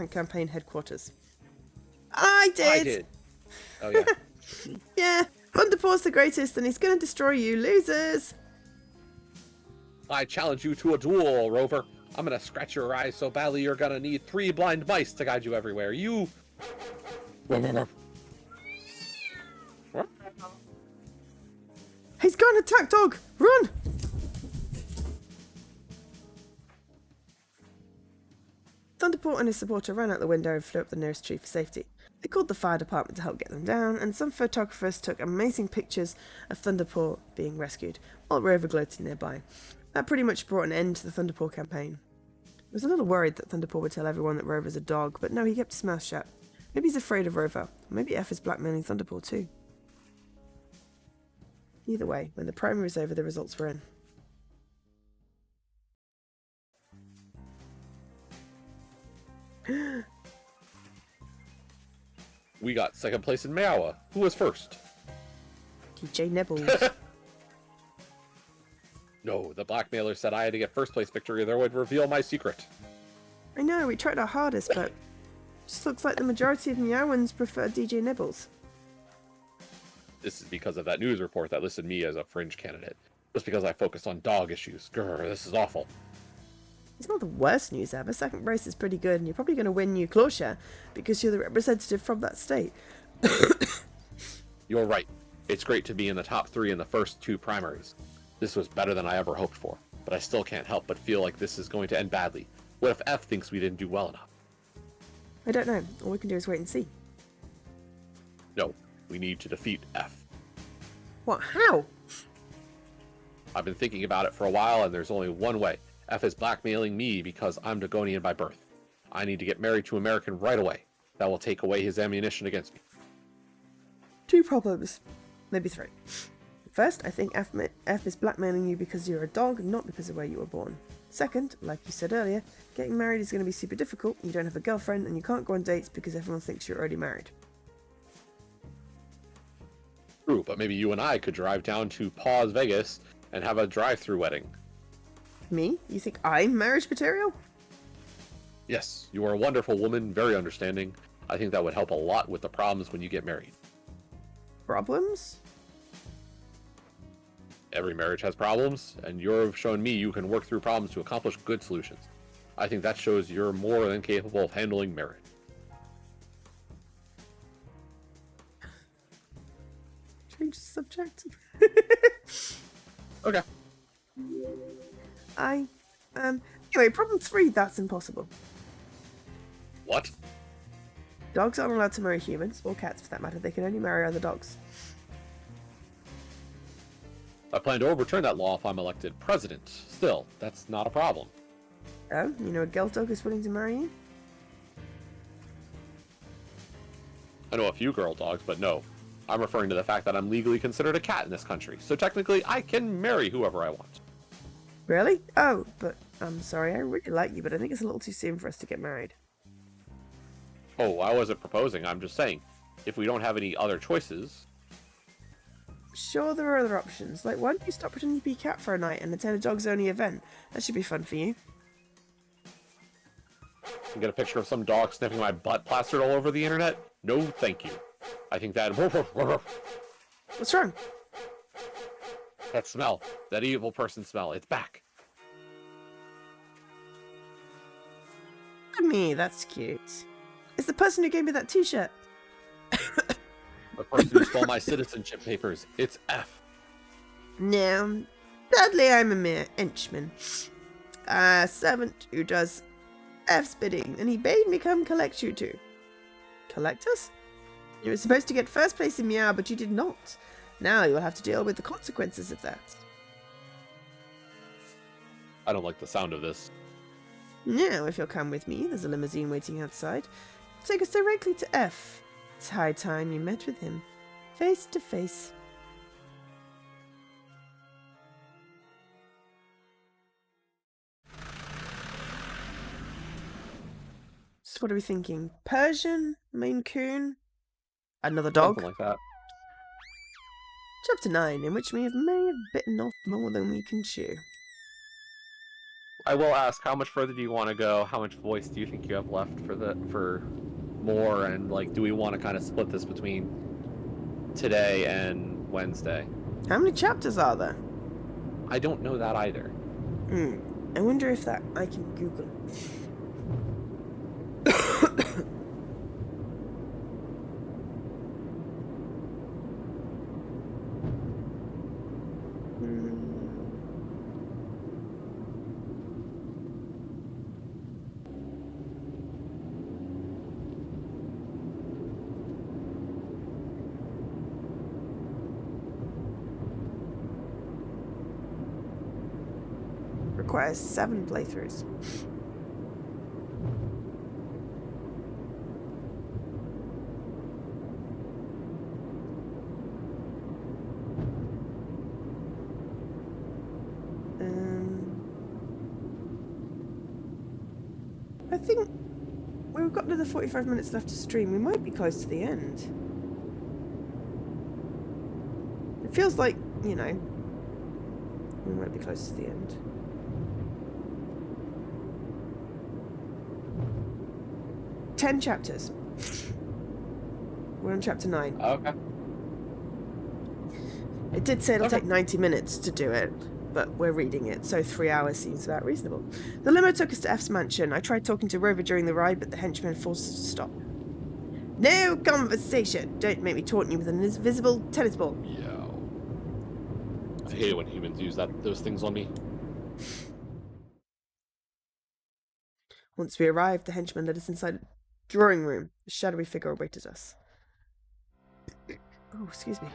campaign headquarters? I did! I did. Oh, yeah. Yeah, Thunderpaw's the greatest, and he's gonna destroy you, losers! I challenge you to a duel, Rover. I'm gonna scratch your eyes so badly you're gonna need 3 blind mice to guide you everywhere. You... He's got an attack dog! Run! Thunderpaw and his supporter ran out the window and flew up the nearest tree for safety. They called the fire department to help get them down, and some photographers took amazing pictures of Thunderpaw being rescued, while Rover gloated nearby. That pretty much brought an end to the Thunderpaw campaign. I was a little worried that Thunderpaw would tell everyone that Rover's a dog, but no, he kept his mouth shut. Maybe he's afraid of Rover, or maybe F is blackmailing Thunderpaw too. Either way, when the primary was over, the results were in. We got second place in Mayawa. Who was first? DJ Nibbles. No, the blackmailer said I had to get first place victory or they would reveal my secret. I know, we tried our hardest, but just looks like the majority of Meowans prefer DJ Nibbles. This is because of that news report that listed me as a fringe candidate. Just because I focused on dog issues. Grr, this is awful. It's not the worst news ever. Second race is pretty good, and you're probably going to win New Clawshare because you're the representative from that state. You're right. It's great to be in the top 3 in the first 2 primaries. This was better than I ever hoped for, but I still can't help but feel like this is going to end badly. What if F thinks we didn't do well enough? I don't know. All we can do is wait and see. No, we need to defeat F. What? How? I've been thinking about it for a while, and there's only one way. F is blackmailing me because I'm Dagonian by birth. I need to get married to an American right away. That will take away his ammunition against me. 2 problems. Maybe 3. First, I think F is blackmailing you because you're a dog, not because of where you were born. Second, like you said earlier, getting married is going to be super difficult. You don't have a girlfriend, and you can't go on dates because everyone thinks you're already married. True, but maybe you and I could drive down to Paws Vegas and have a drive-through wedding. Me? You think I'm marriage material? Yes, you are a wonderful woman, very understanding. I think that would help a lot with the problems when you get married. Problems? Every marriage has problems, and you've shown me you can work through problems to accomplish good solutions. I think that shows you're more than capable of handling marriage. Change the subject. Okay. Anyway, problem 3, that's impossible. What? Dogs aren't allowed to marry humans, or cats for that matter. They can only marry other dogs. I plan to overturn that law if I'm elected president. Still, that's not a problem. Oh, you know a girl dog is willing to marry you? I know a few girl dogs, but no. I'm referring to the fact that I'm legally considered a cat in this country, so technically I can marry whoever I want. Really? Oh, but I'm sorry, I really like you, but I think it's a little too soon for us to get married. Oh, I wasn't proposing, I'm just saying. If we don't have any other choices... Sure, there are other options. Like, why don't you stop pretending to be a cat for a night and attend a dogs-only event? That should be fun for you. And get a picture of some dog sniffing my butt plastered all over the internet? No, thank you. I think that... What's wrong? That smell. That evil person smell. It's back. Look at me, that's cute. It's the person who gave me that t-shirt. The person who stole my citizenship papers. It's F. No, sadly I'm a mere henchman. A servant who does F's bidding, and he bade me come collect you two. Collect us? You were supposed to get first place in Meow, but you did not. Now you will have to deal with the consequences of that. I don't like the sound of this. Now, if you'll come with me, there's a limousine waiting outside. Take us directly to F. It's high time you met with him, face to face. So what are we thinking? Persian? Maine Coon? Another dog? Something like that. Chapter 9, in which we may have bitten off more than we can chew. I will ask, how much further do you want to go? How much voice do you think you have left for more? And like, do we want to kind of split this between today and Wednesday? How many chapters are there? I don't know that either. I wonder if that I can Google. Requires 7 playthroughs. I think we've got another 45 minutes left to stream. We might be close to the end. It feels like, you know, we might be close to the end. Ten chapters. We're on chapter 9. Okay. It did say it'll Okay. take 90 minutes to do it, but we're reading it, so 3 hours seems about reasonable. The limo took us to F's mansion. I tried talking to Rover during the ride, but the henchman forced us to stop. No conversation! Don't make me taunt you with an invisible tennis ball. Meow. I hate it when humans use those things on me. Once we arrived, the henchman led us inside a drawing room. A shadowy figure awaited us. Oh, excuse me.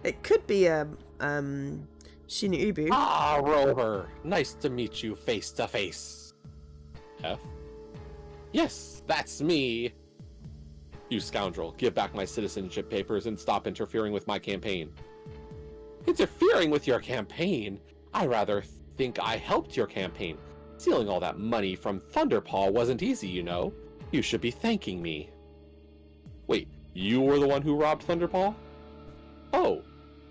It could be Shinu-Ubu. Ah, Rover. Nice to meet you face to face. F? Yes, that's me. You scoundrel, give back my citizenship papers and stop interfering with my campaign. Interfering with your campaign? I rather think I helped your campaign. Stealing all that money from Thunderpaw wasn't easy, you know. You should be thanking me. Wait, you were the one who robbed Thunderpaw? Oh,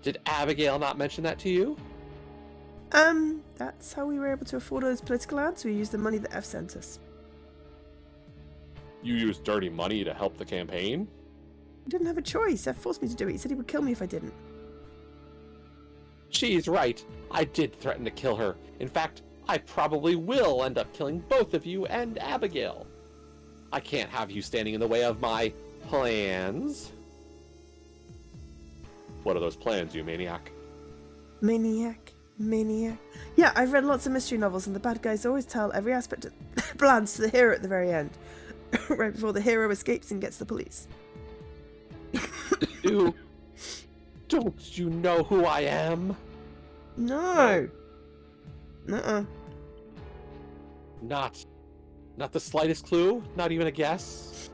did Abigail not mention that to you? That's how we were able to afford all those political ads. We used the money that F sent us. You used dirty money to help the campaign? I didn't have a choice. F forced me to do it. He said he would kill me if I didn't. She's right. I did threaten to kill her. In fact, I probably will end up killing both of you and Abigail. I can't have you standing in the way of my plans. What are those plans, you maniac? Maniac. Yeah, I've read lots of mystery novels, and the bad guys always tell every aspect of their plans to the hero at the very end. Right before the hero escapes and gets the police. Don't you know who I am? No. Nuh-uh. Not the slightest clue? Not even a guess?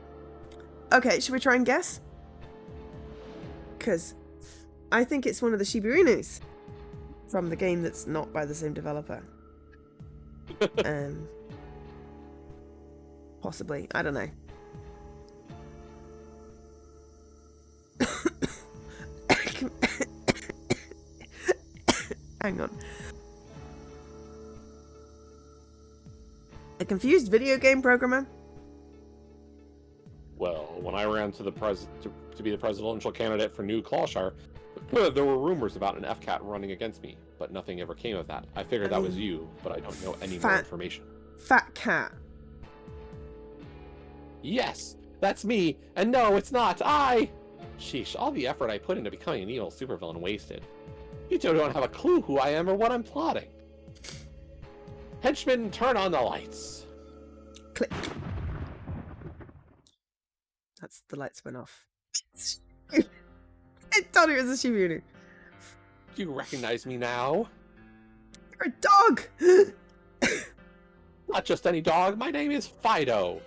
Okay, should we try and guess? Because I think it's one of the Shiba-Inus from the game that's not by the same developer. Possibly. I don't know. Hang on. A confused video game programmer? Well, when I ran to be the presidential candidate for New Clawshire, there were rumors about an FCAT running against me, but nothing ever came of that. I figured that was you, but I don't know any more information. Fat cat. Yes, that's me, and no, it's not. Sheesh, all the effort I put into becoming an evil supervillain wasted. You two don't have a clue who I am or what I'm plotting. Henchmen, turn on the lights. Click. That's the lights went off. I thought it was a Shibunu. Do you recognize me now? You're a dog! Not just any dog, my name is Fido.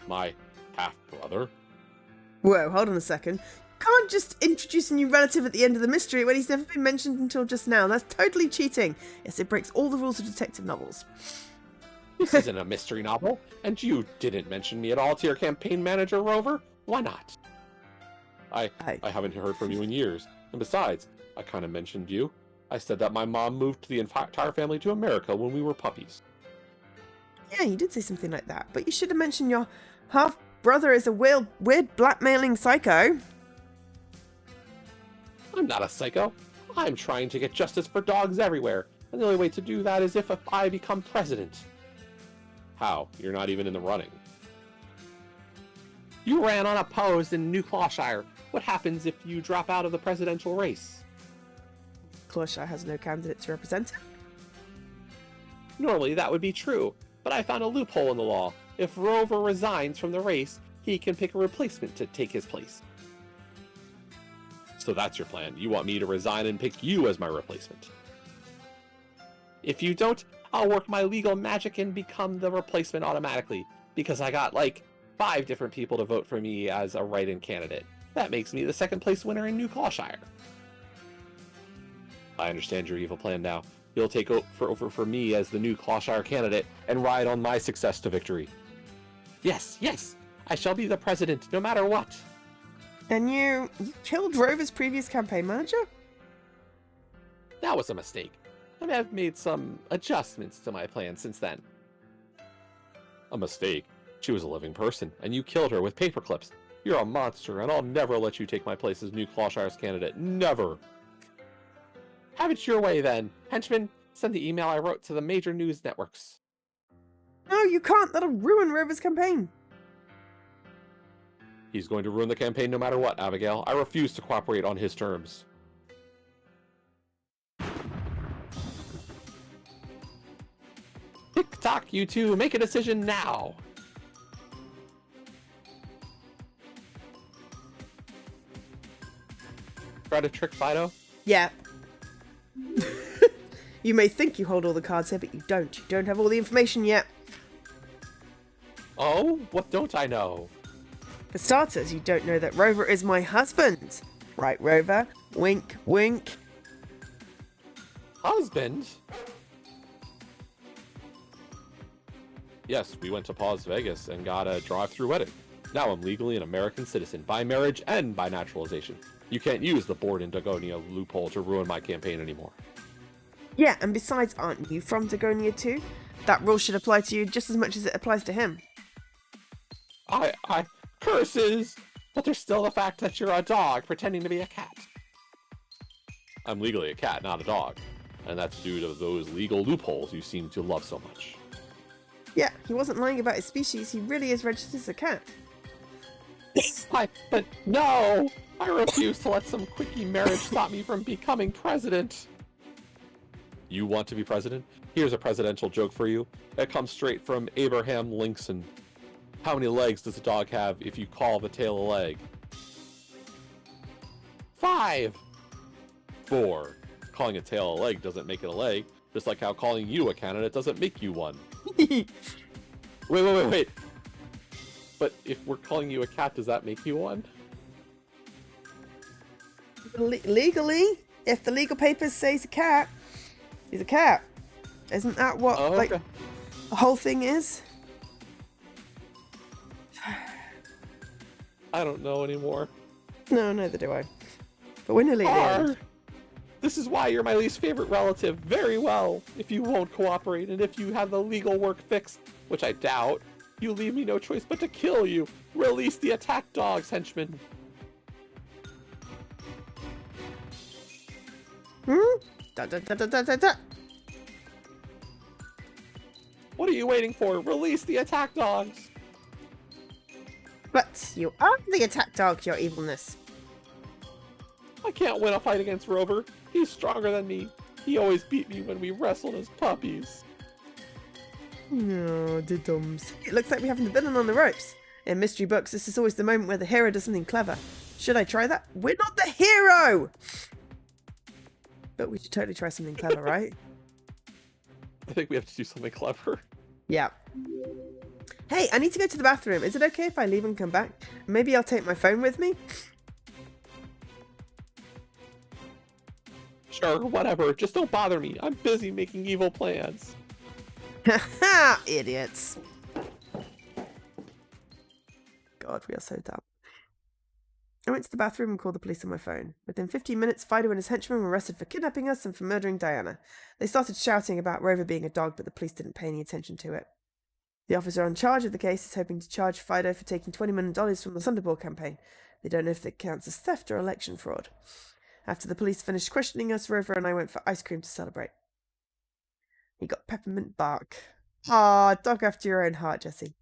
My half-brother. Whoa, hold on a second. Can't just introduce a new relative at the end of the mystery when he's never been mentioned until just now. That's totally cheating. Yes, it breaks all the rules of detective novels. This isn't a mystery novel, and you didn't mention me at all to your campaign manager, Rover. Why not? I haven't heard from you in years, and besides, I kind of mentioned you. I said that my mom moved the entire family to America when we were puppies. Yeah, you did say something like that, but you should have mentioned your half-brother is a weird blackmailing psycho. I'm not a psycho. I'm trying to get justice for dogs everywhere, and the only way to do that is if I become president. How? You're not even in the running. You ran unopposed in New Clawshire. What happens if you drop out of the presidential race? Clawshire has no candidate to represent him. Normally that would be true, but I found a loophole in the law. If Rover resigns from the race, he can pick a replacement to take his place. So that's your plan. You want me to resign and pick you as my replacement. If you don't, I'll work my legal magic and become the replacement automatically, because I got like 5 different people to vote for me as a write-in candidate. That makes me the second place winner in New Clawshire. I understand your evil plan now. You'll take over for me as the New Clawshire candidate and ride on my success to victory. Yes, I shall be the president no matter what. And you killed Rover's previous campaign manager? That was a mistake. I may have made some adjustments to my plan since then. A mistake? She was a living person, and you killed her with paper clips. You're a monster, and I'll never let you take my place as New Clawshire's candidate. Never! Have it your way, then. Henchman, send the email I wrote to the major news networks. No, you can't. That'll ruin Rover's campaign. He's going to ruin the campaign no matter what, Abigail. I refuse to cooperate on his terms. Tick-tock, you two. Make a decision now. Try to trick Fido? Yeah. You may think you hold all the cards here, but you don't. You don't have all the information yet. Oh? What don't I know? For starters, you don't know that Rover is my husband. Right, Rover? Wink, wink. Husband? Yes, we went to Paws Vegas and got a drive-through wedding. Now I'm legally an American citizen, by marriage and by naturalization. You can't use the Board in Dagonia loophole to ruin my campaign anymore. Yeah, and besides, aren't you from Dagonia too? That rule should apply to you just as much as it applies to him. Curses! But there's still the fact that you're a dog pretending to be a cat. I'm legally a cat, not a dog. And that's due to those legal loopholes you seem to love so much. Yeah, he wasn't lying about his species. He really is registered as a cat. But no! I refuse to let some quickie marriage stop me from becoming president. You want to be president? Here's a presidential joke for you. It comes straight from Abraham Lincoln. How many legs does a dog have if you call the tail a leg? 5! 4. Calling a tail a leg doesn't make it a leg, just like how calling you a candidate doesn't make you one. Wait. But if we're calling you a cat, does that make you one? Legally, if the legal papers say he's a cat, he's a cat. Isn't that what okay. The whole thing is? I don't know anymore. No, neither do I. But we're nearly at the end. This is why you're my least favorite relative. Very well. If you won't cooperate and if you have the legal work fixed, which I doubt, you leave me no choice but to kill you. Release the attack dogs, henchmen. Da. What are you waiting for? Release the attack dogs. But you are the attack dog, your evilness. I can't win a fight against Rover. He's stronger than me. He always beat me when we wrestled as puppies. No, the dums. It looks like we have the villain on the ropes. In mystery books, this is always the moment where the hero does something clever. Should I try that? We're not the hero! But we should totally try something clever, right? I think we have to do something clever. Yeah. Hey, I need to go to the bathroom. Is it okay if I leave and come back? Maybe I'll take my phone with me? Sure, whatever. Just don't bother me. I'm busy making evil plans. Haha, idiots. God, we are so dumb. I went to the bathroom and called the police on my phone. Within 15 minutes, Fido and his henchmen were arrested for kidnapping us and for murdering Diana. They started shouting about Rover being a dog, but the police didn't pay any attention to it. The officer in charge of the case is hoping to charge Fido for taking $20 million from the Thunderball campaign. They don't know if it counts as theft or election fraud. After the police finished questioning us, Rover and I went for ice cream to celebrate. He got peppermint bark. Ah, dog after your own heart, Jesse.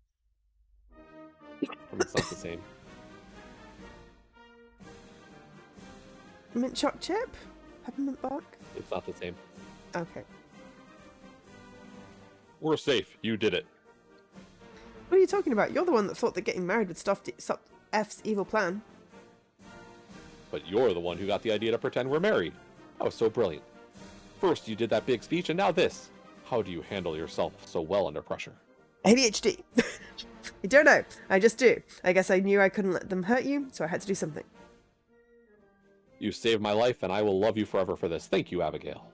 It's not the same. Mint choc chip? Peppermint bark? It's not the same. Okay. We're safe. You did it. What are you talking about? You're the one that thought that getting married would stop F's evil plan. But you're the one who got the idea to pretend we're married. That was so brilliant. First you did that big speech, and now this. How do you handle yourself so well under pressure? ADHD. I don't know. I just do. I guess I knew I couldn't let them hurt you, so I had to do something. You saved my life, and I will love you forever for this. Thank you, Abigail.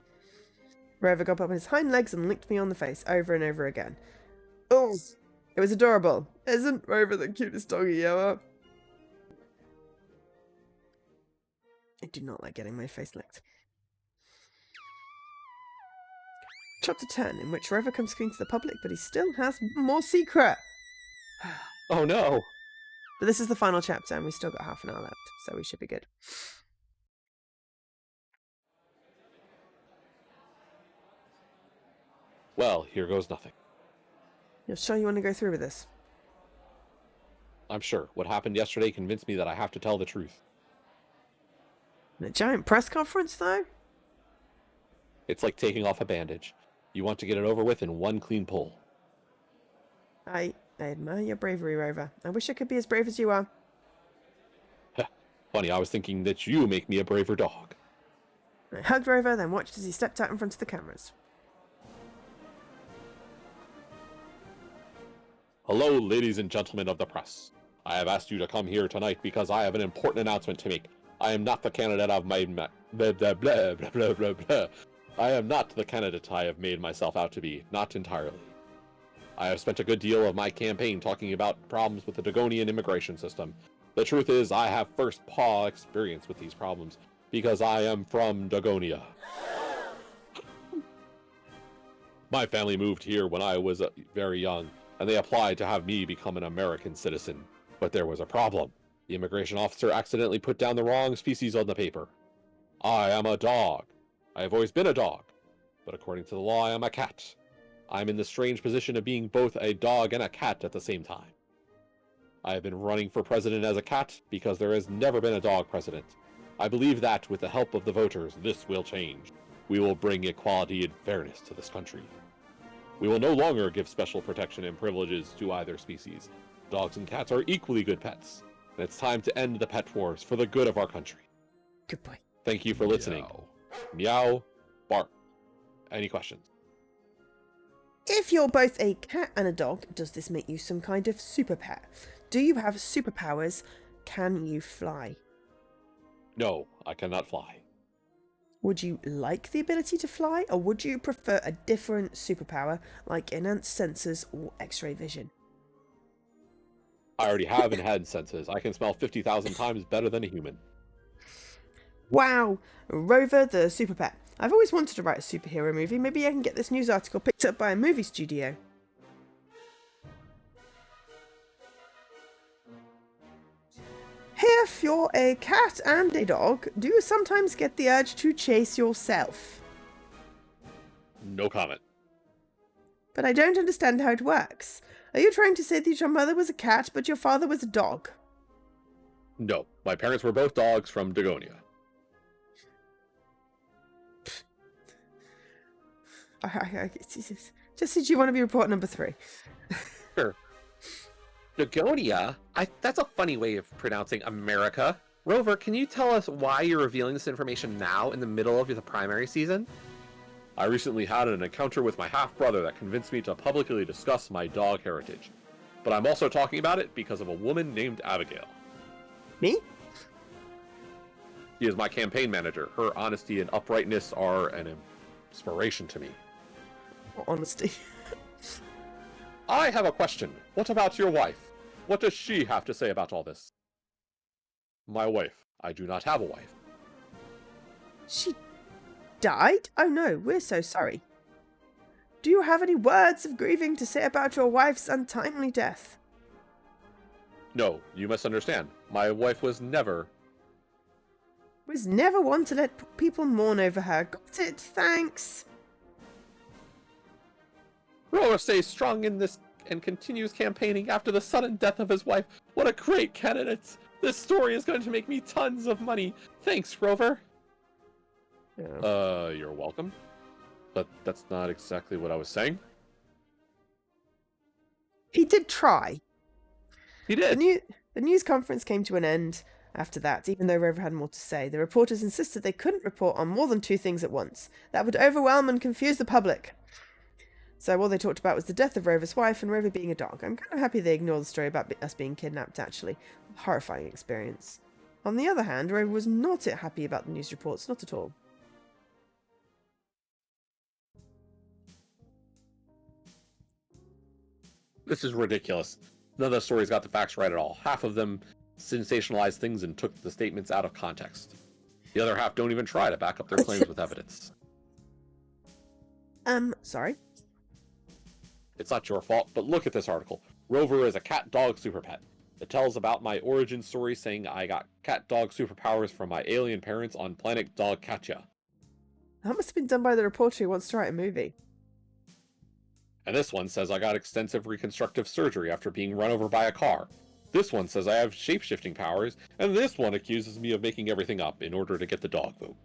Rover got up on his hind legs and licked me on the face over and over again. Oh, it was adorable. Isn't Rover the cutest doggy ever? I do not like getting my face licked. Chapter 10, in which Rover comes clean to the public, but he still has more secret. Oh no! But this is the final chapter, and we still got half an hour left, so we should be good. Well, here goes nothing. You're sure you want to go through with this? I'm sure. What happened yesterday convinced me that I have to tell the truth. In a giant press conference, though? It's like taking off a bandage. You want to get it over with in one clean pull. I admire your bravery, Rover. I wish I could be as brave as you are. Funny, I was thinking that you make me a braver dog. I hugged Rover, then watched as he stepped out in front of the cameras. Hello, ladies and gentlemen of the press. I have asked you to come here tonight because I have an important announcement to make. I am not the candidate I've made blah, blah, blah, blah, blah, blah, blah. I am not the candidate I have made myself out to be. Not entirely. I have spent a good deal of my campaign talking about problems with the Dagonian immigration system. The truth is, I have first-paw experience with these problems because I am from Dagonia. My family moved here when I was very young, and they applied to have me become an American citizen. But there was a problem. The immigration officer accidentally put down the wrong species on the paper. I am a dog. I have always been a dog. But according to the law, I am a cat. I'm in the strange position of being both a dog and a cat at the same time. I have been running for president as a cat because there has never been a dog president. I believe that, with the help of the voters, this will change. We will bring equality and fairness to this country. We will no longer give special protection and privileges to either species. Dogs and cats are equally good pets, and it's time to end the pet wars for the good of our country. Good boy. Thank you for listening. Meow, bark. Any questions? If you're both a cat and a dog, does this make you some kind of super pet? Do you have superpowers? Can you fly? No, I cannot fly. Would you like the ability to fly, or would you prefer a different superpower, like enhanced sensors or X-ray vision? I already have enhanced senses. I can smell 50,000 times better than a human. Wow! Rover the super pet. I've always wanted to write a superhero movie. Maybe I can get this news article picked up by a movie studio. If you're a cat and a dog, do you sometimes get the urge to chase yourself? No comment. But I don't understand how it works. Are you trying to say that your mother was a cat, but your father was a dog? No, my parents were both dogs from Dagonia. Just did you want to be report number 3? Sure. Dagonia? That's a funny way of pronouncing America. Rover, can you tell us why you're revealing this information now in the middle of the primary season? I recently had an encounter with my half-brother that convinced me to publicly discuss my dog heritage. But I'm also talking about it because of a woman named Abigail. Me? She is my campaign manager. Her honesty and uprightness are an inspiration to me. Honesty. I have a question. What about your wife? What does she have to say about all this? My wife. I do not have a wife. She died? Oh no, we're so sorry. Do you have any words of grieving to say about your wife's untimely death? No, you must understand. My wife was never... Was never one to let people mourn over her. Got it, thanks. Rover stays strong in this and continues campaigning after the sudden death of his wife. What a great candidate! This story is going to make me tons of money. Thanks, Rover. Yeah. You're welcome. But that's not exactly what I was saying. He did try. He did. The news conference came to an end after that, even though Rover had more to say. The reporters insisted they couldn't report on more than 2 things at once. That would overwhelm and confuse the public. So all they talked about was the death of Rover's wife and Rover being a dog. I'm kind of happy they ignored the story about us being kidnapped, actually. Horrifying experience. On the other hand, Rover was not happy about the news reports, not at all. This is ridiculous. None of the stories got the facts right at all. Half of them sensationalized things and took the statements out of context. The other half don't even try to back up their claims with evidence. Sorry? It's not your fault, but look at this article. Rover is a cat-dog super pet. It tells about my origin story saying I got cat-dog superpowers from my alien parents on planet Dog Katya. That must have been done by the reporter who wants to write a movie. And this one says I got extensive reconstructive surgery after being run over by a car. This one says I have shape-shifting powers, and this one accuses me of making everything up in order to get the dog vote.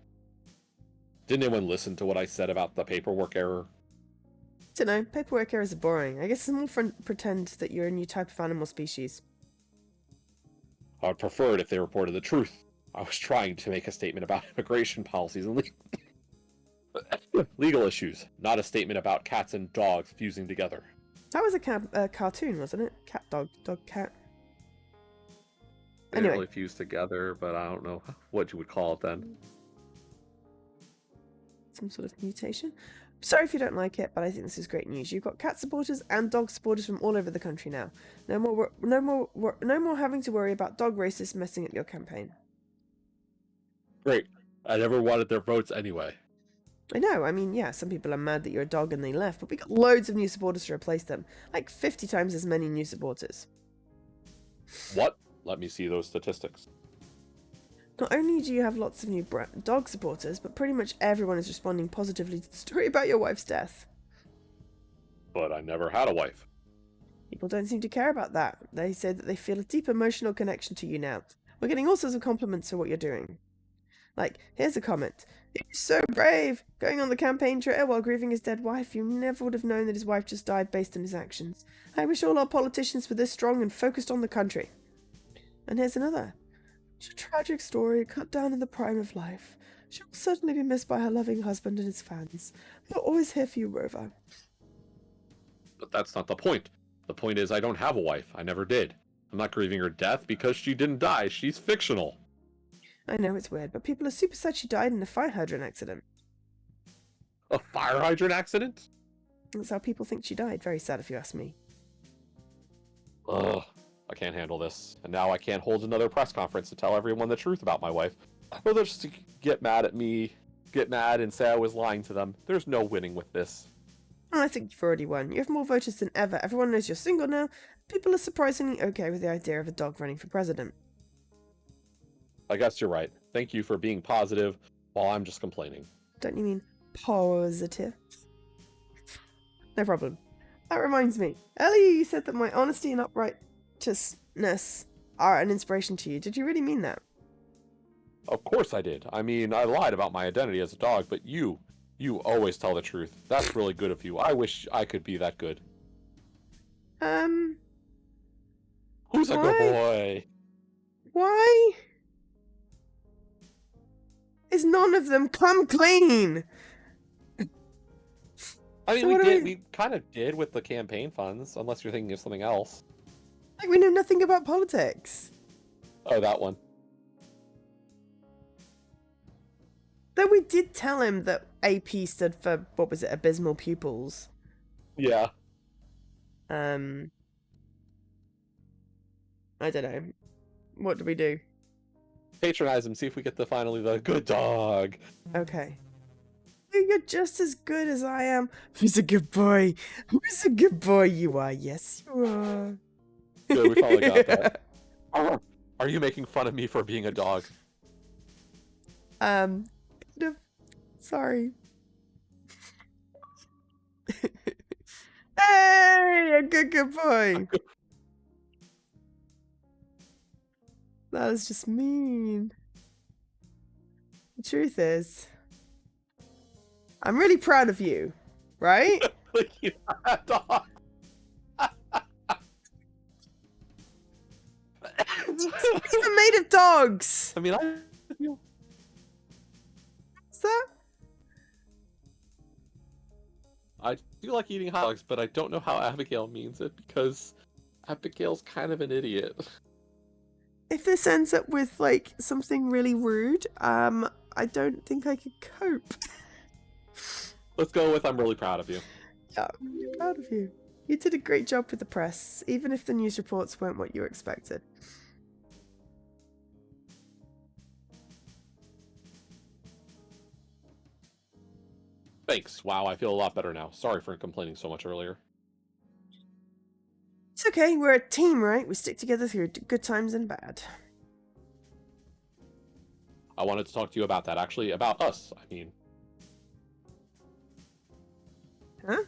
Didn't anyone listen to what I said about the paperwork error? Don't know, paperwork errors are boring. I guess it's more fun pretend that you're a new type of animal species. I would prefer it if they reported the truth. I was trying to make a statement about immigration policies and legal issues, not a statement about cats and dogs fusing together. That was a cartoon, wasn't it? Cat, dog, dog, cat. They Anyway. didn't really fuse together, but I don't know what you would call it then. Some sort of mutation. Sorry if you don't like it, but I think this is great news. You've got cat supporters and dog supporters from all over the country now. No more having to worry about dog racists messing up your campaign. Great. I never wanted their votes anyway. I know, I mean, yeah, some people are mad that you're a dog and they left, but we got loads of new supporters to replace them. Like 50 times as many new supporters. What? Let me see those statistics. Not only do you have lots of new dog supporters, but pretty much everyone is responding positively to the story about your wife's death. But I never had a wife. People don't seem to care about that. They say that they feel a deep emotional connection to you now. We're getting all sorts of compliments for what you're doing. Like, here's a comment. He's so brave! Going on the campaign trail while grieving his dead wife, you never would have known that his wife just died based on his actions. I wish all our politicians were this strong and focused on the country. And here's another. It's a tragic story, cut down in the prime of life. She will certainly be missed by her loving husband and his fans. We're always here for you, Rover. But that's not the point. The point is I don't have a wife. I never did. I'm not grieving her death because she didn't die. She's fictional. I know it's weird, but people are super sad she died in a fire hydrant accident. A fire hydrant accident? That's how people think she died. Very sad if you ask me. Ugh. I can't handle this. And now I can't hold another press conference to tell everyone the truth about my wife. Or they'll just get mad at me, get mad and say I was lying to them. There's no winning with this. I think you've already won. You have more voters than ever. Everyone knows you're single now. People are surprisingly okay with the idea of a dog running for president. I guess you're right. Thank you for being positive while I'm just complaining. Don't you mean positive? No problem. That reminds me. Earlier you said that my honesty and uprightness are an inspiration to you. Did you really mean that? Of course I did. I mean, I lied about my identity as a dog, but you always tell the truth. That's really good of you. I wish I could be that good. Who's a good boy? Why is none of them come clean? I mean, So we kind of did with the campaign funds, unless you're thinking of something else. Like, we know nothing about politics. Oh, that one. Though we did tell him that AP stood for, what was it, abysmal pupils. Yeah. I don't know. What do we do? Patronize him, see if we get finally the good dog. Okay. You're just as good as I am. Who's a good boy? Who's a good boy? You are. Yes, you are. Good, we probably got that. Are you making fun of me for being a dog? Kind of. Sorry. Hey, a good boy. That was just mean. The truth is, I'm really proud of you, right? Like, you're not a dog. It's even made of dogs. I mean, What's that? I do like eating hot dogs, but I don't know how Abigail means it because Abigail's kind of an idiot. If this ends up with like something really rude, I don't think I could cope. Let's go with I'm really proud of you. Yeah, I'm really proud of you. You did a great job with the press, even if the news reports weren't what you expected. Thanks. Wow, I feel a lot better now. Sorry for complaining so much earlier. It's okay, we're a team, right? We stick together through good times and bad. I wanted to talk to you about that, actually. About us, I mean. Huh?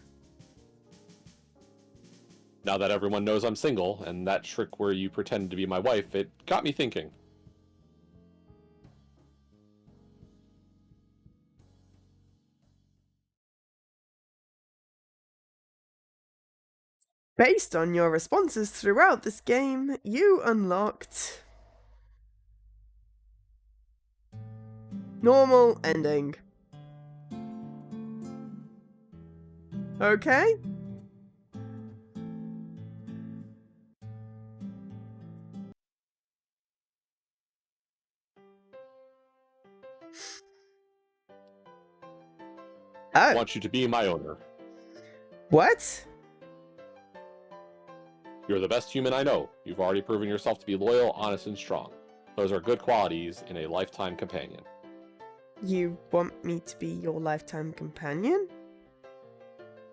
Now that everyone knows I'm single, and that trick where you pretend to be my wife, it got me thinking. Based on your responses throughout this game, you unlocked... normal ending. Okay? I Oh. want you to be my owner. What? You're the best human I know. You've already proven yourself to be loyal, honest, and strong. Those are good qualities in a lifetime companion. You want me to be your lifetime companion?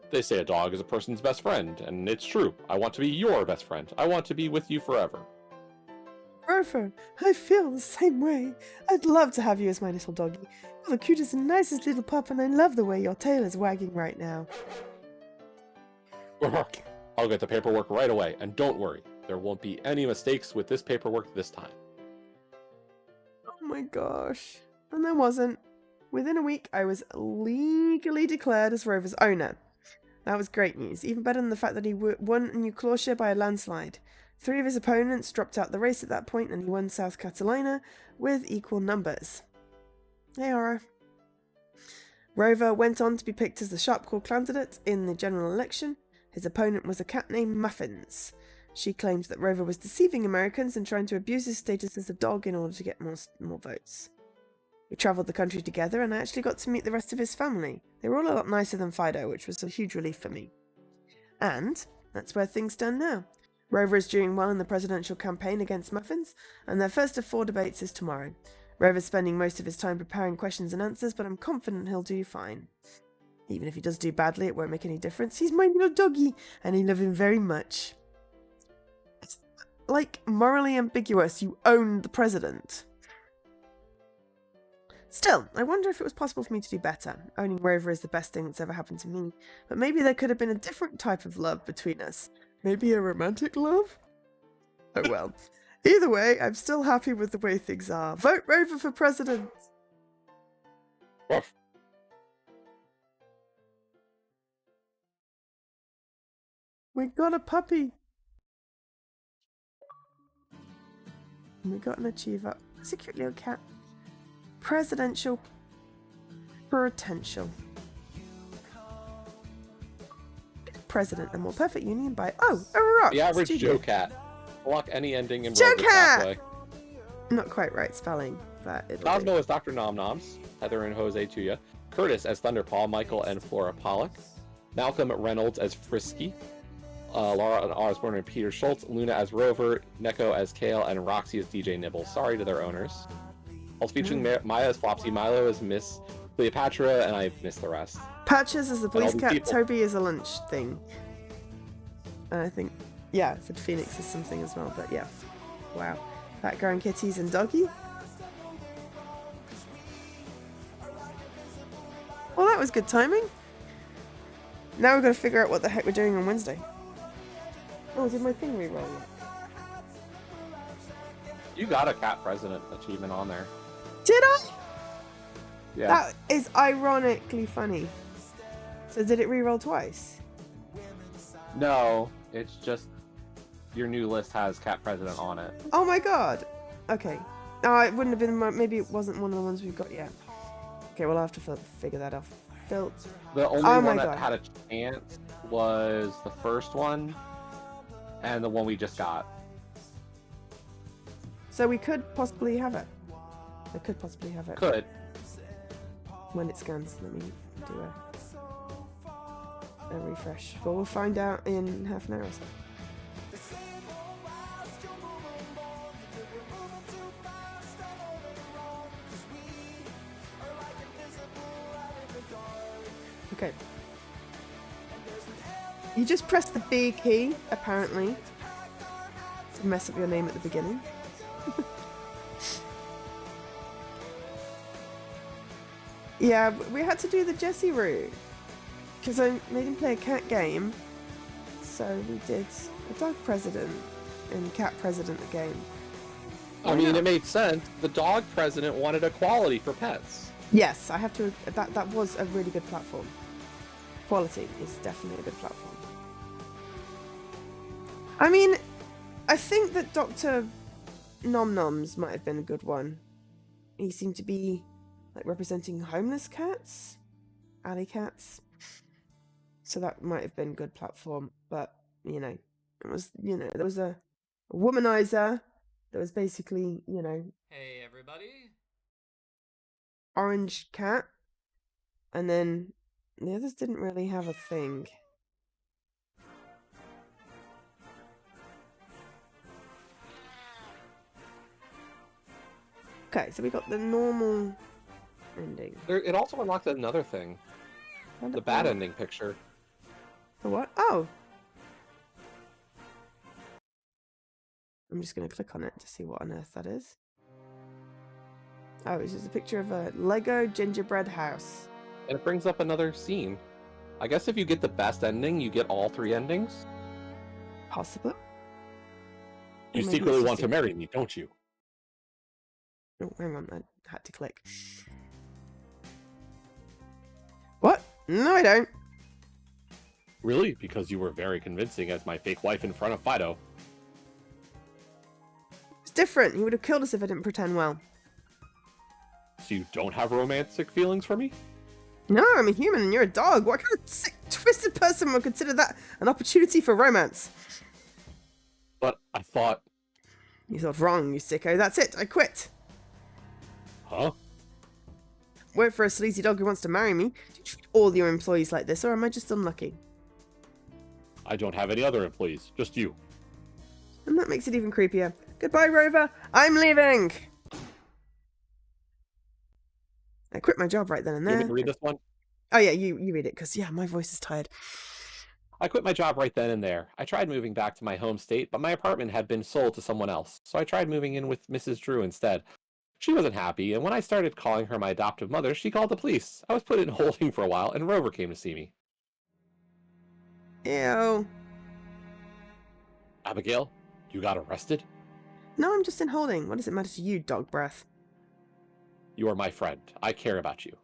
They say a dog is a person's best friend, and it's true. I want to be your best friend. I want to be with you forever. Rover, I feel the same way. I'd love to have you as my little doggy. You're the cutest and nicest little pup, and I love the way your tail is wagging right now. I'll get the paperwork right away, and don't worry. There won't be any mistakes with this paperwork this time. Oh my gosh. And there wasn't. Within a week, I was legally declared as Rover's owner. That was great news, even better than the fact that he won New Clawshire by a landslide. 3 of his opponents dropped out the race at that point, and he won South Carolina with equal numbers. Hey, Aura. Rover went on to be picked as the Sharpclaw candidate in the general election. His opponent was a cat named Muffins. She claimed that Rover was deceiving Americans and trying to abuse his status as a dog in order to get more votes. We travelled the country together, and I actually got to meet the rest of his family. They were all a lot nicer than Fido, which was a huge relief for me. And that's where things stand now. Rover is doing well in the presidential campaign against Muffins, and their first of 4 debates is tomorrow. Rover's spending most of his time preparing questions and answers, but I'm confident he'll do fine. Even if he does do badly, it won't make any difference. He's my little doggy, and I love him very much. It's like morally ambiguous. You own the president. Still, I wonder if it was possible for me to do better. Owning Rover is the best thing that's ever happened to me. But maybe there could have been a different type of love between us. Maybe a romantic love? Oh well. Either way, I'm still happy with the way things are. Vote Rover for president! Ruff. We got a puppy! And we got an achiever. Secret little cat. Presidential potential. President, a more perfect union by a rock. The average studio. Joe Cat. Block any ending in Joe Rover's Cat! pathway. Not quite right spelling, but it'll do. Cosmo as Dr. Nom Noms, Heather and Jose Tuya, Curtis as Thunderpaw, Michael and Flora Pollock, Malcolm Reynolds as Frisky, Laura Osborne and Peter Schultz, Luna as Rover, Neko as Kale, and Roxy as DJ Nibble. Sorry to their owners. Also featuring Maya as Flopsy, Milo as Miss Cleopatra, and I missed the rest. Patches is the police these cat, people. Toby is a lunch thing. And I think, yeah, I said Phoenix is something as well, but yeah. Wow. Background kitties and doggy. Well, that was good timing. Now we've got to figure out what the heck we're doing on Wednesday. Oh, did my thing re-roll yet? You got a Cat President achievement on there. Did I? Yeah. That is ironically funny. So did it re-roll twice? No, it's just your new list has Cat President on it. Oh my god. Okay. It wouldn't have been, maybe it wasn't one of the ones we've got yet. Okay, we'll have to figure that out. The only Oh my one that God. had a chance was the first one and the one we just got. So we could possibly have it. I could possibly have it. Could. When it scans. Let me do a refresh. But we'll find out in half an hour or so. Okay. You just press the B key, apparently, to mess up your name at the beginning. Yeah, we had to do the Jesse route. Because I made him play a cat game. So we did a dog president and cat president again. I mean, it made sense. The dog president wanted equality for pets. Yes, I have to. That was a really good platform. Quality is definitely a good platform. I mean, I think that Dr. Nom Noms might have been a good one. He seemed to be like representing homeless cats, alley cats. So that might have been a good platform, but you know, it was, you know, there was a womanizer that was basically, you know, Hey everybody. orange cat, and then the others didn't really have a thing. Okay, so we got the normal ending. It also unlocked another thing. The bad ending picture. The what? Oh! I'm just going to click on it to see what on earth that is. Oh, it's just a picture of a Lego gingerbread house. And it brings up another scene. I guess if you get the best ending, you get all three endings. Possible. You Maybe secretly it's want just to marry me, don't you? Oh, hang on, I had to click. What? No, I don't. Really? Because you were very convincing as my fake wife in front of Fido. It's different. He would have killed us if I didn't pretend well. So you don't have romantic feelings for me? No, I'm a human and you're a dog. What kind of sick, twisted person would consider that an opportunity for romance? But I thought... You thought wrong, you sicko. That's it. I quit. Huh? Wait for a sleazy dog who wants to marry me. Do you treat all your employees like this, or am I just unlucky? I don't have any other employees, just you. And that makes it even creepier. Goodbye, Rover. I'm leaving. I quit my job right then and You want me there. to read this one? Oh yeah, you read it, because yeah, my voice is tired. I quit my job right then and there. I tried moving back to my home state, but my apartment had been sold to someone else. So I tried moving in with Mrs. Drew instead. She wasn't happy, and when I started calling her my adoptive mother, she called the police. I was put in holding for a while, and Rover came to see me. Ew. Abigail, you got arrested? No, I'm just in holding. What does it matter to you, dog breath? You are my friend. I care about you.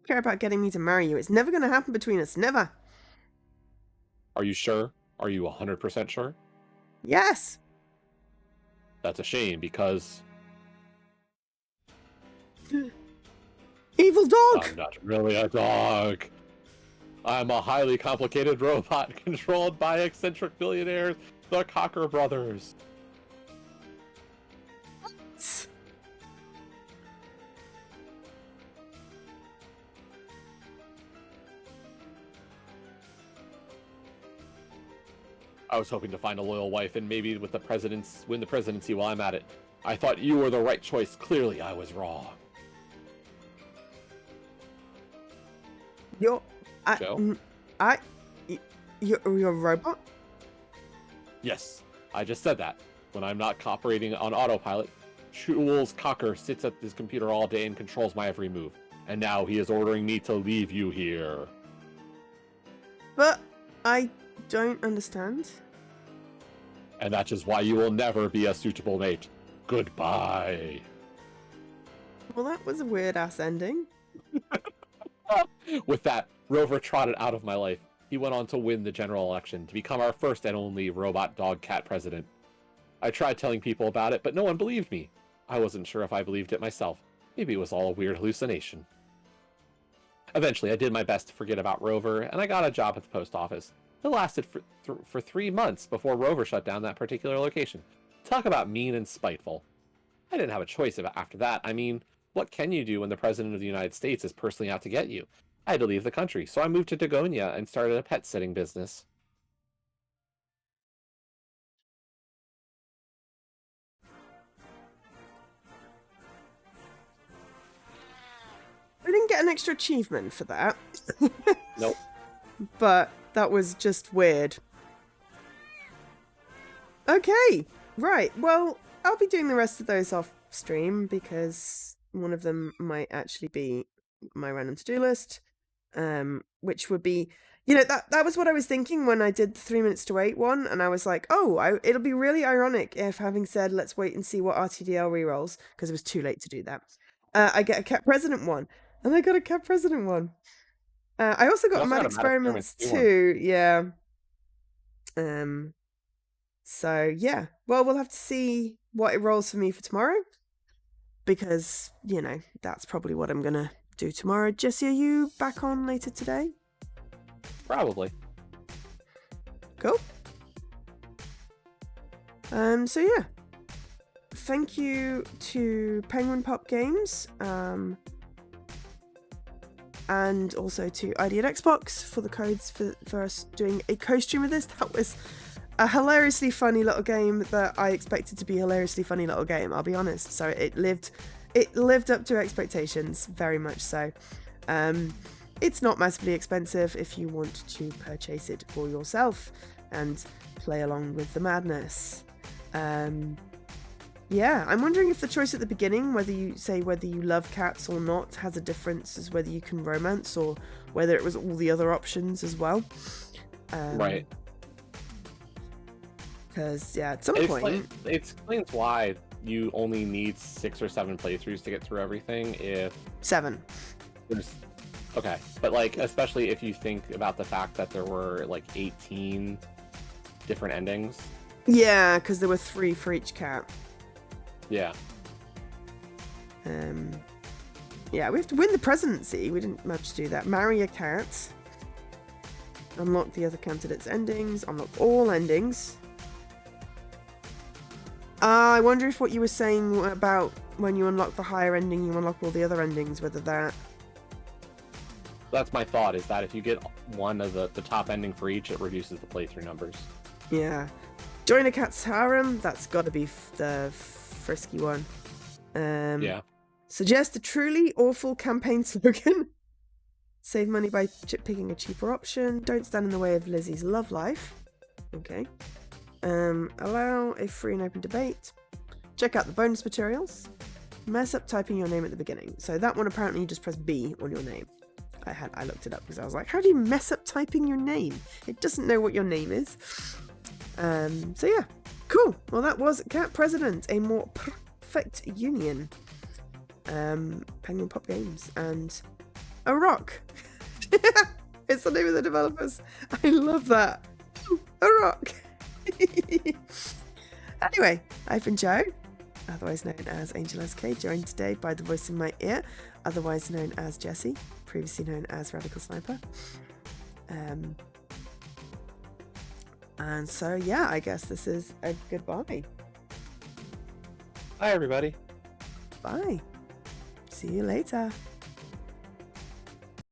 Care about getting me to marry you. It's never going to happen between us. Never. Are you sure? Are you 100% sure? Yes. That's a shame, because Evil dog. I'm not really a dog. I'm a highly complicated robot controlled by eccentric billionaires, the Cocker brothers. I was hoping to find a loyal wife and maybe win the presidency while I'm at it. I thought you were the right choice. Clearly, I was wrong. You're Joe? You're a robot? Yes, I just said that. When I'm not operating on autopilot, Jules Cocker sits at his computer all day and controls my every move. And now he is ordering me to leave you here. But I don't understand. And that is why you will never be a suitable mate. Goodbye. Well, that was a weird ass ending. With that, Rover trotted out of my life. He went on to win the general election to become our first and only robot dog cat president. I tried telling people about it, but no one believed me. I wasn't sure if I believed it myself. Maybe it was all a weird hallucination. Eventually, I did my best to forget about Rover, and I got a job at the post office. It lasted for 3 months before Rover shut down that particular location. Talk about mean and spiteful. I didn't have a choice after that. I mean, what can you do when the President of the United States is personally out to get you? I had to leave the country, so I moved to Dagonia and started a pet sitting business. I didn't get an extra achievement for that. Nope. But that was just weird. Okay, right. Well, I'll be doing the rest of those off stream because one of them might actually be my random to-do list, which would be, that was what I was thinking when I did the 3 minutes to wait one, and I was like, it'll be really ironic if, having said let's wait and see what RTDL rerolls, because it was too late to do that, I get a cat president one, and I got a cat president one. I also got a Mad Experiments too, yeah. So yeah, well, we'll have to see what it rolls for me for tomorrow, because that's probably what I'm gonna do tomorrow. Jesse, are you back on later today? Probably. Cool. So yeah, thank you to Penguin Pop Games, and also to ID at Xbox for the codes for us doing a co-stream of this. That was a hilariously funny little game that I expected to be a hilariously funny little game, I'll be honest. So it lived up to expectations, very much so. It's not massively expensive if you want to purchase it for yourself and play along with the madness. Yeah, I'm wondering if the choice at the beginning, whether you love cats or not, has a difference as whether you can romance or whether it was all the other options as well. Right. Because, yeah, at some point... It explains why you only need 6 or 7 playthroughs to get through everything if... 7. Okay, but, especially if you think about the fact that there were, 18 different endings. Yeah, because there were 3 for each cat. Yeah. Yeah, we have to win the presidency. We didn't manage to do that. Marry a cat. Unlock the other candidates' endings. Unlock all endings. I wonder if what you were saying about when you unlock the higher ending, you unlock all the other endings, whether that... That's my thought, is that if you get one of the top ending for each, it reduces the playthrough numbers. Yeah. Join a cat's harem. That's got to be the frisky one. Yeah. Suggest a truly awful campaign slogan. Save money by picking a cheaper option. Don't stand in the way of Lizzie's love life. Okay. Allow a free and open debate. Check out the bonus materials. Mess up typing your name at the beginning. So that one, apparently you just press B on your name. I looked it up because I was like, how do you mess up typing your name? It doesn't know what your name is. So yeah, cool. Well, that was Cat President, a more perfect union. Penguin Pop Games and a rock. It's the name of the developers. I love that. A rock. Anyway, I've been Joe, otherwise known as Angel SK, joined today by the voice in my ear, otherwise known as Jessie, previously known as Radical Sniper. And so, yeah, I guess this is a goodbye. Bye, everybody. Bye. See you later.